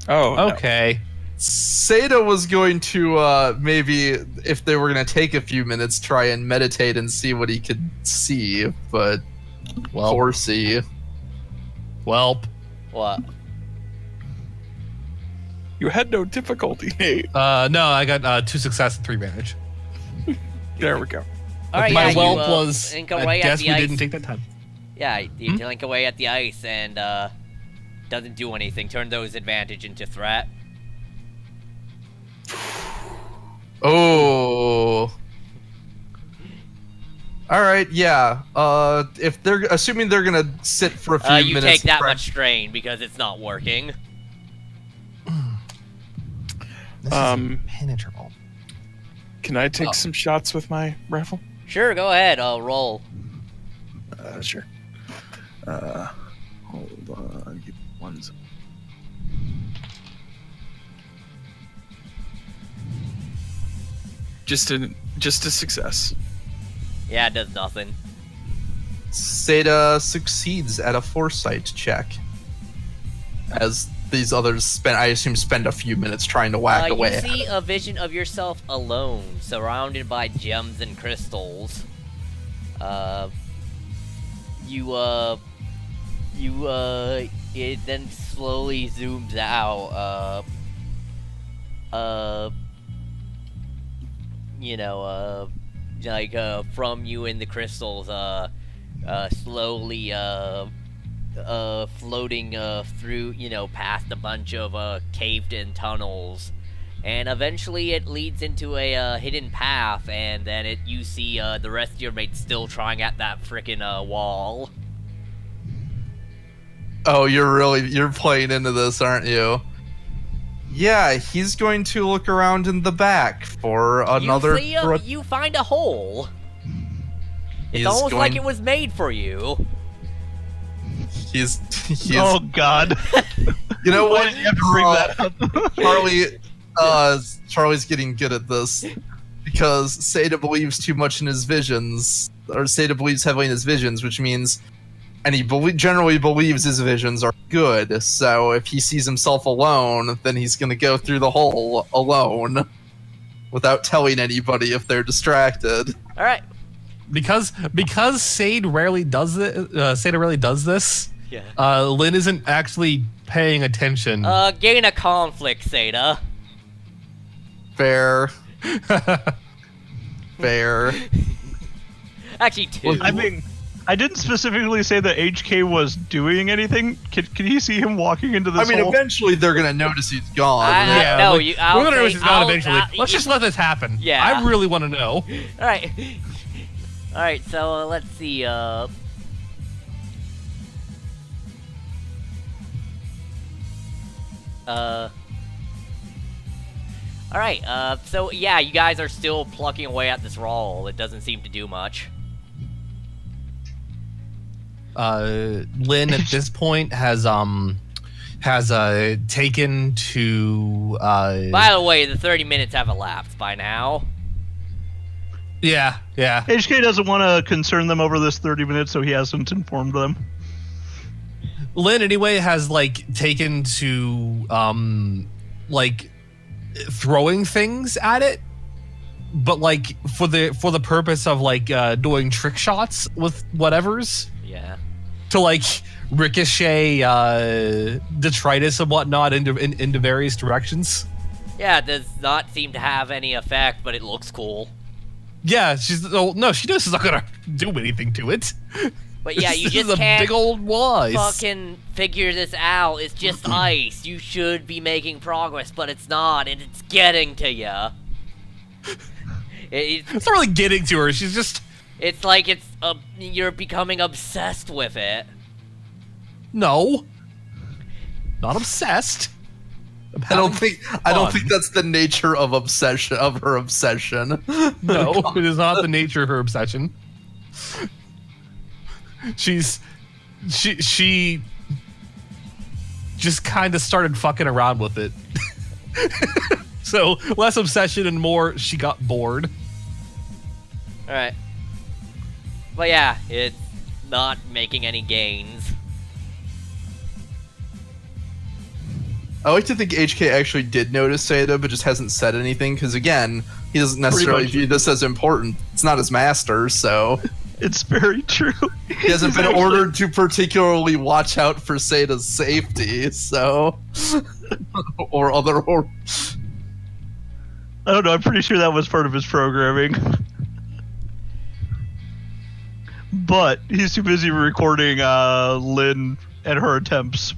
Oh, no. Okay. Seda was going to maybe, if they were going to take a few minutes, try and meditate and see what he could see, but Well, horsey. well, What? You had no difficulty, Nate. No, I got 2 success and 3 advantage. There we go. All right, My yeah, whelp you, was. blink I away at guess the we ice. didn't take that time. Yeah, you blink away at the ice and doesn't do anything. Turn those advantage into threat. Oh. All right, yeah. If they're assuming they're gonna sit for a few You minutes, take that try- much strain because it's not working. This is impenetrable. Can I take some shots with my rifle? Sure, go ahead. Roll. Sure. Hold on. Give me 1 second. Just a success. Yeah, it does nothing. Seda succeeds at a foresight check. As these others spend a few minutes trying to whack You away. see a vision of yourself alone, surrounded by gems and crystals. It then slowly zooms out. From you in the crystals, slowly, floating, through, past a bunch of, caved-in tunnels. And eventually it leads into a, hidden path, and then you see, the rest of your mates still trying at that frickin', wall. Oh, you're playing into this, aren't you? Yeah, he's going to look around in the back for another. You find a hole. It's He's almost like going- it was made for you. He's Oh God! you know Why what? did you have to bring that up? Charlie's getting good at this because Seda believes too much in his visions, or Seda believes heavily in his visions, which means, and he generally believes his visions are good. So if he sees himself alone, then he's gonna go through the hole alone, without telling anybody if they're distracted. All right. Because Seda rarely does this. Yeah. Lynn isn't actually paying attention. Gain a conflict, Seda. Fair, fair. Actually, 2. I mean, I didn't specifically say that HK was doing anything. Can you see him walking into this I mean, hole? eventually they're gonna notice he's gone. Yeah, no, like, I'll we're gonna say- know she's gone I'll- eventually. Let's just let this happen. Yeah. I really want to know. All right. All right. So let's see. All right. So yeah, you guys are still plucking away at this roll. It doesn't seem to do much. Lynn at this point has taken to By the way, the 30 minutes have elapsed by now. yeah. HK doesn't want to concern them over this 30 minutes, so he hasn't informed them. Lynn anyway has taken to throwing things at it, but for the purpose of doing trick shots with whatevers Yeah. to ricochet detritus and whatnot into various directions. Yeah, it does not seem to have any effect, but it looks cool. Yeah, she knows it's not gonna do anything to it. But yeah, you This is just a can't big old wise. fucking figure this out. It's just ice. You should be making progress, but it's not, and it's getting to you. It's not really getting to her. She's just It's like you're becoming obsessed with it. no, not obsessed. I don't think fun. that's the nature of her obsession. No, it is not the nature of her obsession. She just kind of started fucking around with it. So less obsession and more she got bored. Alright. But yeah, it's not making any gains. I like to think HK actually did notice Seda, but just hasn't said anything because again, he doesn't necessarily much. view this as important. It's not his master, so It's very true. he hasn't been ordered to particularly watch out for Seda's safety. So or other or I don't know. I'm pretty sure that was part of his programming. But he's too busy recording Lynn and her attempts.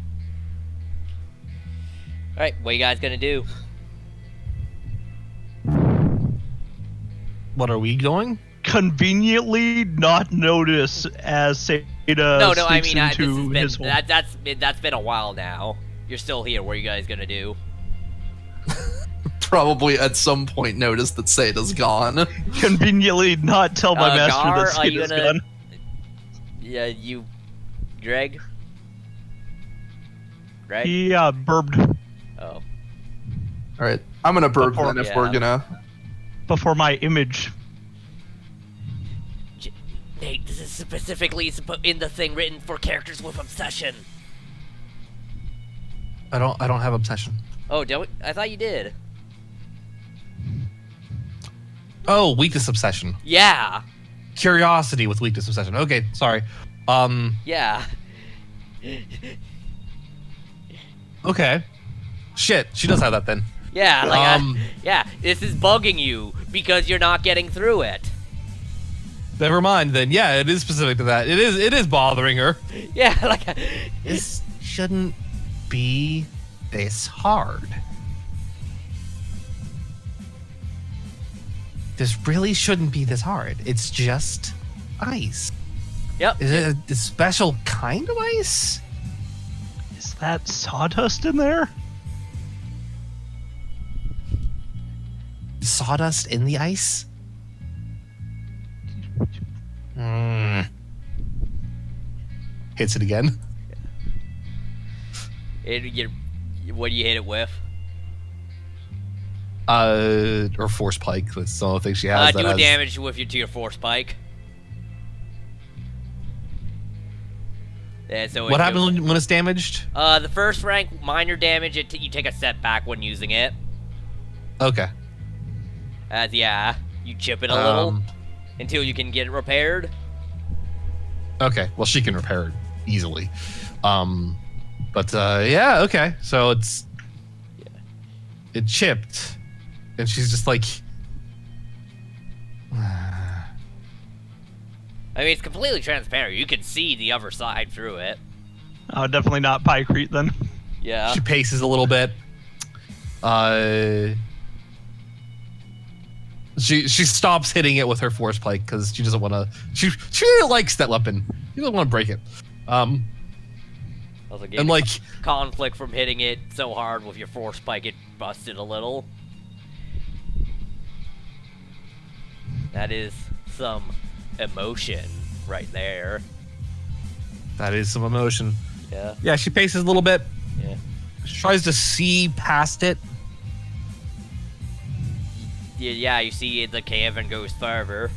All right, what you guys gonna do? What are we going? Conveniently not notice as Seda No, I sneaks mean into his hole. that's been a while now. You're still here. What are you guys gonna do? probably at some point notice that Seda's gone. Conveniently not tell my master Gar, that are you Seda's gonna- gone. Yeah, you, Greg. Greg. He burbed Oh, All right, I'm gonna burp Before- then if yeah. we're gonna. before my image. Nate, this is specifically in the thing written for characters with obsession. I don't have obsession. Oh, don't I thought you did. Oh, weakness obsession. Yeah, Curiosity with weakness obsession. Okay, sorry. yeah. Okay. Shit, she does have that then. Yeah, like Um, yeah, this is bugging you because you're not getting through it. Never mind then. Yeah, it is specific to that. It is bothering her. Yeah, like This shouldn't be this hard. This really shouldn't be this hard. It's just ice. yep. Is it a special kind of ice? Is that sawdust in there? Sawdust in the ice? Hits it again. What do you hit it with? Or force pike. That's the only thing she has. that Do has... damage with to your force spike. Yeah, so What happens when it's damaged? The first rank minor damage. You take a setback when using it. Okay. Yeah, you chip it a little Um, until you can get it repaired. Okay. Well, she can repair it easily. But yeah. Okay. So it chipped, and she's just like. I mean, it's completely transparent. You can see the other side through it. Oh, definitely not Pycrete then. Yeah. She paces a little bit. She stops hitting it with her force pike because she doesn't want to. She really likes that weapon. She doesn't want to break it. Also And getting like conflict from hitting it so hard with your force spike, it busted a little. That is some emotion right there. that is some emotion. Yeah. Yeah, she paces a little bit. Yeah. She tries to see past it. Yeah, you see the cavern goes further.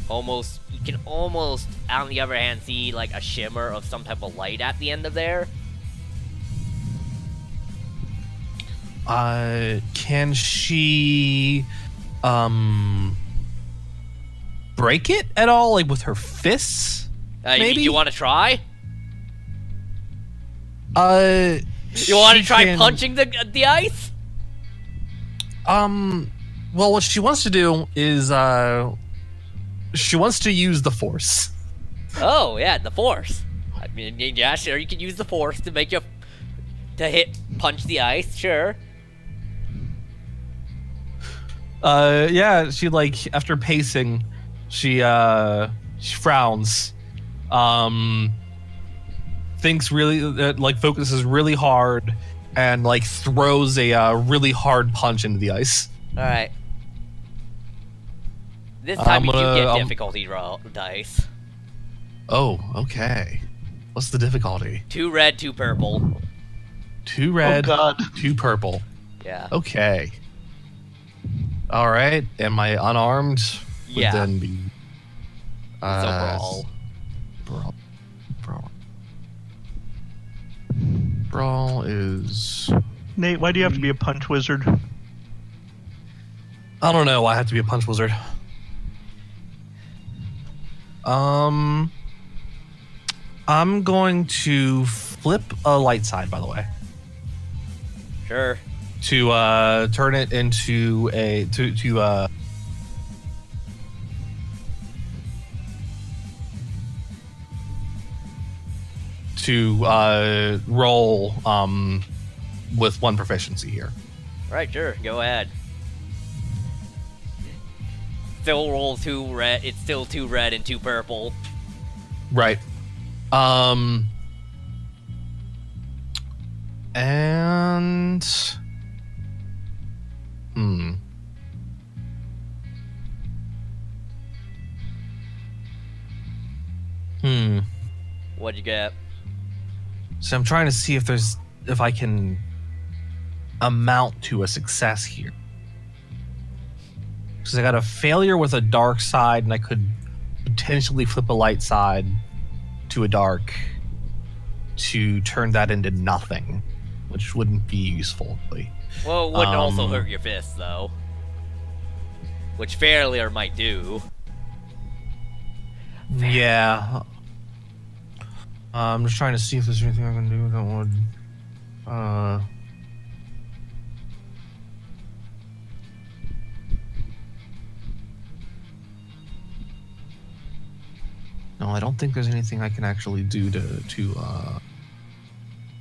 You can almost, on the other hand, see like a shimmer of some type of light at the end of there. Can she break it at all, like with her fists? Maybe? You want to try? You Want to try punching the ice? Well, what she wants to do is she wants to use the force. Oh yeah, the force. I mean, yeah, sure. You can use the force to make your punch the ice. Sure. Yeah, she like after pacing, she frowns. Thinks really like focuses really hard and like throws a really hard punch into the ice. All right. This time you do get I'm- difficulty dice. Oh, okay. What's the difficulty? 2 red, 2 purple. 2 red, Oh god. 2 purple. Yeah. Okay. All right. Am I unarmed? Would Yeah. Then be. So brawl. Brawl is. Nate, why do you have to be a punch wizard? I don't know. I have to be a punch wizard. I'm going to flip a light side, by the way. Sure. to turn it into a to roll with 1 proficiency here. Right, sure. Go ahead. Still roll 2 red. It's still 2 red and 2 purple. Right. And What'd you get? So I'm trying to see if I can amount to a success here. Because I got a failure with a dark side, and I could potentially flip a light side to a dark to turn that into nothing, which wouldn't be useful. Really. Well, it would also hurt your fist, though. Which failure might do. Yeah. I'm just trying to see if there's anything I can do that would. No, I don't think there's anything I can actually do to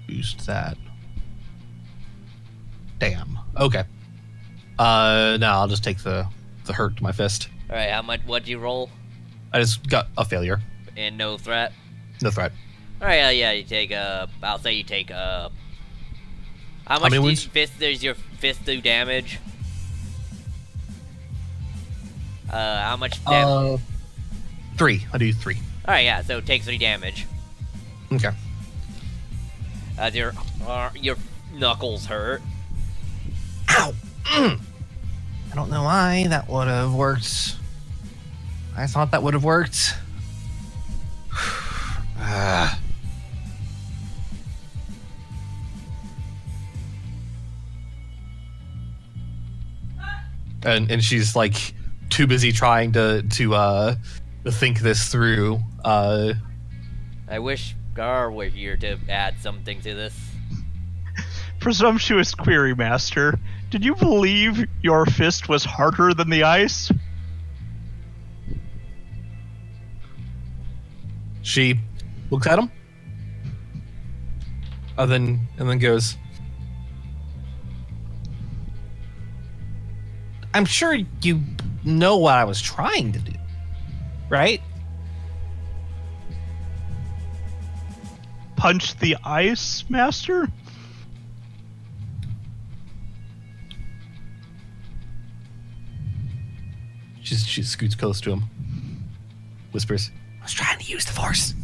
boost that. Damn. Okay. No, I'll just take the hurt to my fist. All right, how much? What'd you roll? I just got a failure. And no threat. No threat. All right, yeah, you take I'll say you take How much many do wounds? does your fist do damage? How much damage? 3. I do 3. All right, yeah, so take 3 damage. Okay. As your knuckles hurt. Ow! I don't know why that would have worked. I thought that would have worked. And she's like too busy trying to think this through. I wish Gar were here to add something to this. Presumptuous Query Master, did you believe your fist was harder than the ice? She looks at him, and then goes, "I'm sure you know what I was trying to do, right?" Punch the ice, Master? She scoots close to him, whispers, "I was trying to use the force."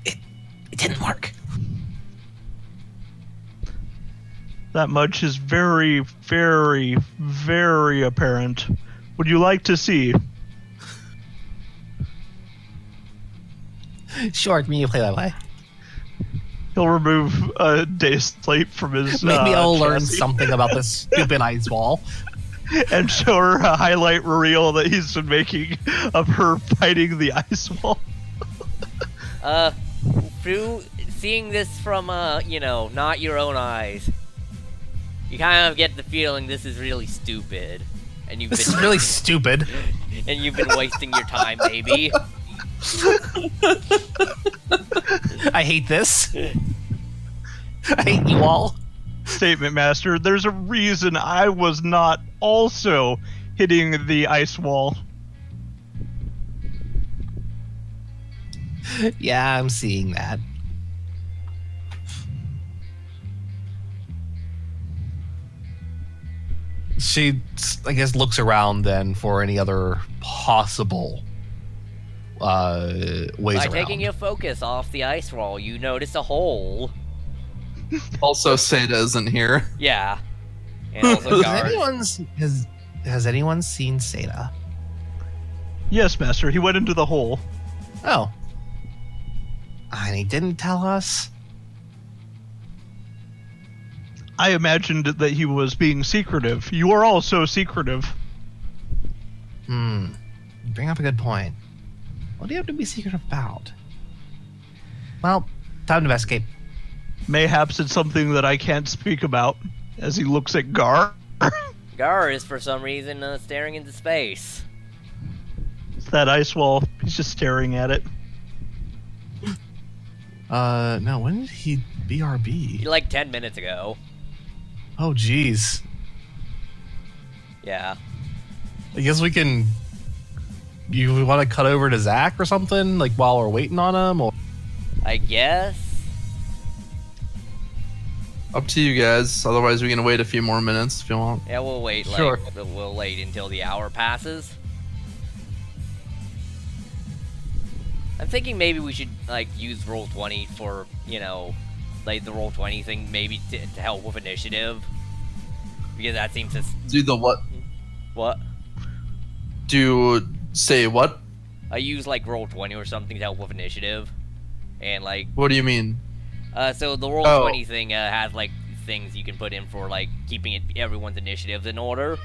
It didn't work. That much is very, very, very apparent. Would you like to see? Sure, can you play that way? He'll remove a day's plate from his Maybe I'll learn chassis something about this stupid ice wall. and show her a highlight reel that he's been making of her fighting the ice wall. Through seeing this from not your own eyes, you kind of get the feeling this is really stupid, and This is really stupid. and you've been wasting your time, maybe. I hate this. I hate you all. Statement, Master. There's a reason I was not also hitting the ice wall. Yeah, I'm seeing that. She, I guess, looks around then for any other possible ways By around. taking your focus off the ice wall, you notice a hole. Also, Seda isn't here. Yeah. And also guards. Has anyone seen Seda? Yes, Master. He went into the hole. Oh. And he didn't tell us? I imagined that he was being secretive. You are also secretive. You bring up a good point. What do you have to be secret about? Well, time to investigate. Mayhaps it's something that I can't speak about. As he looks at Gar. Gar is for some reason staring into space. That ice wall. He's just staring at it. No, when did he BRB? Like 10 minutes ago. Oh, jeez. Yeah. I guess we can. You want to cut over to Zach or something, like while we're waiting on him, or I guess. Up to you guys. Otherwise, we can wait a few more minutes if you want. Yeah, we'll wait. Like, Sure. We'll wait until the hour passes. I'm thinking maybe we should like use roll 20 for like the roll 20 thing, maybe to help with initiative, because that seems to. Do the what? What? Do say what? I use like roll 20 or something to help with initiative, and like What do you mean? so the roll Oh. 20 thing has like things you can put in for like keeping everyone's initiatives in order.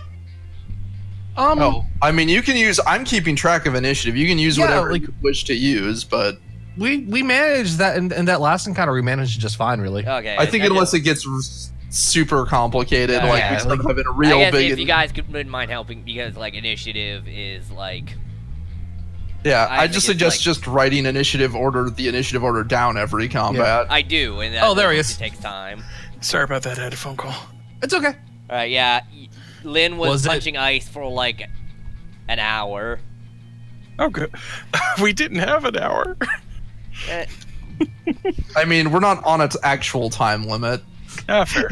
Oh, I mean, you can use. I'm keeping track of initiative. You can use Yeah, whatever like- you wish to use, but we managed that in that last encounter. We managed just fine, really. Okay. I think unless it gets super complicated, like Yeah, we start like- having a I real guess big. if you guys wouldn't mind helping, because like initiative is like. Yeah, I I think just it's suggest like- just writing the initiative order down every combat. I do, and Oh, there he is. It takes time. Sorry about that. I had a phone call. It's okay. All right, yeah. Lynn was Was it- punching ice for like an hour. Oh, good. We didn't have an hour. Eh, I mean, we're not on its actual time limit. Ah, fair.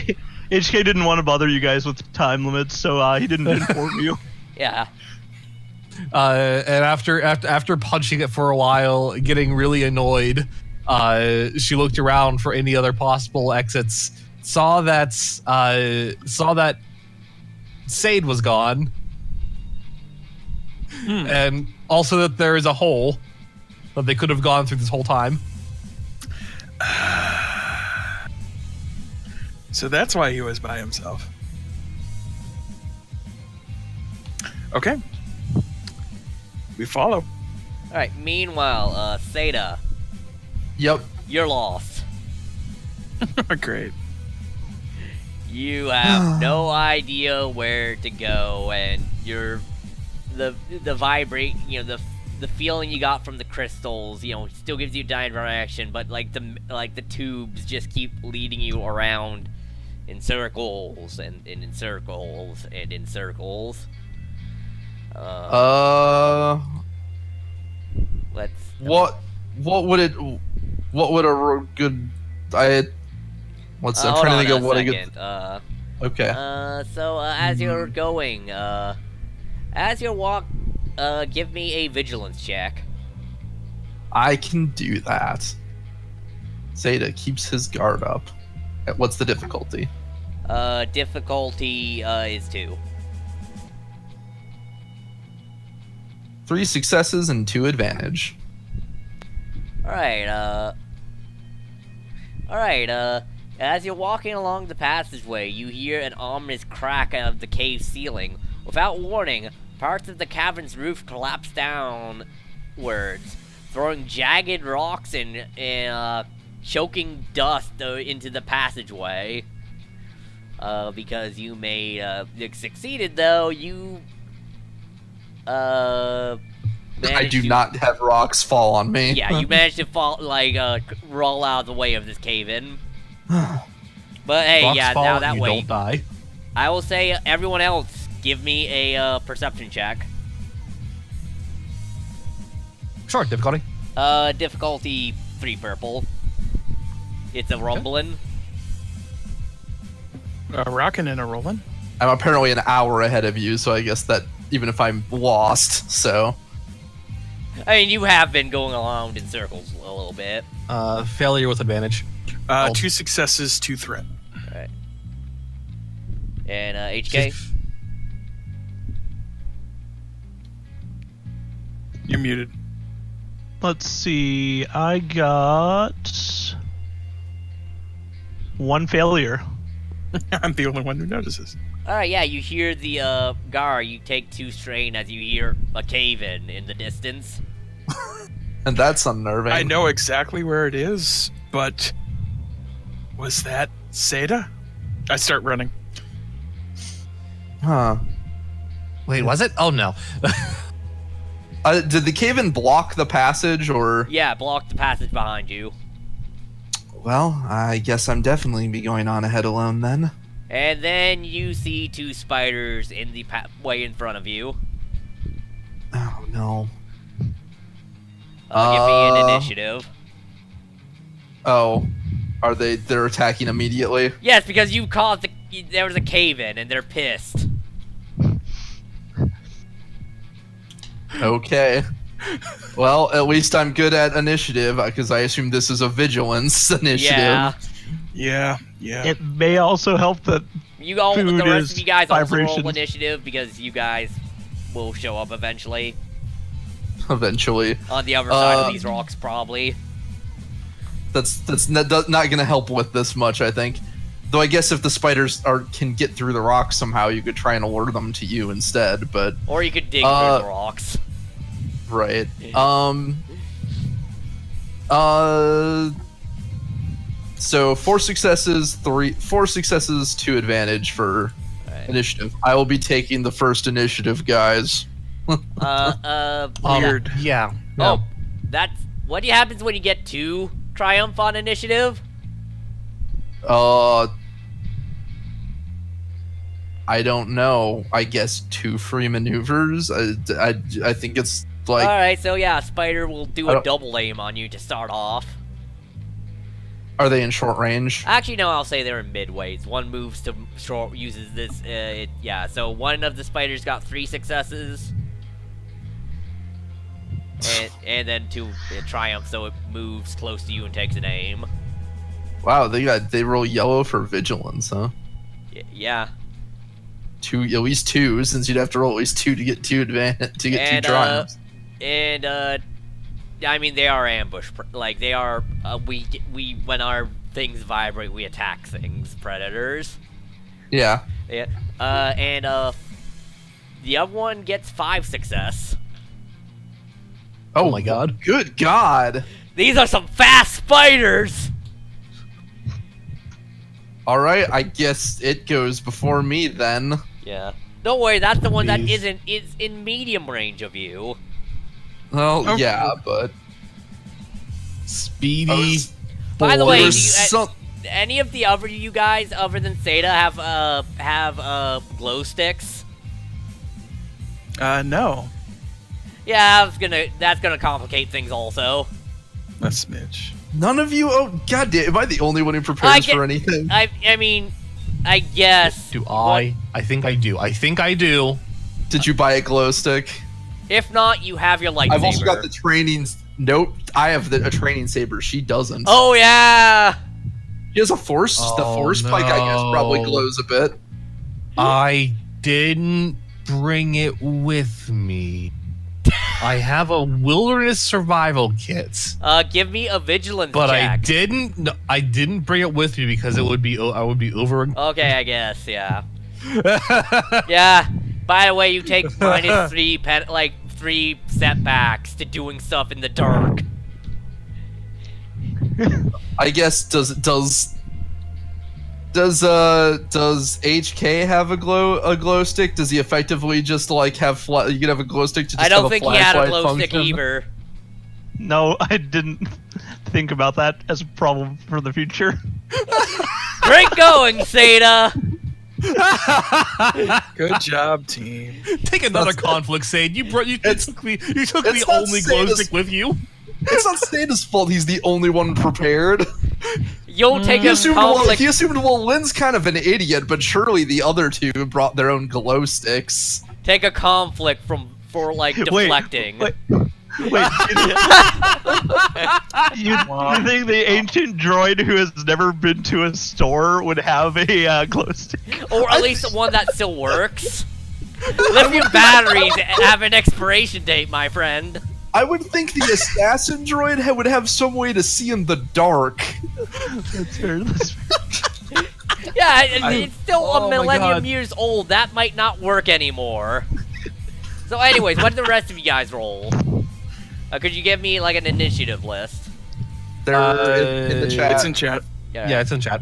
HK didn't want to bother you guys with time limits, so he didn't inform you. yeah. And after punching it for a while, getting really annoyed, she looked around for any other possible exits. Saw that Sade was gone, and also that there is a hole that they could have gone through this whole time. So that's why he was by himself. Okay. We follow. All right. Meanwhile, Seda, Yep. you're lost. Great. You have no idea where to go, and you're the vibrate. The feeling you got from the crystals, still gives you direction, but like the tubes just keep leading you around in circles and in circles and in circles. Let's. What would a good I'm trying to think of what a good. Okay. So as you're going, as you walk, give me a vigilance check. I can do that. Zeta keeps his guard up. What's the difficulty? Difficulty is 2. 3 successes and 2 advantage. Alright, as you're walking along the passageway, you hear an ominous crack of the cave ceiling. Without warning, parts of the cavern's roof collapse downwards, throwing jagged rocks and choking dust into the passageway. Because you succeeded, though, you I managed do to- not have rocks fall on me. Yeah, you managed to roll out of the way of this cave-in. But hey, Rocks yeah, fall now and that you way, don't die. I will say everyone else, give me a perception check. Sure, difficulty. Difficulty 3 purple. It's a rumbling. A rockin' and a rollin'. I'm apparently an hour ahead of you, so I guess that even if I'm lost, so I mean, you have been going around in circles a little bit. Failure with advantage. 2 successes, 2 threat. Alright. And HK? You're muted. Let's see. I got 1 failure. I'm the only one who notices. Alright, yeah, you hear the Gar, you take 2 strain as you hear a cave-in the distance. And that's unnerving. I know exactly where it is, but was that Seda? I start running. Huh. Wait, was it? Oh no. Did the cave-in block the passage, or? Yeah, block the passage behind you. Well, I guess I'm definitely be going on ahead alone then. And then you see 2 spiders in the way in front of you. Oh no. Give me an initiative. Oh, are they? They're attacking immediately. Yes, because you caused there was a cave-in and they're pissed. Okay. Well, at least I'm good at initiative because I assume this is a vigilance initiative. Yeah. Yeah. It may also help that You all, Food the rest is of you guys also roll vibrations. initiative because you guys will show up eventually Eventually, on the other side of these rocks, probably. that's not going to help with this much, I think. Though I guess if the spiders can get through the rocks somehow, you could try and lure them to you instead. But Or you could dig through the rocks. right. So 4 successes, 2 advantage for Right. initiative. I will be taking the first initiative, guys. Weird. Yeah. Oh, that's what happens when you get 2 triumph on initiative. I don't know. I guess 2 free maneuvers. I think it's like Alright, so yeah, Spider will do I a don't- double aim on you to start off. Are they in short range? Actually, no, I'll say they're in midways. One moves to short, uses this, yeah, so one of the spiders got 3 successes. And then 2 triumph, so it moves close to you and takes an aim. Wow, they roll yellow for vigilance, huh? Yeah. 2, at least 2, since you'd have to roll at least 2 to get 2 to get 2 And, triumphs. And, I mean, they are ambush, like, they are, we, when our things vibrate, we attack things, predators. Yeah. Yeah. And, the other one gets 5 success. Oh my god. Good God. These are some fast spiders! All right, I guess it goes before me then. Yeah. Don't worry, that's the one that Please. is in medium range of you. Well, Okay. yeah, but Speedy. By the way, there's do you, some. any of the other you guys, other than Seda, have glow sticks? No. Yeah, that's gonna complicate things also. A smidge. None of you. Oh, goddamn! Am I the only one who I prepares get- for anything? I mean, I guess. Do I? I think I do. I think I do. Did you buy a glow stick? If not, you have your lightsaber. I've also got the training. Nope, I have a training saber. She doesn't. Oh yeah. She has a force. The Oh, force pike, I guess, probably no. glows a bit. I didn't bring it with me. I have a wilderness survival kit, Give me a vigilance but check. I didn't. No, I didn't bring it with me because it would be. I would be over. Okay, I guess, yeah. Yeah. By the way, you take minus 3 3 setbacks to doing stuff in the dark. I guess does HK have a glow stick? Does he effectively just like have you could have a glow stick to just I don't have think a he had a flashlight glow stick function? either. No, I didn't think about that as a problem for the future. Great going, Seda! Good job, team. Take another That's- conflict, Sade. You took the it's only not glow Sada's- stick with you. It's not Stata's fault. He's the only one prepared. You'll take He a assumed, conflict. Lynn's kind of an idiot, but surely the other 2 brought their own glow sticks. Take a conflict for like deflecting. Wait, you think the ancient droid who has never been to a store would have a glow stick? Or at least the one that still works. Lithium batteries have an expiration date, my friend. I would think the assassin droid would have some way to see in the dark. That's fair. That's fair. Yeah, it's still Oh a my millennium God. years old. That might not work anymore. So anyways, what did the rest of you guys roll? Could you give me like an initiative list? They're in the chat. It's in chat. Yeah, it's in chat.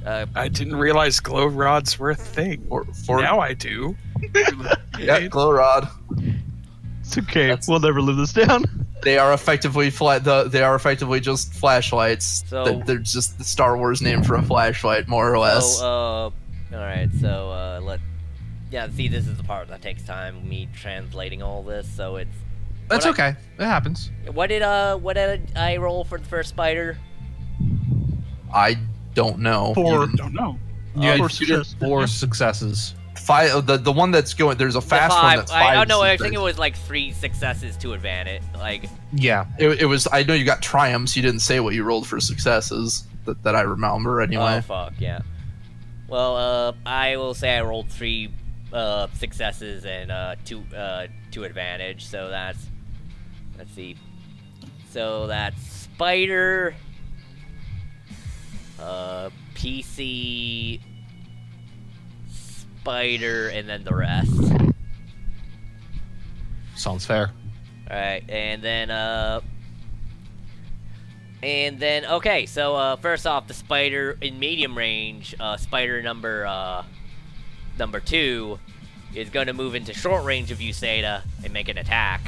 I didn't realize glow rods were a thing. Now I do. Yeah, glow rod. It's okay. That's- We'll never live this down. They are effectively they are effectively just flashlights. So- They're just the Star Wars name for a flashlight, more or less. So, alright, so, yeah, see, this is the part that takes time, me translating all this, so it's... That's what okay. It happens. What did I roll for the first spider? I don't know. Four. Don't know. You had Four you did successes. 4 successes. Five. The one that's going. There's a fast The one five. that's five. I know. I think successes. it was like 3 successes to advantage. Like, Yeah. It was. I know you got triumphs. You didn't say what you rolled for successes. That I remember anyway. oh fuck, yeah. Well, I will say I rolled 3 successes and 2 advantage. So that's. Let's see. So that's spider. PC. Spider, and then the rest. Sounds fair. Alright, and then, okay, so, first off, the spider in medium range, spider number 2 is gonna move into short range of you, Seda, and make an attack.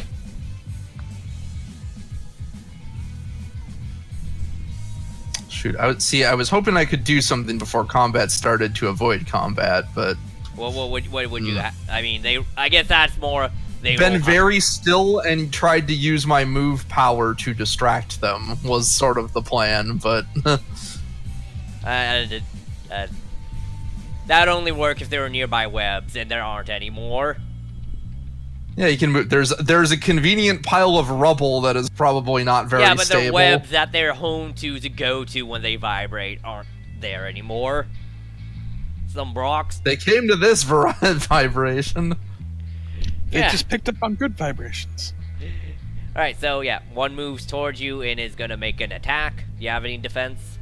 Shoot. I was hoping I could do something before combat started to avoid combat, but What would you, I mean, I guess that's more, they been roll- very still and tried to use my move power to distract them was sort of the plan, but that'd only work if there were nearby webs, and there aren't anymore. yeah, you can move. There's a convenient pile of rubble that is probably not very Yeah, but the stable. webs that they're home to go to when they vibrate aren't there anymore. Some rocks. They came to this vibration. They Yeah. just picked up on good vibrations. Alright, so yeah, one moves towards you and is gonna make an attack. Do you have any defense?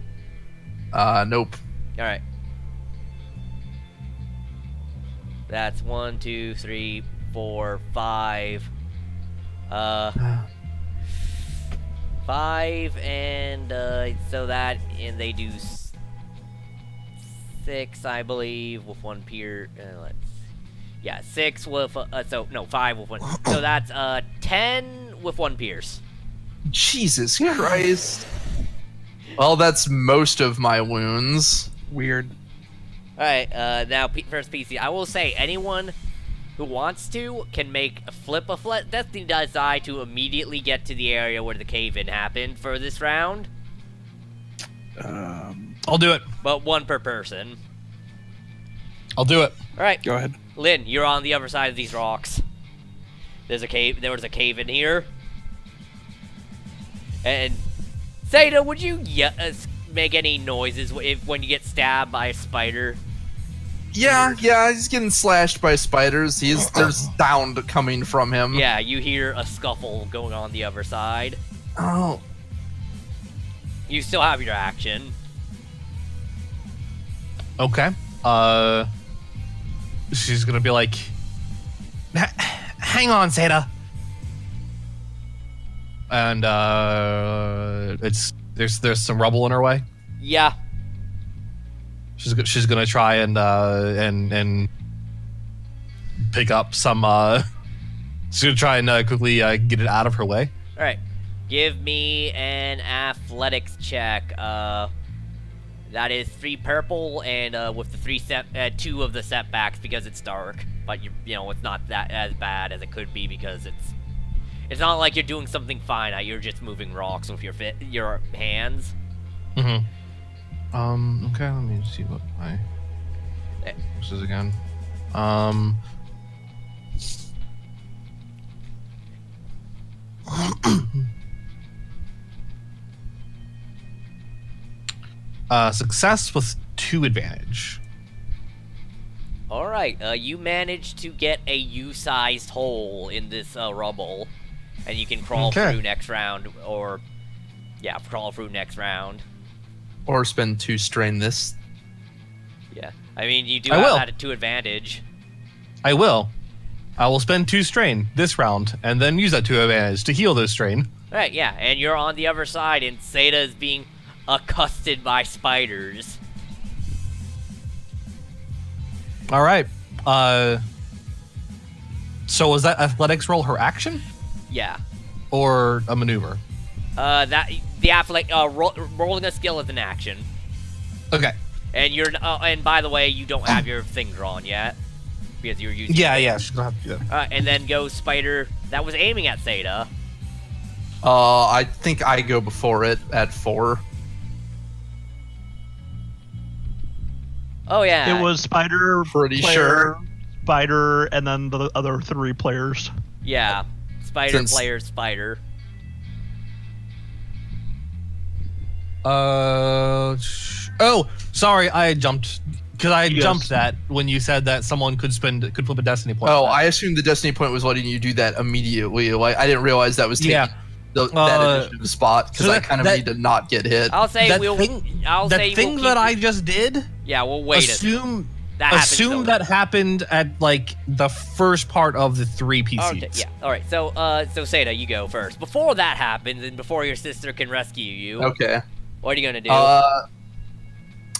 Nope. Alright. That's 1, 2, 3, 4, 5. 5 and so that and they do 6, I believe, with 1 pier. Yeah, 6 with 5 with 1. So that's 10 with 1 pierce. Jesus Christ. Well, that's most of my wounds. Weird. Alright, now first PC. I will say anyone who wants to can make a flip Destiny die to immediately get to the area where the cave-in happened for this round, I'll do it. but 1 per person. I'll do it. Alright, Go ahead. Lynn, you're on the other side of these rocks. There was a cave in here. And Seda, would you make any noises when you get stabbed by a spider? Yeah, he's getting slashed by spiders. There's sound coming from him. Yeah, you hear a scuffle going on the other side. Oh. You still have your action. Okay. She's gonna be like, hang on, Zeta. And there's some rubble in her way. Yeah. She's gonna try and pick up some. She's gonna try and quickly get it out of her way. All right. Give me an athletics check. That is 3 purple, and with the 2 of the setbacks because it's dark. But you know it's not that as bad as it could be because it's not like you're doing something finite. You're just moving rocks with your hands. Mm-hmm. Okay, let me see what my this is again. Success with 2 advantage. All right. You managed to get a U-sized hole in this rubble, and you can crawl Okay. through next round, or crawl through next round. Or spend 2 strain this. Yeah. I mean, you do I have will. that to advantage. I will. I will spend 2 strain this round, and then use that to advantage to heal those strain. Alright, yeah, and you're on the other side, and Seda is being accosted by spiders. All right. So was that athletics roll her action Yeah. or a maneuver? Rolling a skill is an action. Okay. And and by the way, you don't have your thing drawn yet. Because you're using Yeah. She's gonna have to do that. and then goes Spider that was aiming at Seda. I think I go before it at 4. Oh yeah. It was Spider, Pretty player, sure. Spider, and then the other 3 players. Yeah. Spider Since- player Spider. Oh, sorry, I jumped because I Yes. jumped that when you said that someone could flip a destiny point. Oh, I assumed the destiny point was letting you do that immediately. Like I didn't realize that was taking Yeah. that initiative spot because so I that- kind of that- need to not get hit. I'll say that we'll thing, I'll that say thing we'll that keep I it. just did. Yeah, we'll wait Assume that happens assume so- that happened at like the first part of the 3 PCs. Okay, yeah. All right. So Seda, you go first. Before that happens, and before your sister can rescue you, Okay. what are you gonna do?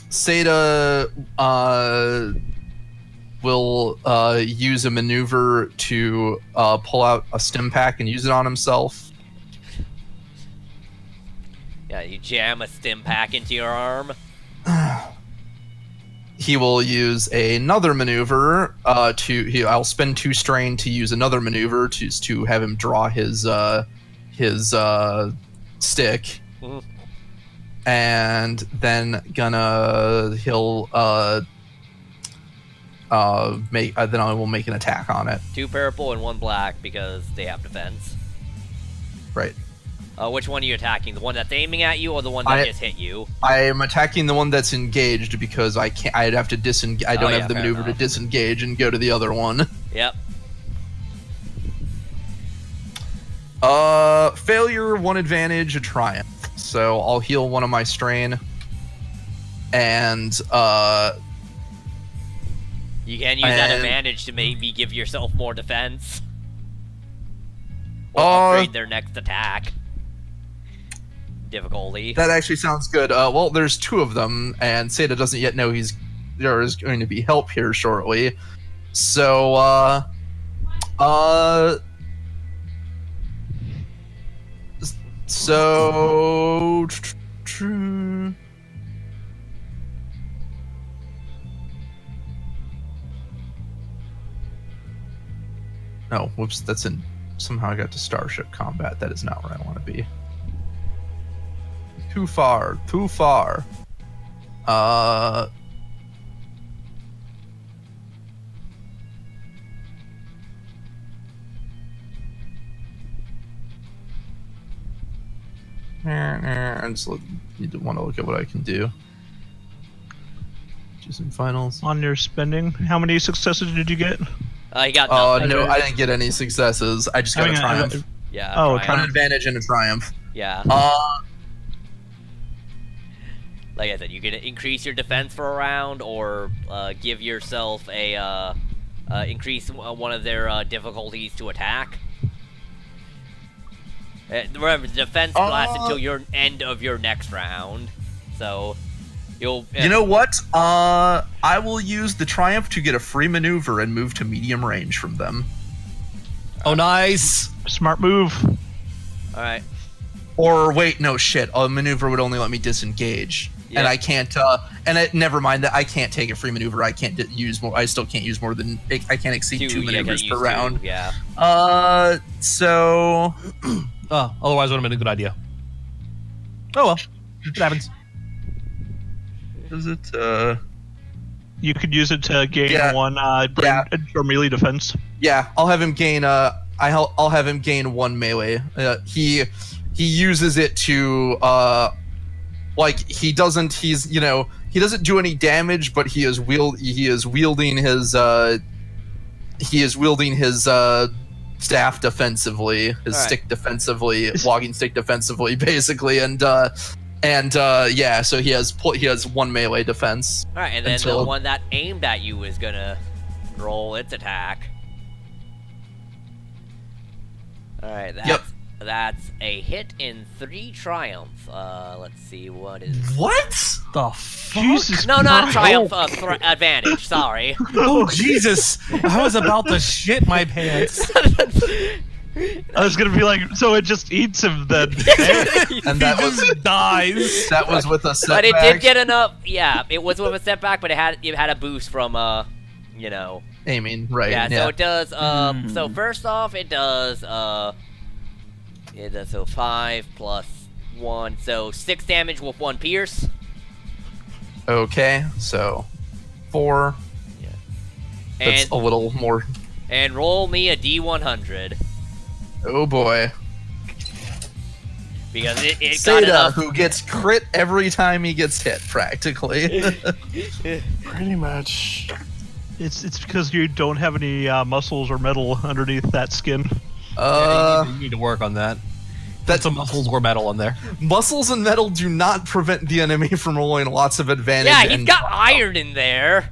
Seda will use a maneuver to pull out a stim pack and use it on himself. Yeah, you jam a stim pack into your arm. He will use another maneuver I'll spend 2 strain to use another maneuver to have him draw his stick. Mhm. And then he'll then I will make an attack on it. 2 purple and 1 black because they have defense. Right. Which one are you attacking? The one that's aiming at you, or the one that just hit you? I am attacking the one that's engaged because I can't. I'd have to disengage. I don't yeah, have the fair maneuver to enough. disengage and go to the other one. Yep. Failure, 1 advantage, a triumph. So I'll heal 1 of my strain, and You can use that And- advantage to maybe give yourself more defense. Or Uh, upgrade their next attack. Difficulty. that actually sounds good. Well, there's 2 of them, and Seda doesn't yet know there is going to be help here shortly. So so no, whoops, that's in somehow I got to Starship Combat. That is not where I want to be. Too far. I just need to want to look at what I can do. Just in finals. On your spending, how many successes did you get? He got Oh nothing. no, I didn't get any successes. I just got a triumph. Yeah. Oh, triumph. An advantage and a triumph. Yeah. Like I said, you can increase your defense for a round, or give yourself a increase one of their difficulties to attack. Remember, the defense lasts until your end of your next round, so you'll. You know what? I will use the triumph to get a free maneuver and move to medium range from them. Oh, nice. Smart move. All right. Or wait, no shit. A maneuver would only let me disengage, Yeah. and I can't. Never mind that I can't take a free maneuver. I can't use more. I still can't use more than. I can't exceed 2 yeah, maneuvers get per used round. to, yeah. So Otherwise, would have been a good idea. Oh well, it happens. is it? You could use it to gain Yeah. 1 Yeah. or melee defense. Yeah, I'll have him gain. I'll have him gain 1 melee. He uses it to he doesn't. He doesn't do any damage, but he is wielding his staff defensively, his Alright. stick defensively, walking stick defensively, basically, yeah. So he has 1 melee defense. All right, and then Until- the one that aimed at you is gonna roll its attack. All right. Yep. That's a hit in 3 triumph. Let's see what is. What? The fuck? Jesus No, not Christ. triumph. Advantage. Sorry. Oh Jesus! I was about to shit my pants. I was gonna be like, so it just eats him then. And that he was just dies. that was with a But setback. it did get enough. Yeah, it was with a setback, but it had a boost from you know. aiming, right? Yeah. Yeah. So it does. So first off, it does. It does so 5 plus 1, so 6 damage with 1 pierce. Okay, so 4. That's And a little more. and roll me a D100 Oh boy. because it got Seda, enough. who gets crit every time he gets hit, practically. Pretty much. It's because you don't have any muscles or metal underneath that skin. You need to work on that. That's some muscles or metal in there. Muscles and metal do not prevent the enemy from rolling lots of advantage. Yeah, he's and- got iron in there.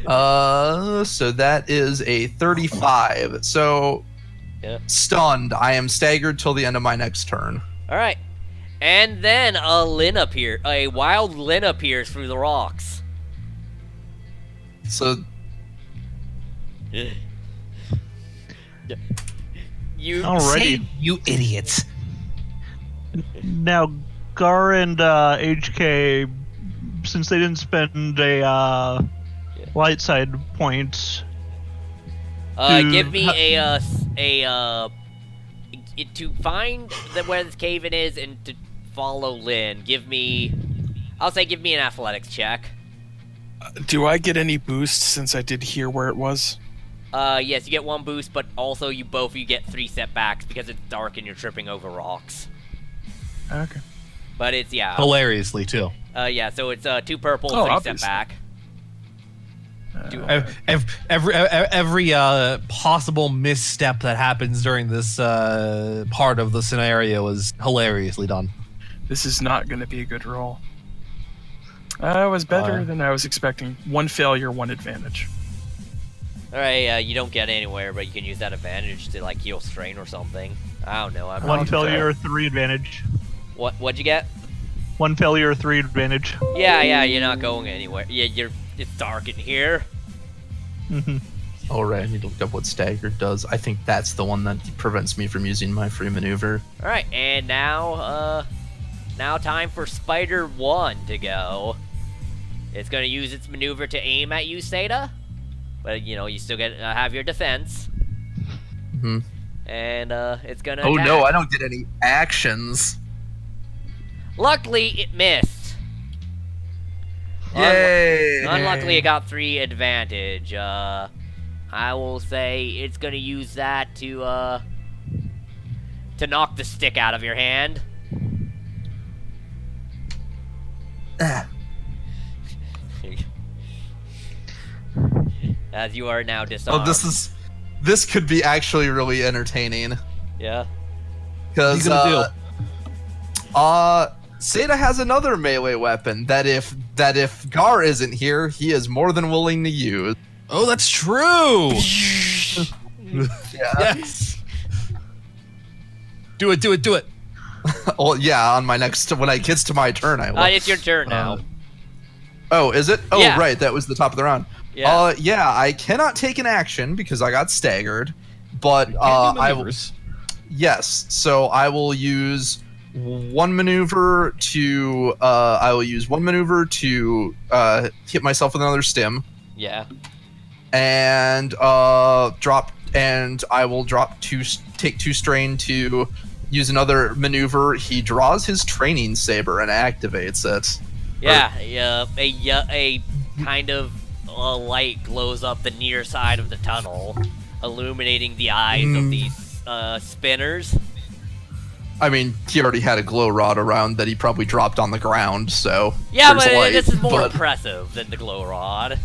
So that is a 35. So, Yeah. stunned. I am staggered till the end of my next turn. All right, and then a wild Lin appears through the rocks. So, You Alrighty. Say, you idiots. Now, Gar and HK, since they didn't spend a light side point, give me to find where this cave it is and to follow Lin. Give me an athletics check. Do I get any boost since I did hear where it was? Yes, you get 1 boost, but also you get 3 setbacks because it's dark and you're tripping over rocks. Okay. But it's Hilariously too. yeah. So it's 2 purple, Oh, 3 obviously. setback. Every possible misstep that happens during this part of the scenario is hilariously done. This is not going to be a good roll. It was better than I was expecting. 1 failure, 1 advantage. All right, you don't get anywhere, but you can use that advantage to like heal strain or something. I don't know. I'm 1 not failure, 3 advantage. What'd you get? 1 failure, 3 advantage. Yeah, you're not going anywhere. Yeah, it's dark in here. all right, I need to look up what staggered does. I think that's the one that prevents me from using my free maneuver. All right, and now time for Spider 1 to go. It's gonna use its maneuver to aim at you, Seda. But you still have your defense. Mhm. And it's gonna. Oh attack. no, I don't get any actions. Luckily, it missed. Yay! Unluckily, it got 3 advantage. I will say it's gonna use that to knock the stick out of your hand. Ah. As you are now disarmed. Oh, this could be actually really entertaining. Yeah. Because What are you gonna Seda has another melee weapon that if Gar isn't here, he is more than willing to use. Oh, that's true. Yeah. Yes. Do it. Oh yeah, on my next when it gets to my turn, I will. It's your turn now. Oh, is it? Oh, Yeah. right, that was the top of the round. Yeah. Yeah, I cannot take an action because I got staggered, but I will. Yes, so I will use one maneuver to hit myself with another stim, Yeah. and I will take 2 strain to use another maneuver. He draws his training saber and activates it. Yeah. A kind of light glows up the near side of the tunnel, illuminating the eyes of these spinners. I mean, he already had a glow rod around that he probably dropped on the ground, so Yeah, there's but light, this is more but impressive than the glow rod.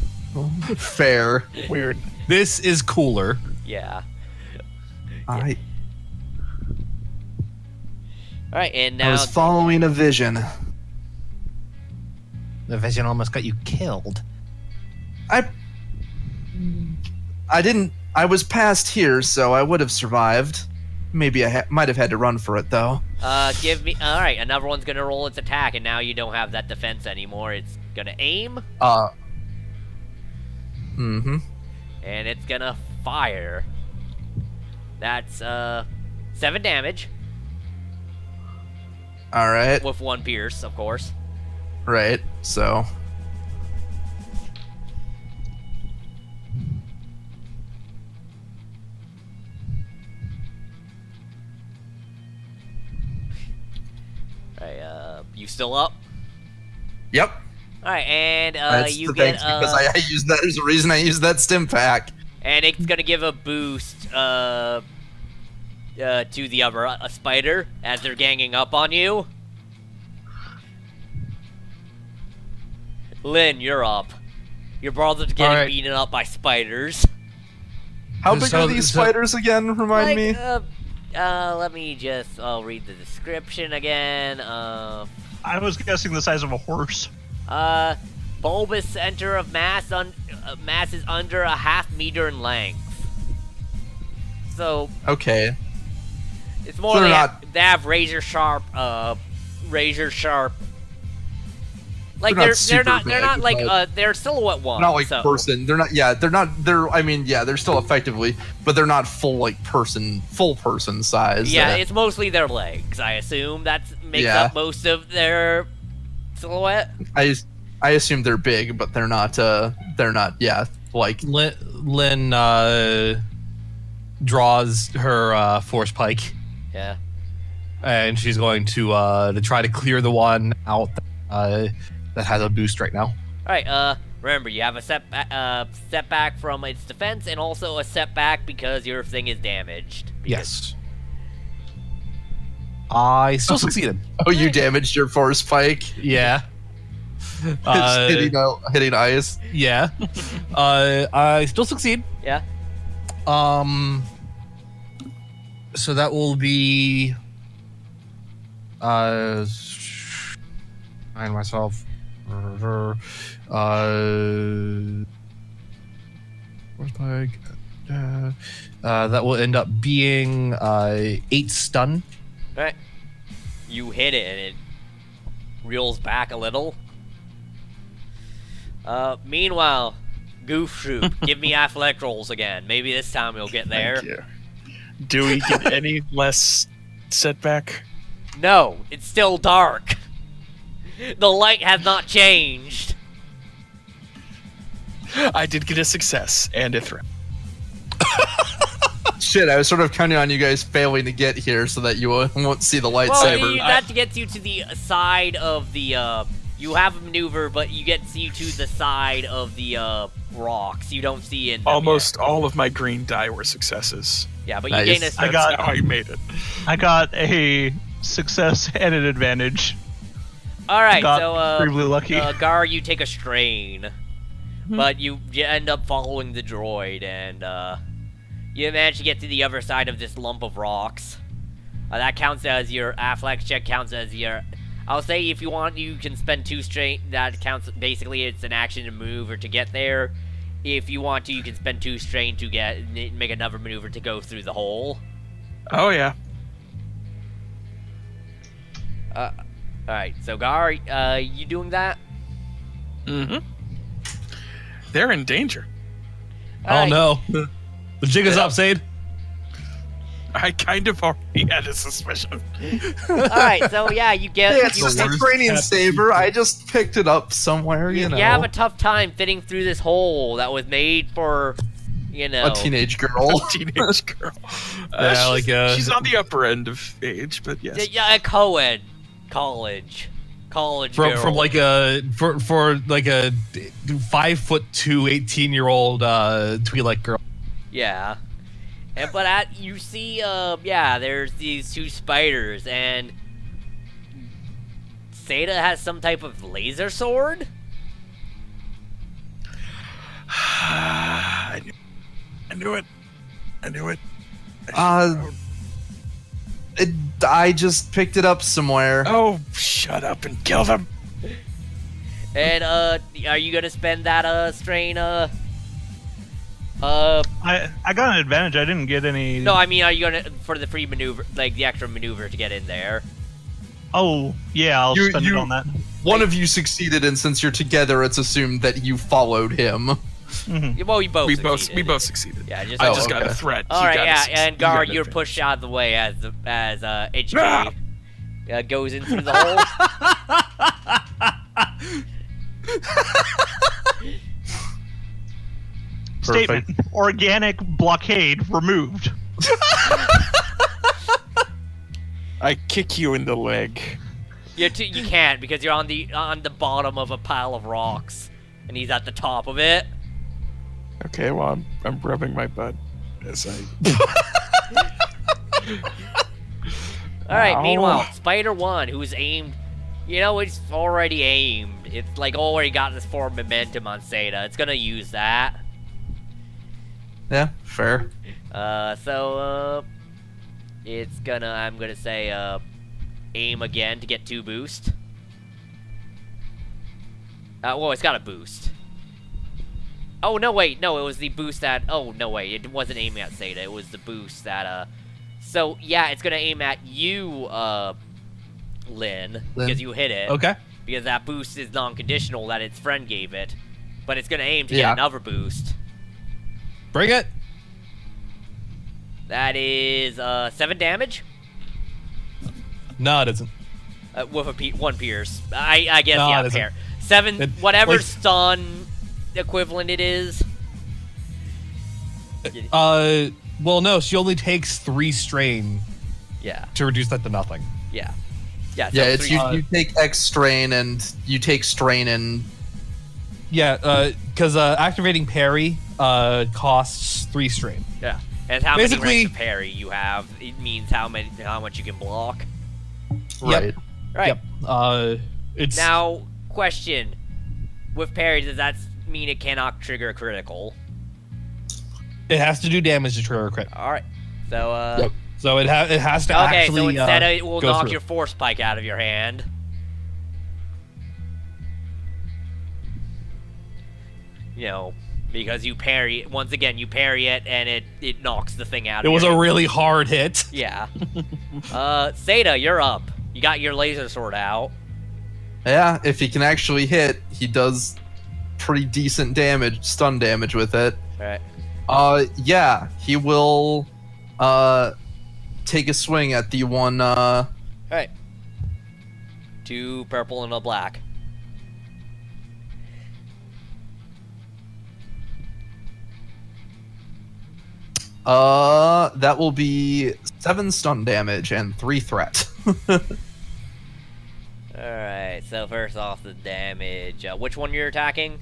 fair. Weird. This is cooler. Yeah. I All right, and now was following a vision. The vision almost got you killed. I didn't I was past here, so I would have survived. Maybe I might have had to run for it though. Give me. All right, another one's gonna roll its attack, and now you don't have that defense anymore. It's gonna aim, Mm-hmm. and it's gonna fire. That's 7 damage All right. with 1 pierce, of course. Right. So. All right, you still up? Yep. All right, and That's you the get thing, because I used that. There's a reason I used that stim pack. and it's gonna give a boost to the other spider as they're ganging up on you. Lynn, you're up. Your brother's getting Alright. beaten up by spiders. How big So- are these so- spiders again? Remind me. Let me just. I'll read the description again. I was guessing the size of a horse. Bulbous center of mass. Mass is under a half-meter in length. So Okay. it's more So they're like they have razor sharp. Like They're they're not not super like big, they're silhouette ones. Not like so. person. They're not. Yeah. They're not. They're. I mean, yeah. They're still effectively, but they're not full like person. Full person size. Yeah, it's mostly their legs. I assume that makes Yeah. up most of their silhouette. I assume they're big, but they're not. They're not. Yeah. Like. Lynn draws her force pike, Yeah. and she's going to try to clear the one out that has a boost right now. All right. Remember, you have a setback from its defense, and also a setback because your thing is damaged. Yes. I still succeeded. Oh, you damaged your force pike. Yeah. It's hitting ice. Yeah. I still succeed. Yeah. So that will be. Find myself. Where's my? That will end up being 8 stun. All right. You hit it, and it reels back a little. Meanwhile, Goof Troop, give me athletic rolls again. Maybe this time we'll get there. Thank you. Do we get any less setback? No, it's still dark. The light has not changed. I did get a success and a threat. Shit, I was sort of counting on you guys failing to get here so that you won't see the Well, lightsaber. that gets you to the side of the. You have a maneuver, but you get you to the side of the rocks. You don't see in them Almost all of my green die were successes. yet. Yeah, but Nice. you gain a. That's I got- how I made it. I got a success and an advantage. All right, got so extremely lucky. Gar, you take a strain, Hmm. but you end up following the droid, and you manage to get to the other side of this lump of rocks. That counts as your athletics check. Counts as your. I'll say if you want, you can spend 2 strain. That counts. Basically, it's an action to move or to get there. If you want to, you can spend 2 strain to make another maneuver to go through the hole. Oh yeah. All right, so Gar, you doing that? Mm-hmm. They're in danger. Oh Alright. no. The jig is up, Sade. I kind of already had a suspicion. All right, so yeah, you get. Yeah, it's you, just a training saber. I just picked it up somewhere, you know. You have a tough time fitting through this hole that was made for, you know. a teenage girl. Teenage girl. Yeah, she's, like, she's on the upper end of age, but yes. Yeah, a co-ed college girl. From like a for like a 5'2", 18-year-old Twi'lek girl. Yeah. And but you see, there's these 2 spiders, and Seda has some type of laser sword. I knew it. I just picked it up somewhere. Oh, shut up and kill them. And are you gonna spend that strain I got an advantage. I didn't get any. No, I mean, are you gonna for the free maneuver, like the extra maneuver to get in there? Oh, yeah, I'll You- spend it you- on that. One of you succeeded, and since you're together, it's assumed that you followed him. Well, we both We succeeded. both succeeded. Yeah, just I Oh, just got okay. a threat. all He right, got yeah, a- and he Gar, got an you're advantage. pushed out of the way as HK goes in through the hole. Statement: organic blockade removed. I kick you in the leg. You can't because you're on the bottom of a pile of rocks, and he's at the top of it. Okay, well, I'm rubbing my butt as I. All right. Ow. Meanwhile, Spider One, who's aimed, it's already aimed. It's like already got this form momentum on Seda. It's gonna use that. Yeah, fair. It's gonna. I'm gonna say aim again to get 2 boost. Well, it's got a boost. Oh no, wait, no, it was the boost that. Oh no, wait, it wasn't aiming at Seda. It was the boost that. So yeah, it's gonna aim at you, Lynn, because you hit it. Okay. Because that boost is non-conditional that its friend gave it, but it's gonna aim to Yeah. get another boost. Bring it. That is 7 damage No, it isn't. with a 1 pierce. I guess No, yeah, it isn't. pair. 7, It- whatever like- stun equivalent it is. Well, no, she only takes 3 strain Yeah, to reduce that to nothing. yeah, yeah. So Yeah, it's 3 you take X strain and you take strain and Yeah, because activating parry costs 3 strain. Yeah, and how many Basically- ranks of parry you have, it means how much you can block. right. Right. Yep. It's Now, question: with parry, does that mean it cannot trigger a critical? it has to do damage to trigger a crit. All right. So Yep. So it has to okay. actually. So instead, it will go knock through. your force spike out of your hand. Because you parry it. Once again, you parry it, and it knocks the thing out. It of was your a hand. really hard hit. Yeah. Seda, you're up. You got your laser sword out. Yeah, if he can actually hit, he does pretty decent damage, stun damage with it. All right. Yeah, he will take a swing at the one All right. 2 purple and a black. that will be 7 stun damage and 3 threat. Alright, so first off the damage. Which one you're attacking?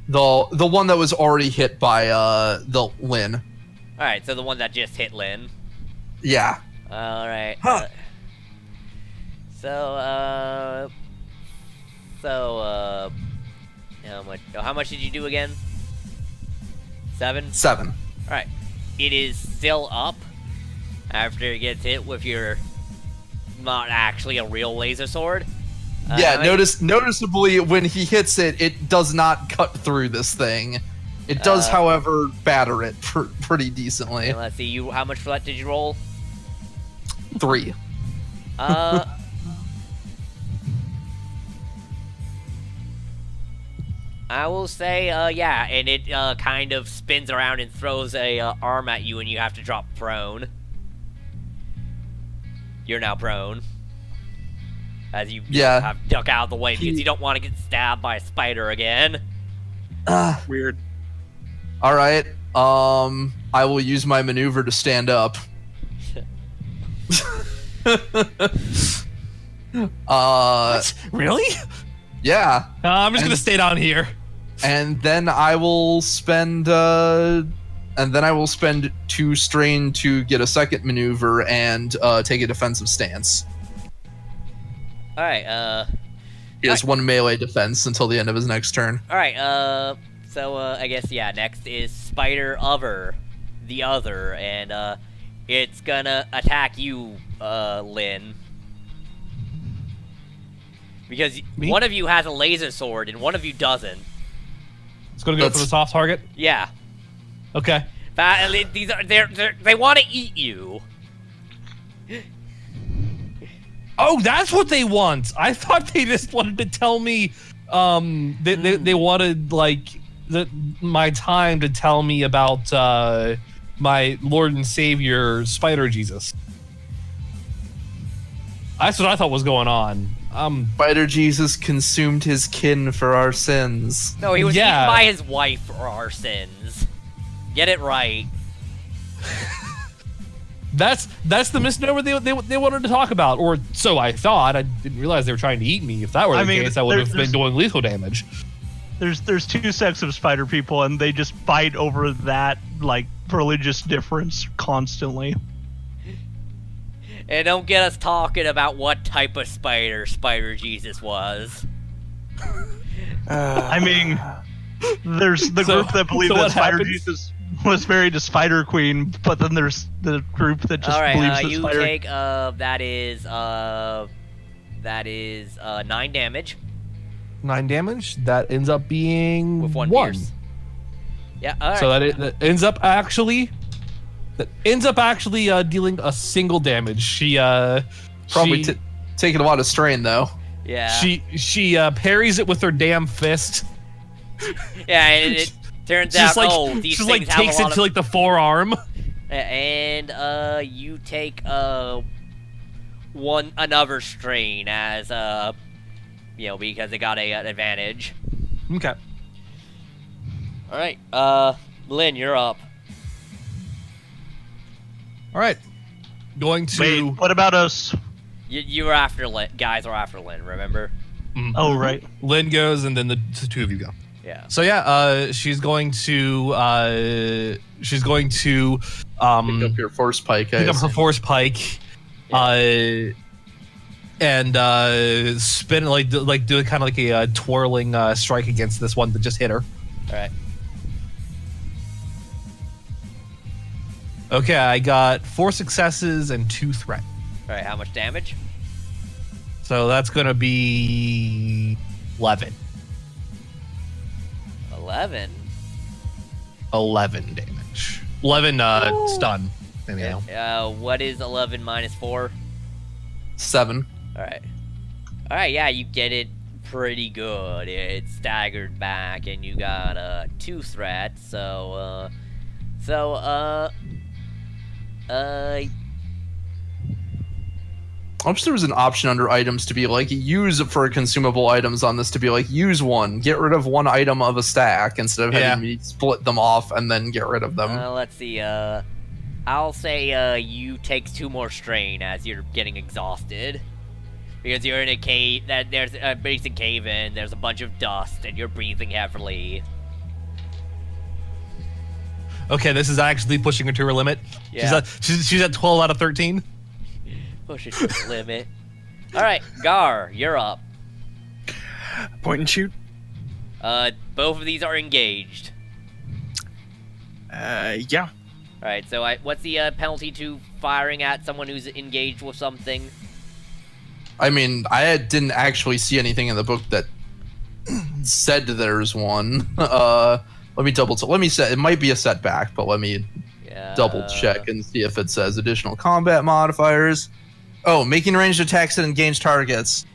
the one that was already hit by the Lin. Alright, so the one that just hit Lynn. Yeah. Alright. Huh. How much did you do again? 7? 7. Alright. It is still up after it gets hit with your not actually a real laser sword. Yeah, I- noticeably when he hits it, it does not cut through this thing. It does, however, batter it pretty decently. And let's see, how much for that did you roll? 3. I will say, yeah, and it kind of spins around and throws a arm at you, and you have to drop prone. You're now prone. As you Yeah. have to duck out of the way because you don't want to get stabbed by a spider again. Weird. All right. I will use my maneuver to stand up. What? Really? Yeah, I'm just gonna And- stay down here. and then I will spend 2 strain to get a second maneuver and take a defensive stance. All right, He has 1 melee defense until the end of his next turn. all right. So I guess yeah. Next is Spider the other, and it's gonna attack you, Lynn. Because Me? one of you has a laser sword and one of you doesn't. It's gonna go for the That's- soft target. Yeah. Okay. These are they want to eat you. Oh, that's what they want. I thought they just wanted to tell me. They wanted like my time to tell me about my Lord and Savior Spider Jesus. That's what I thought was going on. Spider Jesus consumed his kin for our sins. No, he was Yeah. eaten by his wife for our sins. Get it right. That's the misnomer they wanted to talk about, or so I thought. I didn't realize they were trying to eat me. If that were I the mean, case, I would have been there's- doing lethal damage. There's two sects of spider people, and they just fight over that like religious difference constantly. And don't get us talking about what type of Spider Jesus was. I mean, there's the So- group that believe so that what Spider happens? Jesus was married to Spider Queen, but then there's the group that just All right, believes that you Spider. take that is 9 damage 9 damage. That ends up being with 1 pierce. Yeah, all right. So that ends up actually dealing a single damage. She Probably she, taking a lot of strain though. yeah. she parries it with her damn fist. Yeah, and it turns Just out, like these just things like have takes a it lot to of... like the forearm. And you take another strain as because they got an advantage. Okay. All right, Lynn, you're up. All right. Going to Wait, what about us? You were after Lynn. Guys were after Lynn. Remember? Oh, right. Lynn goes, and then the two of you go. Yeah. So yeah, she's going to Pick up your force pike. pick up her force pike, and spin do kind of like a twirling strike against this one that just hit her. All right. Okay, I got 4 successes and 2 threat. All right. How much damage? So that's gonna be 11. 11. 11 damage. 11 stun. Anyhow. What is 11 minus 4? 7. All right. All right. Yeah, you get it pretty good. It's staggered back, and you got 2 threats. So I wish there was an option under items to be like use for consumable items on this to be like use one, get rid of one item of a stack instead of having me split them off and then get rid of them. let's see. I'll say you take 2 more strain as you're getting exhausted. Because you're in a cave, there's a basic cave in, there's a bunch of dust, and you're breathing heavily. Okay, this is actually pushing her to her limit. Yeah. She's at 12 out of 13. Push it to the limit. Alright, Gar, you're up. Point and shoot. Both of these are engaged. Yeah. Alright, so what's the penalty to firing at someone who's engaged with something? I mean, I didn't actually see anything in the book that said there's one. Let me double check. Let me say it might be a setback, but let me double check and see if it says additional combat modifiers. Oh, making ranged attacks at engaged targets.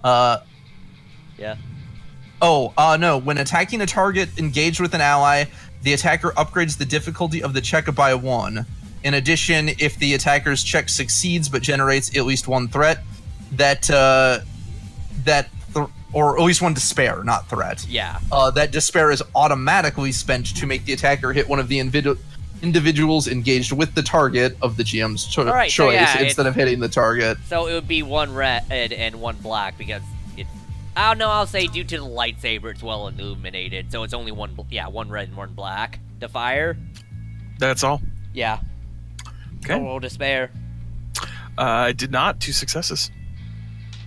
Yeah. Oh, no. When attacking a target engaged with an ally, the attacker upgrades the difficulty of the check by 1. In addition, if the attacker's check succeeds but generates at least 1 threat, or at least 1 despair, not threat. Yeah. That despair is automatically spent to make the attacker hit one of the individuals engaged with the target of the GM's Alright, choice so yeah, instead of hitting the target. So it would be 1 red and 1 black because it's... I don't know, I'll say due to the lightsaber it's well illuminated, so it's only 1 red and 1 black to fire. That's all. Yeah. Okay. Roll despair. I did not. 2 successes.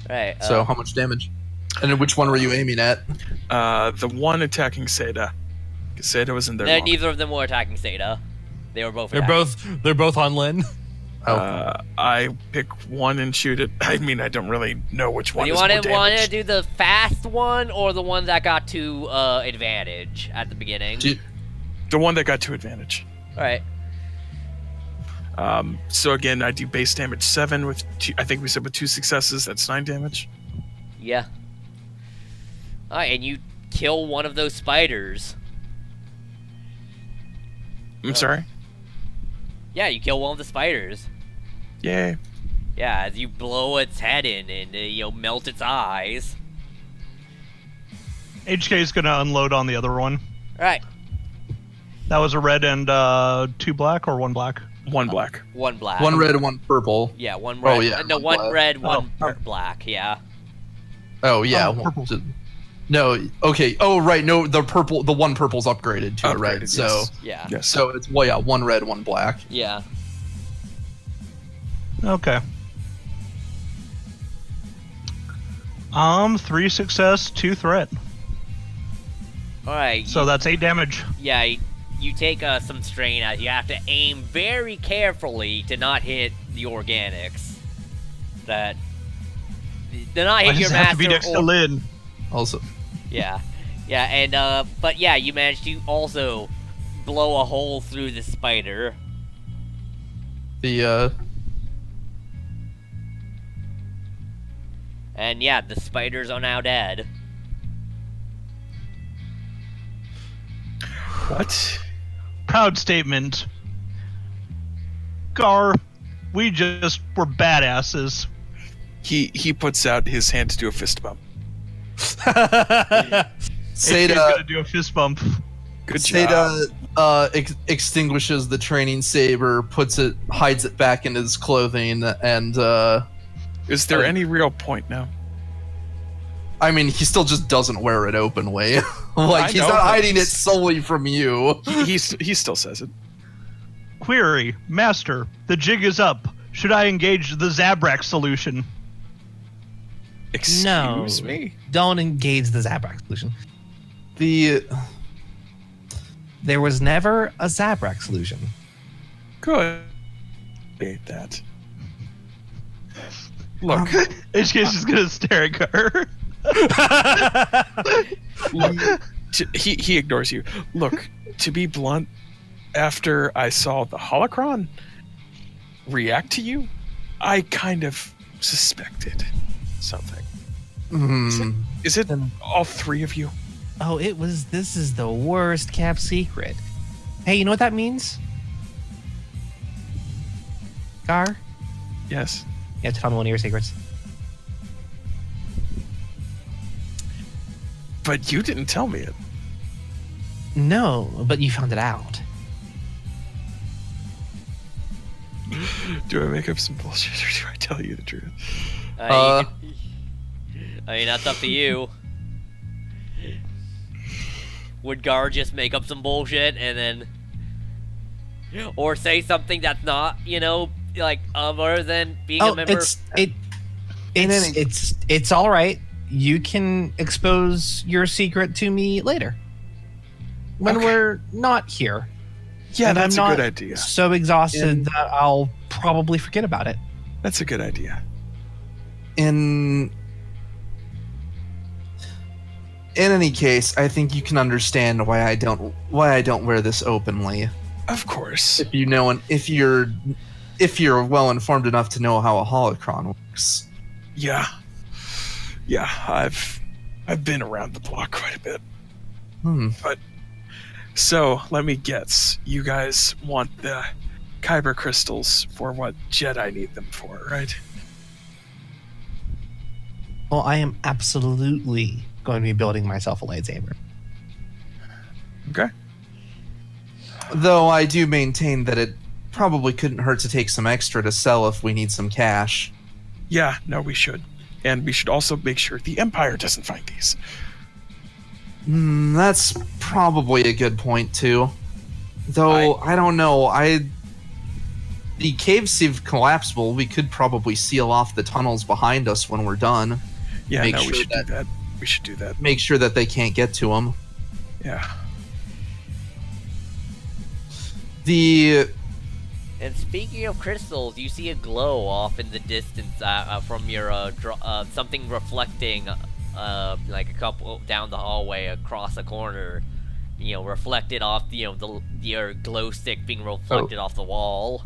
Right. So how much damage? And then which one were you aiming at? The one attacking Seda. Seda was in there. Neither of them were attacking Seda. They were both They're attacking. both on Lynn. I pick one and shoot it. I mean, I don't really know which one. Do you is want more to damaged. do the fast one or the one that got to advantage at the beginning? The one that got 2 advantage. All right. So again, I do base damage 7 with 2, I think we said with 2 successes. That's 9 damage. Yeah. All right, and you kill one of those spiders. I'm sorry. Yeah, you kill one of the spiders. Yay. Yeah, as you blow its head in and melt its eyes. HK is gonna unload on the other one. All right, That was a red and 2 black or 1 black? 1 black. one black. One red and one purple. Yeah, one red. Oh, yeah, No, one one black. red, one Oh. black. Yeah. Oh yeah. Oh, purple. No. Okay. Oh right. No. The one purple's upgraded to a red. Upgraded, So yes. Yeah. Yes. so it's one red, one black. Yeah. Okay. 3 success, 2 threat. All right. So that's 8 damage. Yeah, you take some strain out. You have to aim very carefully to not hit the organics. To not I hit your just have to be master. next to Lynn. Also. Yeah, and but yeah, you managed to also blow a hole through the spider. The And yeah, the spiders are now dead. What? Proud statement. Gar, we just were badasses. He puts out his hand to do a fist bump. HK's Seda gonna do a fist bump. Good job. Seda extinguishes the training saber, hides it back into his clothing, and Is there any real point now? I mean, he still just doesn't wear it openly. I Like he's know, not but hiding it he's- solely from you. He still says it. Query, Master, the jig is up. Should I engage the Zabrak solution? Excuse me? Don't engage the Zabrak solution. The There was never a Zabrak solution. Good. I hate that. Look, HK's just gonna stare at her. he ignores you. Look, to be blunt, after I saw the holocron react to you, I kind of suspected something. Is it all 3 of you? Oh, this is the worst kept secret. Hey, you know what that means? Gar? Yes. You have to tell me one of your secrets. But you didn't tell me it. No, but you found it out. Do I make up some bullshit or do I tell you the truth? I mean, that's up to you. Would Gar just make up some bullshit and then, or say something that's not, like other than being a member? It's all right. You can expose your secret to me later when Okay. we're not here. Yeah, And that's I'm a not good idea. So exhausted that I'll probably forget about it. That's a good idea. in any case, I think you can understand why I don't wear this openly. Of course. If you know, and if you're well informed enough to know how a holocron works. Yeah. Yeah, I've been around the block quite a bit. So, let me guess. You guys want the Kyber crystals for what Jedi need them for, right? Well, I am absolutely going to be building myself a lightsaber. Okay. Though I do maintain that it probably couldn't hurt to take some extra to sell if we need some cash. Yeah, no, we should. And we should also make sure the Empire doesn't find these. That's probably a good point too. Though I don't know. The caves seem collapsible. We could probably seal off the tunnels behind us when we're done. Yeah, Make no, sure we should that- do that. We should do that. Make sure that they can't get to them. Yeah. And speaking of crystals, you see a glow off in the distance from your something reflecting like a couple down the hallway across a corner. reflected off, your glow stick being reflected off the wall.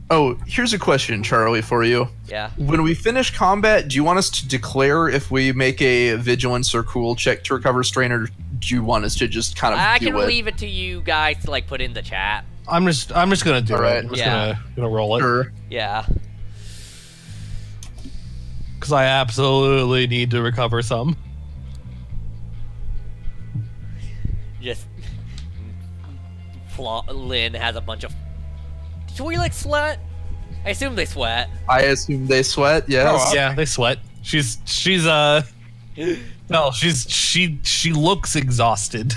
Oh, here's a question, Charlie, for you. Yeah. When we finish combat, do you want us to declare if we make a vigilance or cool check to recover strain, or do you want us to just kind of I do can it? leave it to you guys to put in the chat. I'm just gonna do All right. it. I'm just Yeah. gonna roll it Sure. Yeah. because I absolutely need to recover some. Just Lynn has a bunch of. Do we sweat? I assume they sweat. I assume they sweat. Yes. Oh, Yeah, they sweat. She looks exhausted.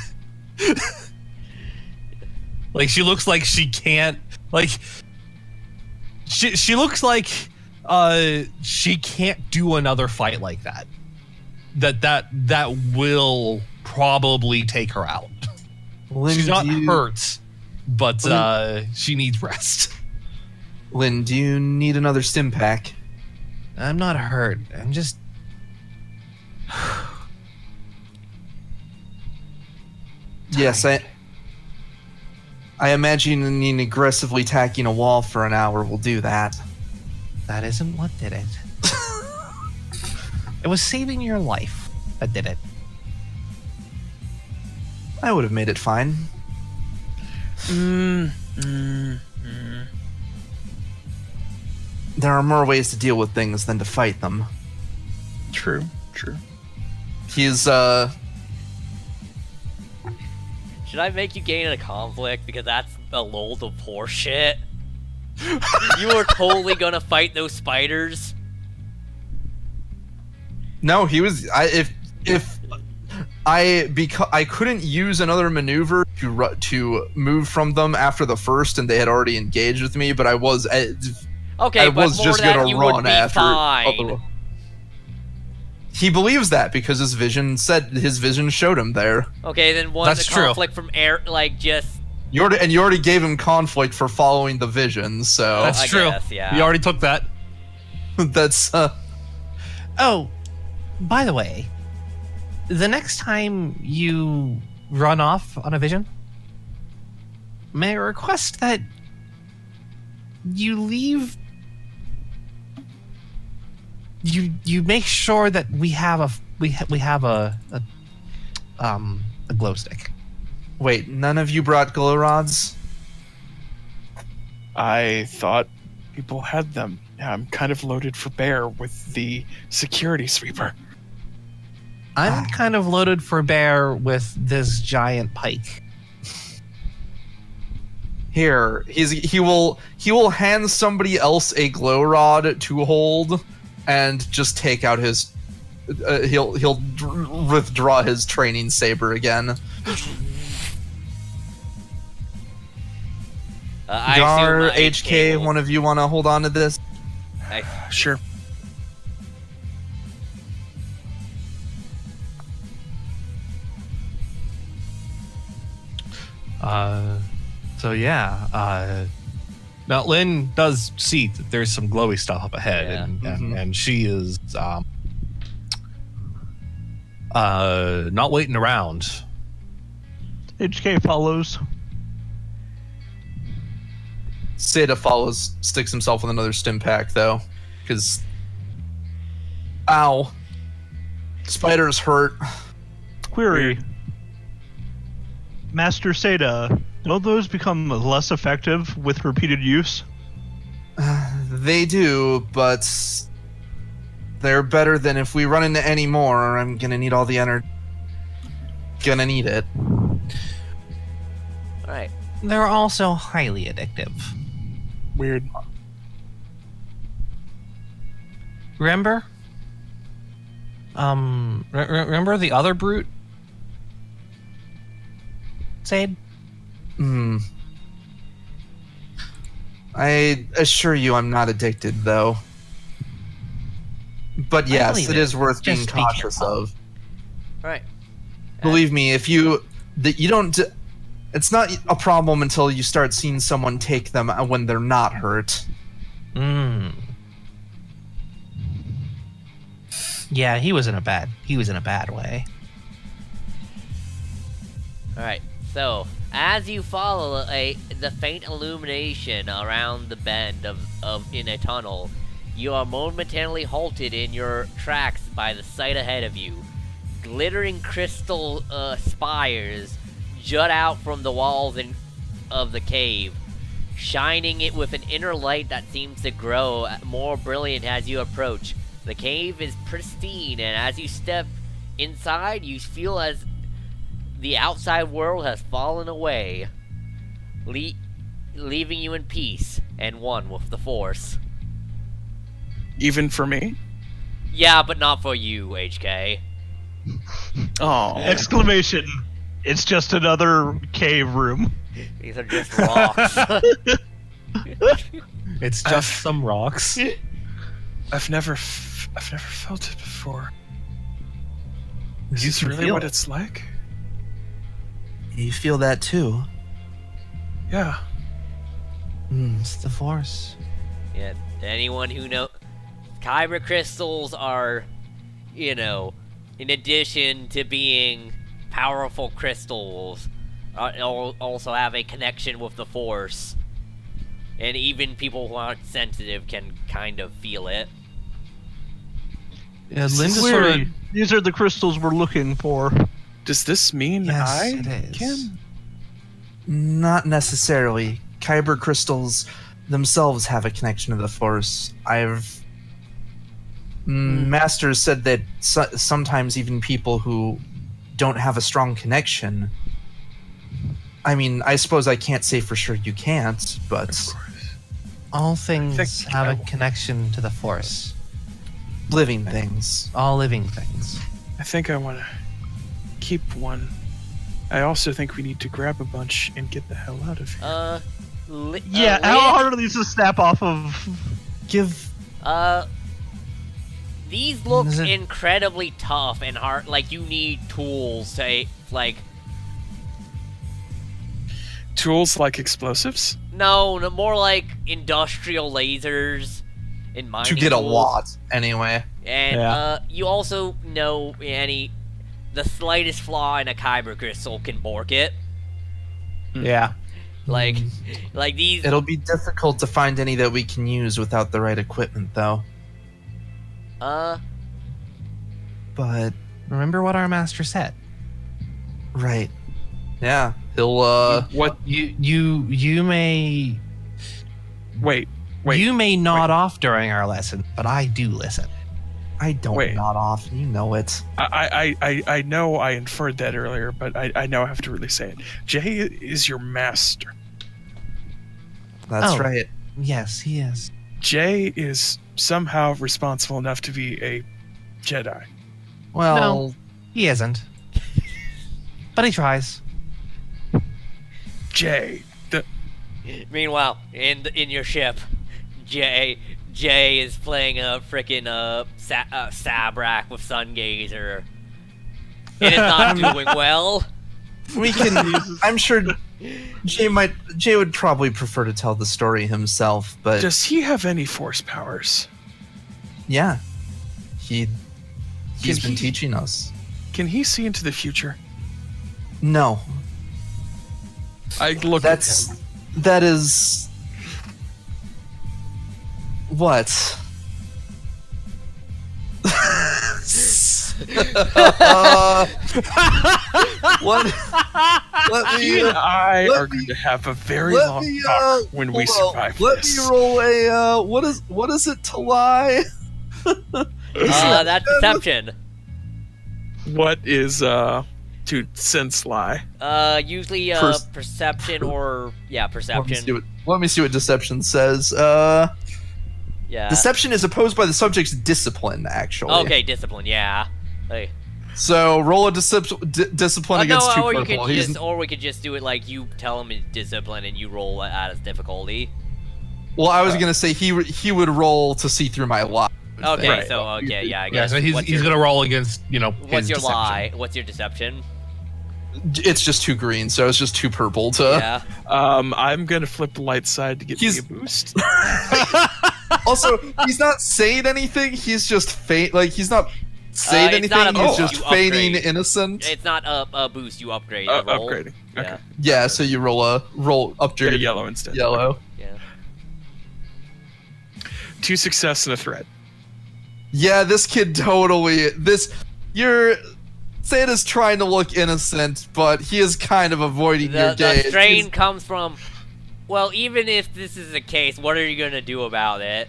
She looks like she can't she looks like she can't do another fight like that. That will probably take her out. Lynn, She's not do you- hurt, but she needs rest. Lynn, do you need another stim pack? I'm not hurt. I'm just. Yes, I imagine aggressively tacking a wall for an hour will do that. That isn't what did it. It was saving your life that did it. I would have made it fine. There are more ways to deal with things than to fight them. True. He's Should I make you gain a conflict? Because that's a load of horseshit. You are totally gonna fight those spiders. No, he was. If I couldn't use another maneuver to move from them after the first, and they had already engaged with me. But I was Okay, I but was more just than gonna you would run be after. fine. He believes that because his vision showed him there. Okay, then what's That's the true. conflict from air? Just You already gave him conflict for following the vision, so That's I true. guess, yeah. We already took that. that's Oh, by the way, the next time you run off on a vision, may I request that you leave. You make sure that we have a glow stick. Wait, none of you brought glow rods? I thought people had them. Yeah, I'm kind of loaded for bear with the security sweeper. I'm kind of loaded for bear with this giant pike. Here, he will hand somebody else a glow rod to hold, and just take out his. He'll withdraw his training saber again. I Gar, assume my HK, one of you want to hold on to this? Sure. So yeah. Now Lynn does see that there's some glowy stuff up ahead, Yeah. and she is not waiting around. HK follows. Seda follows, sticks himself with another stim pack though, because ow, spider's hurt. Query. Master Seda, don't those become less effective with repeated use? They do, but they're better than if we run into any more. I'm gonna need all the energy. Gonna need it. Alright. They're also highly addictive. Weird. Remember? Remember the other brute? Sade? I assure you I'm not addicted, though. But yes, believe it it. is worth being Just be cautious careful. of. Alright. Believe me, if you don't, it's not a problem until you start seeing someone take them when they're not hurt. Yeah, he was in a bad way. Alright, so as you follow the faint illumination around the bend in a tunnel, you are momentarily halted in your tracks by the sight ahead of you. Glittering crystal spires jut out from the walls of the cave, shining it with an inner light that seems to grow more brilliant as you approach. The cave is pristine, and as you step inside, you feel as the outside world has fallen away, leaving you in peace and one with the Force. Even for me? Yeah, but not for you, HK. Oh. Exclamation. It's just another cave room. These are just rocks. It's just some rocks. I've never felt it before. Is You this can really feel what it. it's like? You feel that too. Yeah. It's the Force. Yeah, anyone who knows, Kyber crystals are, in addition to being powerful crystals, also have a connection with the Force. And even people who aren't sensitive can kind of feel it. Linda sort of. Clearly, these are the crystals we're looking for. Does this mean Yes, I it is. can? Not necessarily. Kyber crystals themselves have a connection to the Force. Masters said that sometimes even people who don't have a strong connection. I mean, I suppose I can't say for sure you can't, but All things think have I a will. connection to the Force. living things. All living things. I think I want to keep one. I also think we need to grab a bunch and get the hell out of here. Yeah, how hard are these to snap off of? Give These look Is it- incredibly tough and hard. Like, you need tools to, like, Tools like explosives? no, more like industrial lasers and mining to get a tools. lot anyway. And Yeah. you also know the slightest flaw in a kyber crystal can bork it. Yeah. Like these. It'll be difficult to find any that we can use without the right equipment, though. But Remember what our master said. right, yeah, he'll What? You may Wait. you may nod off during our lesson, but I do listen. I don't Wait. nod off. You know it. I know I inferred that earlier, but I now have to really say it. Jay is your master. That's Oh. right. Yes, he is. Jay is somehow responsible enough to be a Jedi. Well, No. He isn't. But he tries. Jay, Meanwhile, in your ship, Jay is playing a frickin' Sabrak with Sungazer. It is not doing well. we can. I'm sure Jay would probably prefer to tell the story himself, but does he have any force powers? yeah, he's Can been he- teaching us. Can he see into the future? No, I look at him. that is what. What? Let He me. and I let are me- going to have a very let long me, talk when we hold on. survive Let this. me roll a. What is it to lie? That's deception. What is to sense lie? Usually perception or perception. Let me see what deception says. Yeah. Deception is opposed by the subject's discipline, actually. Okay, discipline. Yeah. Hey. So roll a discipline against two or you purple. could He's- just, or we could just do it like you tell him it's discipline and you roll it at his difficulty. Well, I was gonna say he would roll to see through my lie. Okay, Right. so okay, yeah, I Yeah, guess. so he's what's your, gonna roll against What's his your deception. lie? What's your deception? It's just two green, so it's just two purple to. Yeah. I'm gonna flip the light side to get me He's- a boost. Also, he's not saying anything. He's just he's not say it's not anything. a He's boost, just you feigning upgrade. innocent. It's not a boost. You upgrade the roll. Upgrading. Yeah. Okay. Yeah, so you roll up to Yeah, your yellow instead. yellow. Yeah. 2 success and a threat. Yeah, this kid totally. Sata's trying to look innocent, but he is kind of avoiding your The gaze. strain comes from. Well, even if this is the case, what are you gonna do about it?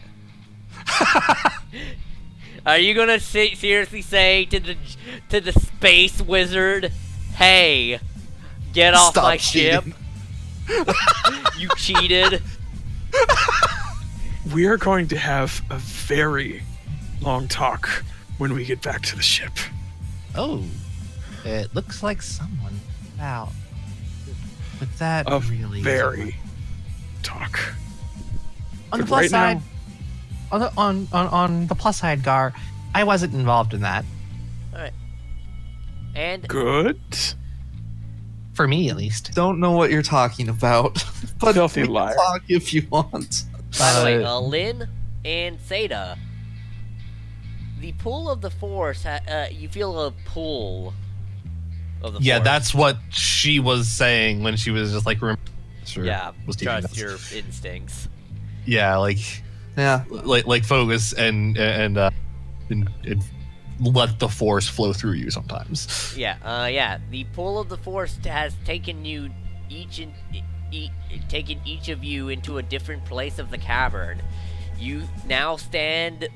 Are you gonna seriously say to the space wizard, "Hey, get off Stop my cheating." ship"? You cheated. We are going to have a very long talk when we get back to the ship. Oh, it looks like someone out. But that A really very talk. on the But plus right side. now- On the plus side, Gar, I wasn't involved in that. And Good. For me, at least. Don't know what you're talking about, but Filthy we can liar. talk if you want. by the way, Uh, Lynn and Seda, the pull of the force. You feel a pull of the Yeah, force. that's what she was saying when she was just like, Yeah, was teaching trust us. your instincts. Yeah, like Yeah, focus and let the force flow through you sometimes. Yeah. The pull of the force has taken you taken each of you into a different place of the cavern. You now stand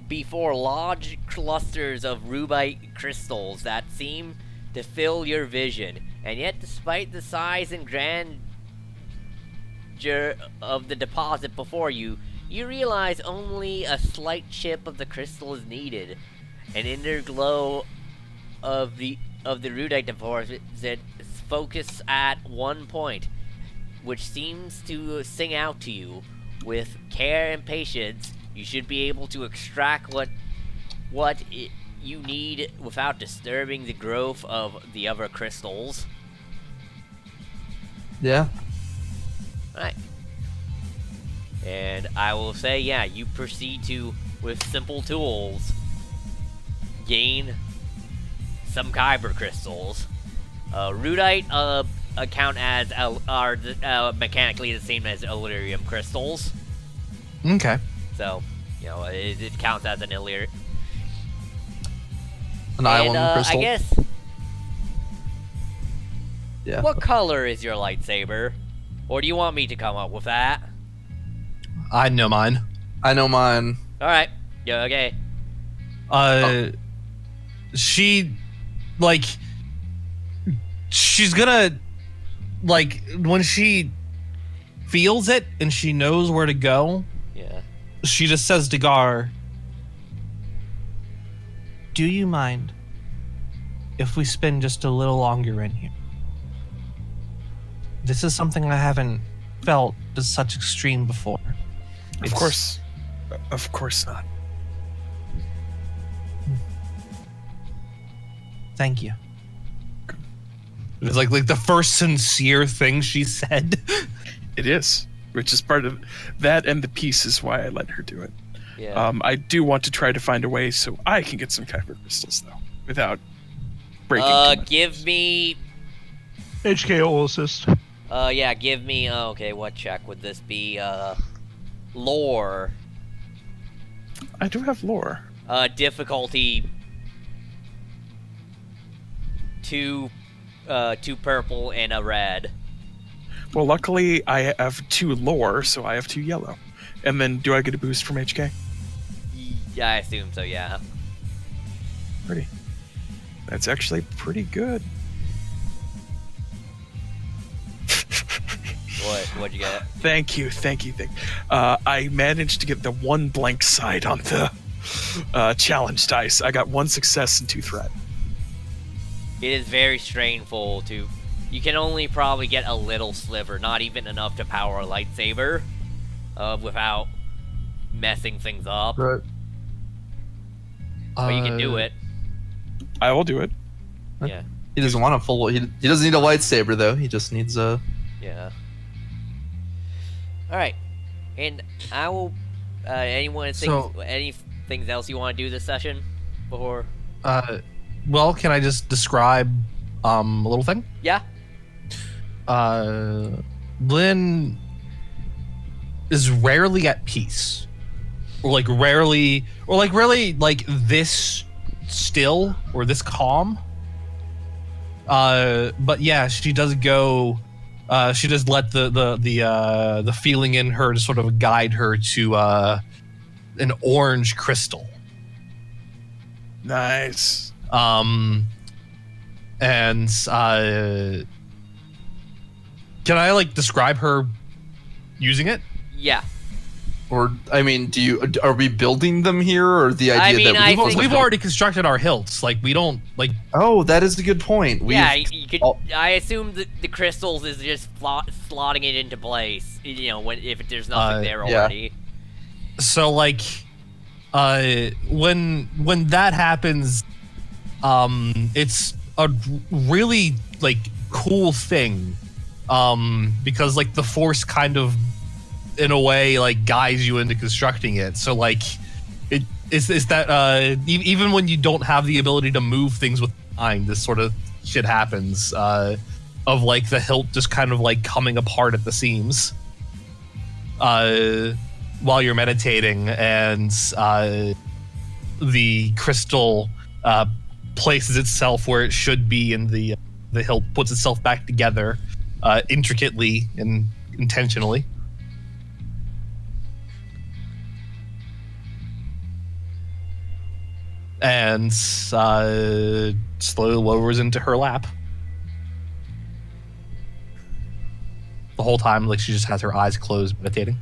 before large clusters of rubite crystals that seem to fill your vision, and yet, despite the size and grandeur of the deposit before you, you realize only a slight chip of the crystal is needed. An inner glow of the rudite deposit focus at one point, which seems to sing out to you. With care and patience, you should be able to extract what you need without disturbing the growth of the other crystals. yeah. Right. And I will say, yeah, you proceed to, with simple tools, gain some kyber crystals. Rudite count as are mechanically the same as Illyrium crystals, Okay. so it counts as an Illyrium. An island And crystal. I guess, Yeah. what color is your lightsaber, or do you want me to come up with that? I know mine. I know mine. All right. Yeah. Okay. She, like, she's gonna, like, when she feels it and she knows where to go, Yeah. she just says to Gar, Do you mind if we spend just a little longer in here? This is something I haven't felt to such extreme before. Of course not. Thank you. it's like the first sincere thing she said. It is, which is part of that, and the piece is why I let her do it. Yeah. I do want to try to find a way so I can get some kyber crystals, though, without breaking too much. Give me. HK will assist. Yeah, give me. Okay, what check would this be? Lore. I do have lore. Difficulty. 2 purple and a red. Well, luckily I have 2 lore, so I have 2 yellow. And then, do I get a boost from HK? Yeah, I assume so. Yeah. Pretty. That's actually pretty good. What'd you get? Thank you. I managed to get the 1 blank side on the challenge dice. I got 1 success and 2 threat. It is very strainful to. You can only probably get a little sliver, not even enough to power a lightsaber, without messing things up. Right. But you can do it. I will do it. Yeah. He doesn't want a full. He doesn't need a lightsaber though. He just needs a. Yeah. All right, and I will. Anyone think So- things else you want to do this session before? Well, can I just describe a little thing? Yeah. Lynn is rarely at peace, or rarely like this still or this calm. But yeah, she does go. She does let the feeling in her to sort of guide her to an orange crystal. Nice. And can I describe her using it? Yeah. Or I mean, are we building them here, or the idea I mean, that I think- We've already constructed our hilts. We don't Oh, that is a good point. Yeah, you could. I assume that the crystals is just slotting it into place. If there's nothing there yeah. already. So when that happens, it's a really cool thing, because the force kind of in a way guides you into constructing it. So it's that even when you don't have the ability to move things with mind, this sort of shit happens, of the hilt just kind of coming apart at the seams while you're meditating, and the crystal places itself where it should be, and the hilt puts itself back together intricately and intentionally. And slowly lowers into her lap. The whole time, she just has her eyes closed, meditating.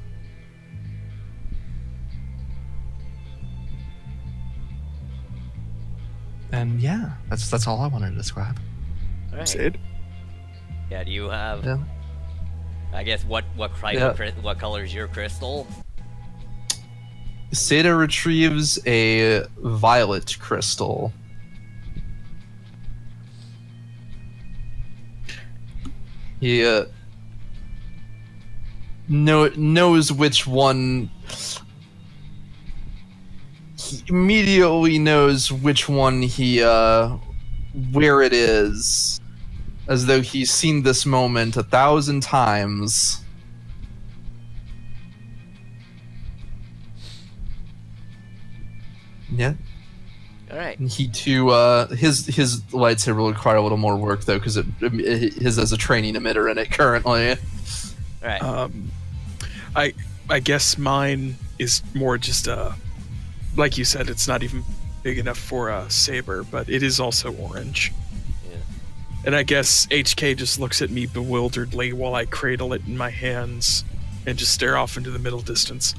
And yeah, that's all I wanted to describe. All right. Sid? Yeah. Do you have? Yeah. I guess what color is your crystal? Seda retrieves a violet crystal. He knows which one. He immediately knows which one where it is, as though he's seen this moment 1,000 times. Yeah. All right. He too, his lightsaber will require a little more work though, because his has a training emitter in it currently. All right. I guess mine is more just like you said, it's not even big enough for a saber, but it is also orange. Yeah. And I guess HK just looks at me bewilderedly while I cradle it in my hands and just stare off into the middle distance.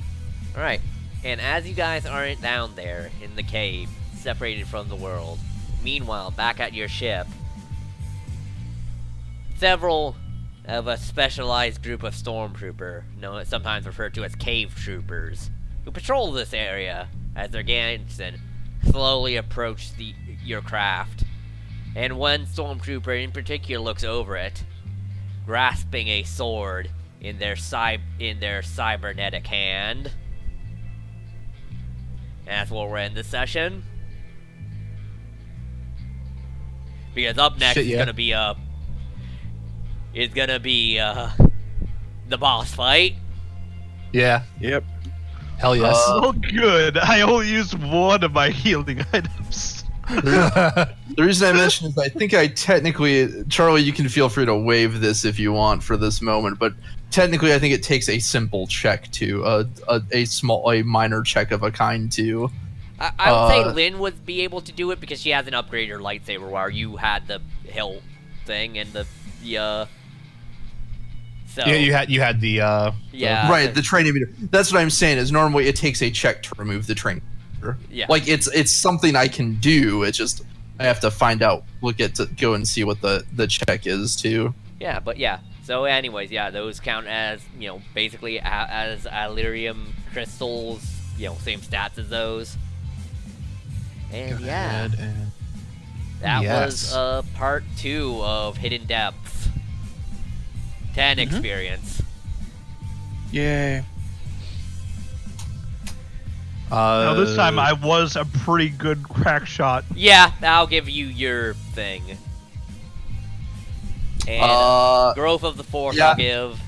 All right. And as you guys aren't down there in the cave, separated from the world, meanwhile, back at your ship, several of a specialized group of stormtrooper, sometimes referred to as cave troopers, who patrol this area as their garrison slowly approach your craft. And one stormtrooper in particular looks over it, grasping a sword in their cybernetic hand. And that's where we're in this session. Because up next Shit, yeah. is gonna be the boss fight. Yeah. Yep. Hell yes. Oh, good. I only used one of my healing items. The reason I mention is I think I technically, Charlie, you can feel free to waive this if you want for this moment, but technically I think it takes a simple check to a minor check of a kind to. I would say Lynn would be able to do it because she has an upgraded lightsaber, while you had the hilt thing and the so Yeah, you had the yeah, Right, the training meter. That's what I'm saying. Is normally it takes a check to remove the training meter. Yeah. It's something I can do. It's just I have to find out. Go and see what the check is too. Yeah, but yeah. So anyways, yeah, those count as, basically as Illyrium crystals, same stats as those. And Go yeah, ahead and- that Yes. was part 2 of Hidden Depths. 10 experience. Yay. Now this time I was a pretty good crack shot. Yeah, I'll give you your thing. And growth of the force, yeah. I'll give.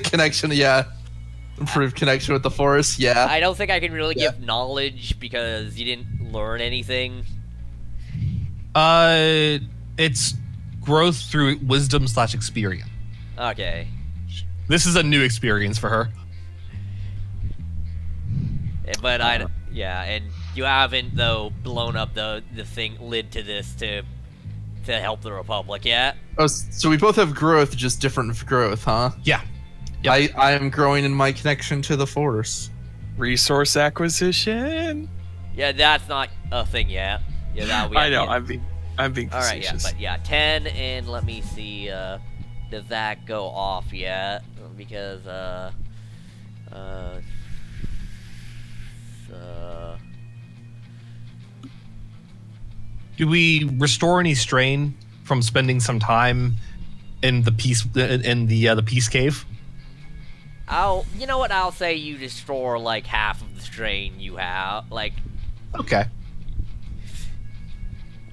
Connection, yeah. Improved connection with the force, yeah. I don't think I can really Yeah. give knowledge because you didn't learn anything. It's growth through wisdom/experience. Okay. This is a new experience for her. But yeah, and you haven't though blown up the thing lid to this to help the Republic yet. Oh, so we both have growth, just different growth, huh? Yeah. Yep. I am growing in my connection to the force. Resource acquisition. Yeah, that's not a thing yet. Yeah, that we. I know. haven't I'm being All right, yeah, facetious. but yeah, 10, and let me see. Does that go off yet? Because Do we restore any strain from spending some time in the peace the peace cave? you know what? I'll say you restore like half of the strain you have. Like, Okay.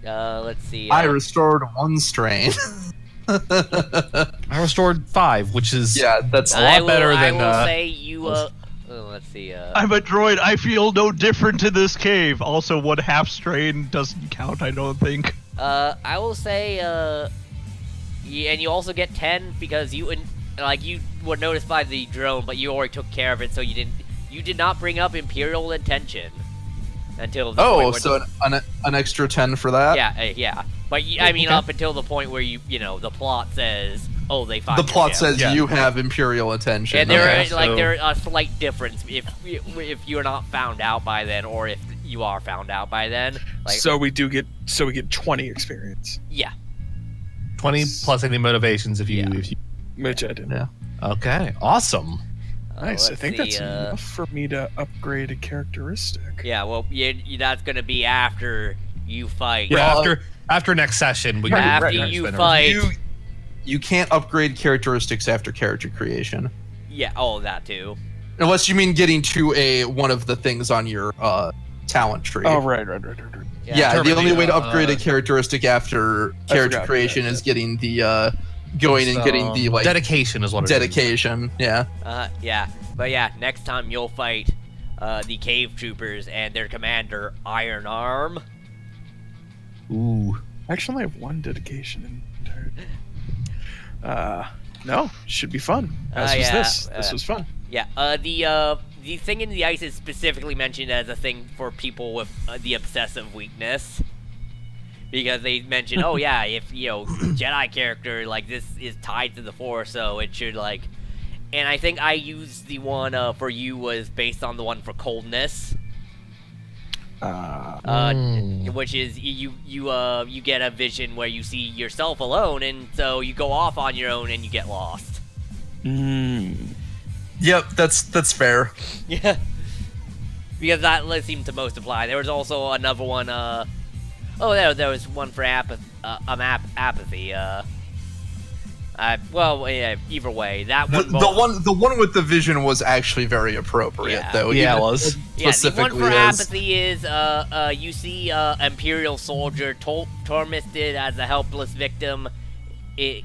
let's see. I restored 1 strain. I restored 5, which is Yeah, that's a lot better I than. will say you. Let's see. I'm a droid. I feel no different in this cave. Also, 1/2 strain doesn't count, I don't think. I will say. Yeah, and you also get 10 because you were noticed by the drone, but you already took care of it, so you did not bring up Imperial intention until. The point where so an extra 10 for that? Yeah. But I mean, Okay. up until the point where the plot says, "Oh, they find The plot you." says Yeah. you have Imperial attention. And there Okay, is so- there a slight difference if you're not found out by then, or if you are found out by then. Like, So we get 20 experience, yeah, 20 plus any motivations if you. Yeah. If you which I did. Yeah. okay. Awesome. Nice. I let's think see, that's enough for me to upgrade a characteristic. Yeah, well, that's gonna be after you fight. Yeah. Well, After next session, we After can you spend fight. You can't upgrade characteristics after character creation. Yeah, that too. Unless you mean getting to one of the things on your talent tree. Oh, right. Yeah, the only way to upgrade a uh, characteristic after character forgot creation that. is getting the going and getting the like dedication is what it is. dedication. Yeah. Yeah, but yeah, next time you'll fight the cave troopers and their commander, Iron Arm. Ooh. I actually only have 1 dedication in no, should be fun. As was yeah, this. This was fun. Yeah, the thing in the ice is specifically mentioned as a thing for people with the obsessive weakness. Because they mention, oh yeah, if, Jedi character, like, this is tied to the Force, so it should, like... And I think I used the one for you was based on the one for coldness. Which is, you get a vision where you see yourself alone, and so you go off on your own and you get lost. Yep, that's fair. Yeah. Because that seemed to most apply. There was also another one, there was one for apathy, either way, that one... The one with the vision was actually very appropriate, Yeah. though. Yeah, it Even was. Yeah, the one specifically for as- apathy is, you see Imperial soldier tormented as a helpless victim, in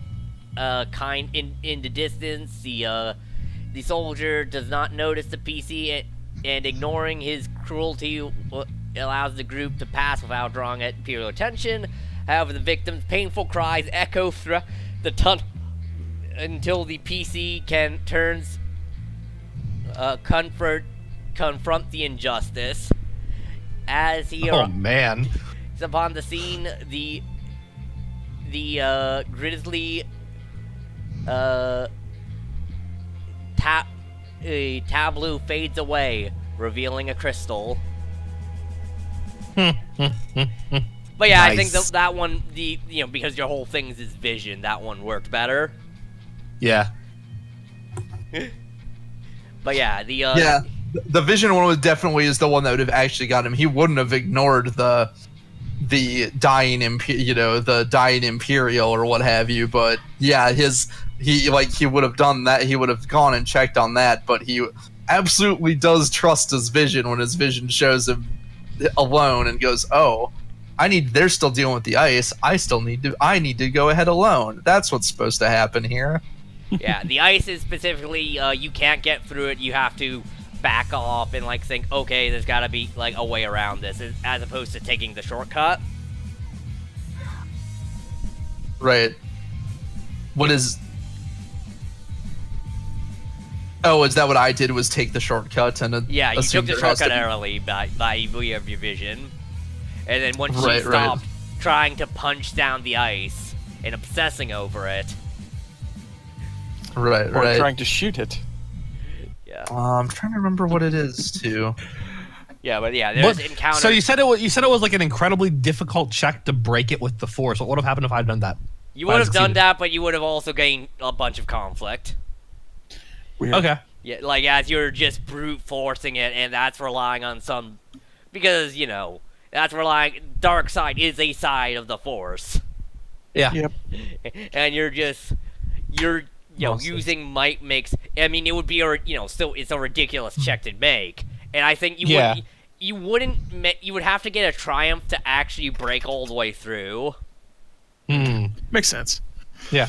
the distance. The soldier does not notice the PC, and ignoring his cruelty allows the group to pass without drawing Imperial attention. However, the victim's painful cries echo through the tunnel until the PC confront the injustice. As he Oh man. arrives upon the scene, the grisly tableau fades away, revealing a crystal. But yeah, I think Nice. that one, because your whole thing is vision, that one worked better. Yeah. But yeah, the vision one was definitely is the one that would have actually got him. He wouldn't have ignored the dying the dying Imperial or what have you. But yeah, he would have done that. He would have gone and checked on that. But absolutely does trust his vision when his vision shows him alone and goes, "Oh, they're still dealing with the ice. I need to go ahead alone." That's what's supposed to happen here. Yeah, the ice is specifically, you can't get through it. You have to back off and like think, okay, there's got to be like a way around this, as opposed to taking the shortcut. Right. What is? Oh, is that what I did? Was take the shortcut and Yeah, you assume took the there has to shortcut be- early by way of your vision, and then once Right, you right. stopped trying to punch down the ice and obsessing over it, Right, Or right. trying to shoot it. yeah, I'm trying to remember what it is too. yeah, but yeah, there's What- encounters. So you said it was like an incredibly difficult check to break it with the force. What would have happened if I'd done that? You would have done succeeded. that, but you would have also gained a bunch of conflict. Weird. Okay. Yeah, like as you're just brute forcing it, and that's relying on some, because that's relying. Dark side is a side of the force, Yeah. Yep. and you're Mostly. using might makes. I mean, it would be still it's a ridiculous check to make, and I think Yeah. you would have to get a triumph to actually break all the way through. Hmm. Makes sense. Yeah.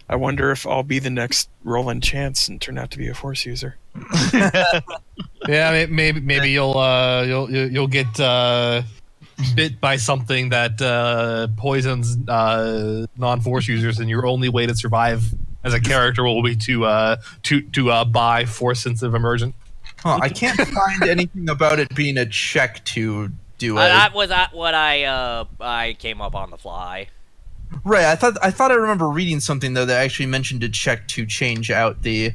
I wonder if I'll be the next Roland Chance and turn out to be a Force user. Yeah. Maybe you'll get bit by something that poisons non-force users, and your only way to survive as a character will be to buy force sensitive emergent. Huh, I can't find anything about it being a check to do it. That was what I came up on the fly. Right, I thought I remember reading something though that actually mentioned a check to change out the,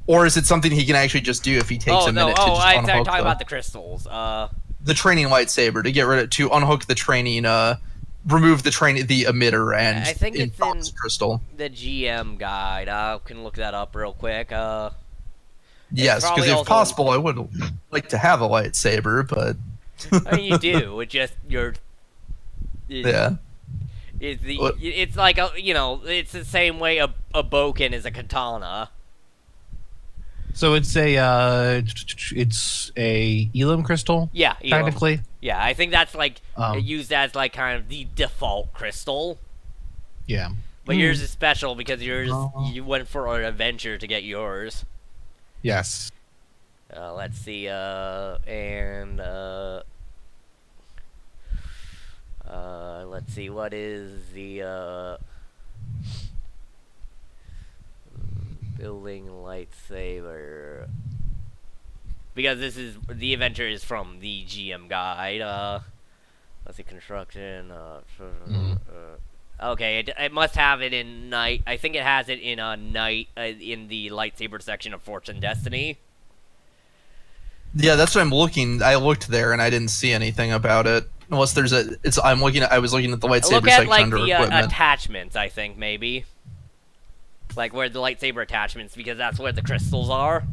or is it something he can actually just do if he takes Oh a no! minute to Oh, just I'm unhook talking the, about the crystals. the training lightsaber to get rid of to unhook the training, remove the emitter and I think it's install in- this crystal. The GM guide. I can look that up real quick. Yes, probably because if also- possible, I would like to have a lightsaber, but I mean, you do. It just yeah. What? It's like it's the same way a boken is a katana. So it's a Elim crystal, Yeah, technically. Yeah, I think that's like Um, used as like kind of the default crystal. Yeah. But yours is special because yours Oh. you went for an adventure to get yours. Yes. Let's see, let's see, what is the, building lightsaber? Because the adventure is from the GM guide, let's see, construction, okay, it must have it in night. I think it has it in night, in the lightsaber section of Force and Destiny. Yeah, that's what I'm looking. I looked there and I didn't see anything about it. Unless there's I was looking at the lightsaber Look at section like under the equipment. attachments. I think maybe, like where the lightsaber attachments, because that's where the crystals are.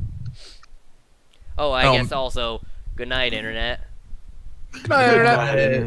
Oh, I guess also. Good night, internet. Good night, Internet. Internet.